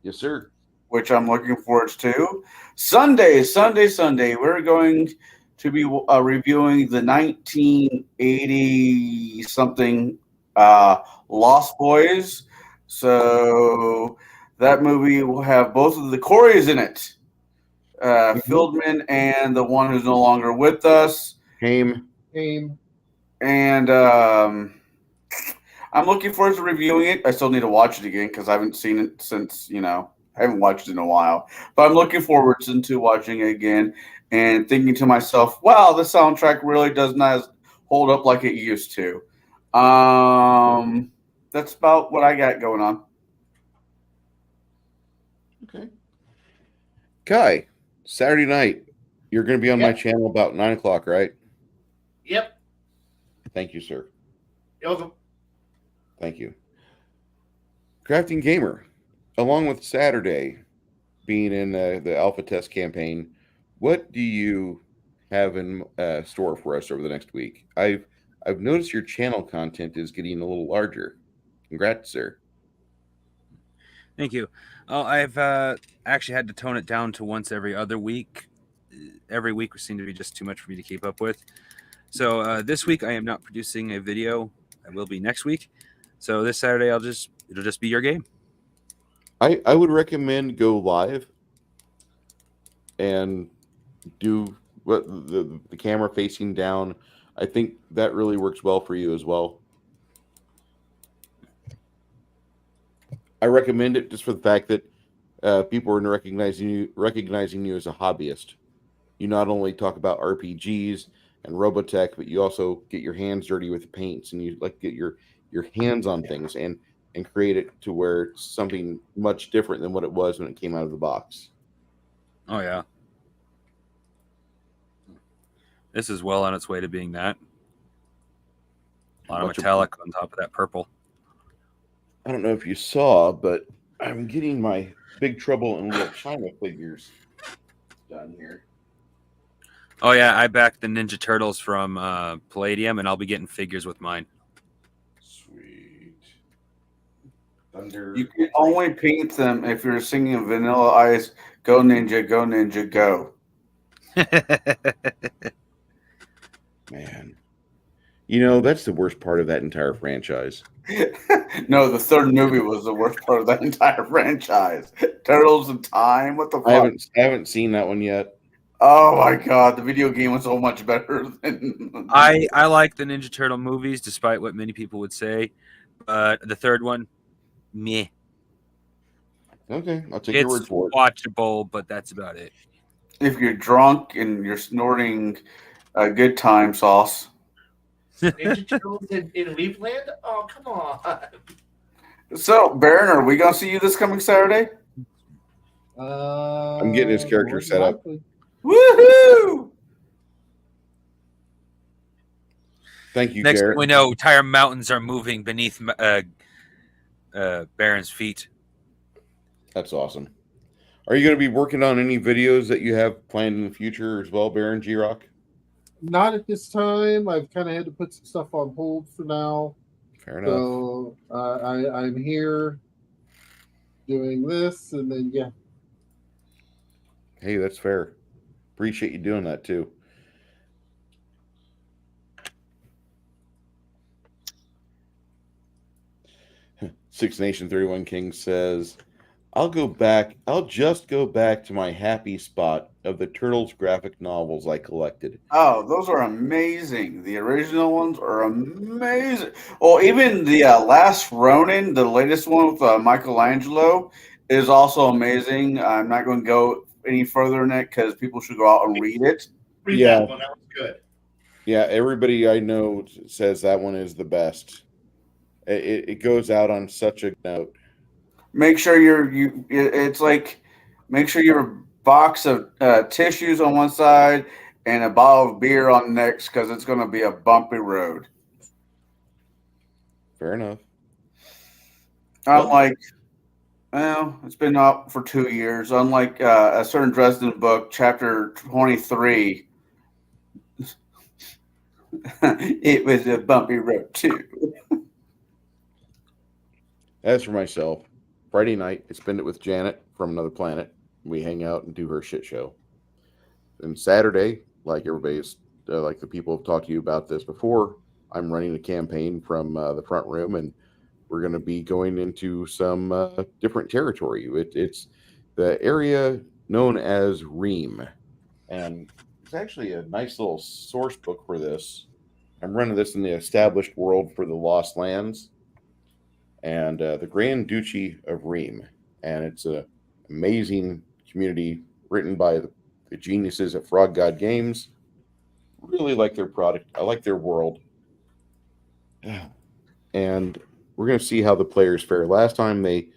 Yes, sir. which I'm looking forward to. Sunday, we're going to be reviewing the 1980 something Lost Boys. So that movie will have both of the Coreys in it. Fieldman and the one who's no longer with us. Haim. And I'm looking forward to reviewing it. I still need to watch it again because I haven't seen it since, I haven't watched it in a while. But I'm looking forward to watching it again and thinking to myself, wow, the soundtrack really does not hold up like it used to. That's about what I got going on. Okay. Kai, Saturday night, you're going to be on my channel about 9 o'clock, right? Yep. Thank you, sir. You're welcome. Thank you. Crafting Gamer, along with Saturday being in the alpha test campaign, what do you have in store for us over the next week? I've noticed your channel content is getting a little larger. Congrats, sir. Thank you. I've actually had to tone it down to once every other week. Every week seemed to be just too much for me to keep up with. So this week I am not producing a video. I will be next week. So this Saturday it'll just be your game. I would recommend go live and do what the camera facing down. I think that really works well for you as well. I recommend it just for the fact that people are recognizing you as a hobbyist. You not only talk about RPGs and Robotech, but you also get your hands dirty with the paints, and you like get your hands on things and create it to where it's something much different than what it was when it came out of the box. Oh yeah. This is well on its way to being that. A lot of metallic on top of that purple. I don't know if you saw, but I'm getting my Big Trouble in Little China figures done here. Oh yeah, I backed the Ninja Turtles from Palladium, and I'll be getting figures with mine. Sweet. Thunder. You can only paint them if you're singing Vanilla Ice, Go Ninja, Go Ninja, Go. Man. You know, that's the worst part of that entire franchise. No, the third movie was the worst part of that entire franchise. Turtles in Time? What the fuck? I haven't seen that one yet. Oh my god, the video game was so much better than I like the Ninja Turtle movies, despite what many people would say. But the third one, meh. Okay, I'll take your word It's for it. watchable, but that's about it. if you're drunk and you're snorting a good time sauce. Ninja Turtles in Leafland? Oh, come on. So, Baron, are we gonna see you this coming Saturday? I'm getting his character more set up. likely. Woohoo! Thank you, Next Garrett. thing we know, entire mountains are moving beneath Baron's feet. That's awesome. Are you going to be working on any videos that you have planned in the future as well, Baron G-Rock? Not at this time. I've kind of had to put some stuff on hold for now. Fair enough. So I'm here doing this, and then yeah. Hey, that's fair. Appreciate you doing that too. Six Nation 31 King says, I'll just go back to my happy spot of the Turtles graphic novels I collected. Oh, those are amazing. The original ones are amazing. Well, even the Last Ronin, the latest one with Michelangelo, is also amazing. I'm not going to go any further in it because people should go out and read it. Read Yeah. that one. That was good. Yeah, everybody I know says that one is the best. It goes out on such a note. Make sure make sure your box of tissues on one side and a bottle of beer on the next because it's going to be a bumpy road. Fair enough. Unlike, well, it's been out for 2 years. Unlike a certain Dresden book, chapter 23, it was a bumpy road too. As for myself, Friday night, I spend it with Janet from Another Planet. We hang out and do her shit show. And Saturday, like everybody's, like the people have talked to you about this before, I'm running a campaign from the front room, and we're going to be going into some different territory. It's the area known as Reem. And it's actually a nice little source book for this. I'm running this in the established world for the Lost Lands and the Grand Duchy of Reem. And it's an amazing community written by the geniuses at Frog God Games. Really like their product. I like their world. And we're going to see how the players fare. Last time they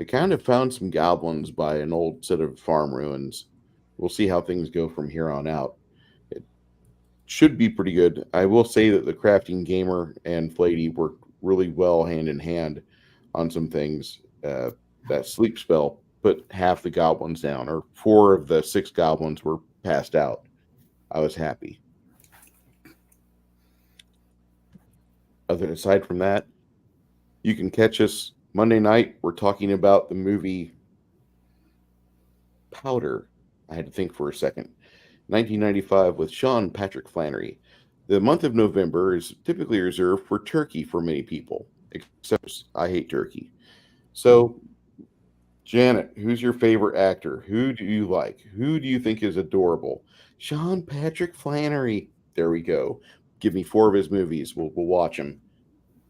kind of found some goblins by an old set of farm ruins. We'll see how things go from here on out. It should be pretty good. I will say that the Crafting Gamer and Flady worked really well hand in hand on some things. That sleep spell put half the goblins down, or 4 of the 6 goblins were passed out. I was happy. Aside from that, you can catch us Monday night. We're talking about the movie Powder. I had to think for a second. 1995 with Sean Patrick Flannery. The month of November is typically reserved for turkey for many people, except I hate turkey. So Janet, who's your favorite actor? Who do you like? Who do you think is adorable? Sean Patrick Flannery. There we go. Give me 4 of his movies. We'll watch them.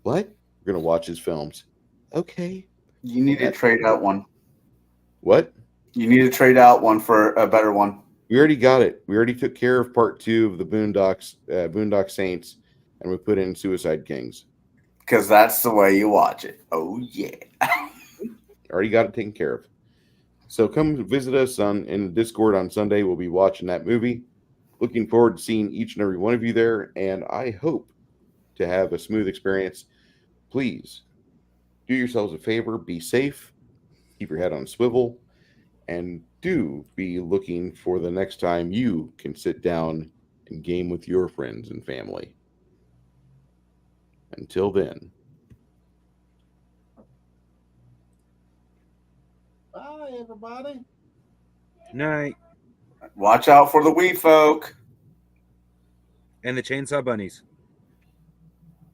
What? We're gonna watch his films. Okay. You need to That- trade out one. What? You need to trade out one for a better one. We already got it. We already took care of part 2 of the Boondock Saints, and we put in Suicide Kings. Because that's the way you watch it. Oh, yeah. Already got it taken care of. So come visit us in Discord on Sunday. We'll be watching that movie. Looking forward to seeing each and every one of you there, and I hope to have a smooth experience. Please do yourselves a favor. Be safe. Keep your head on a swivel. And do be looking for the next time you can sit down and game with your friends and family. Until then. Bye, everybody. Night. Watch out for the wee folk. And the Chainsaw Bunnies.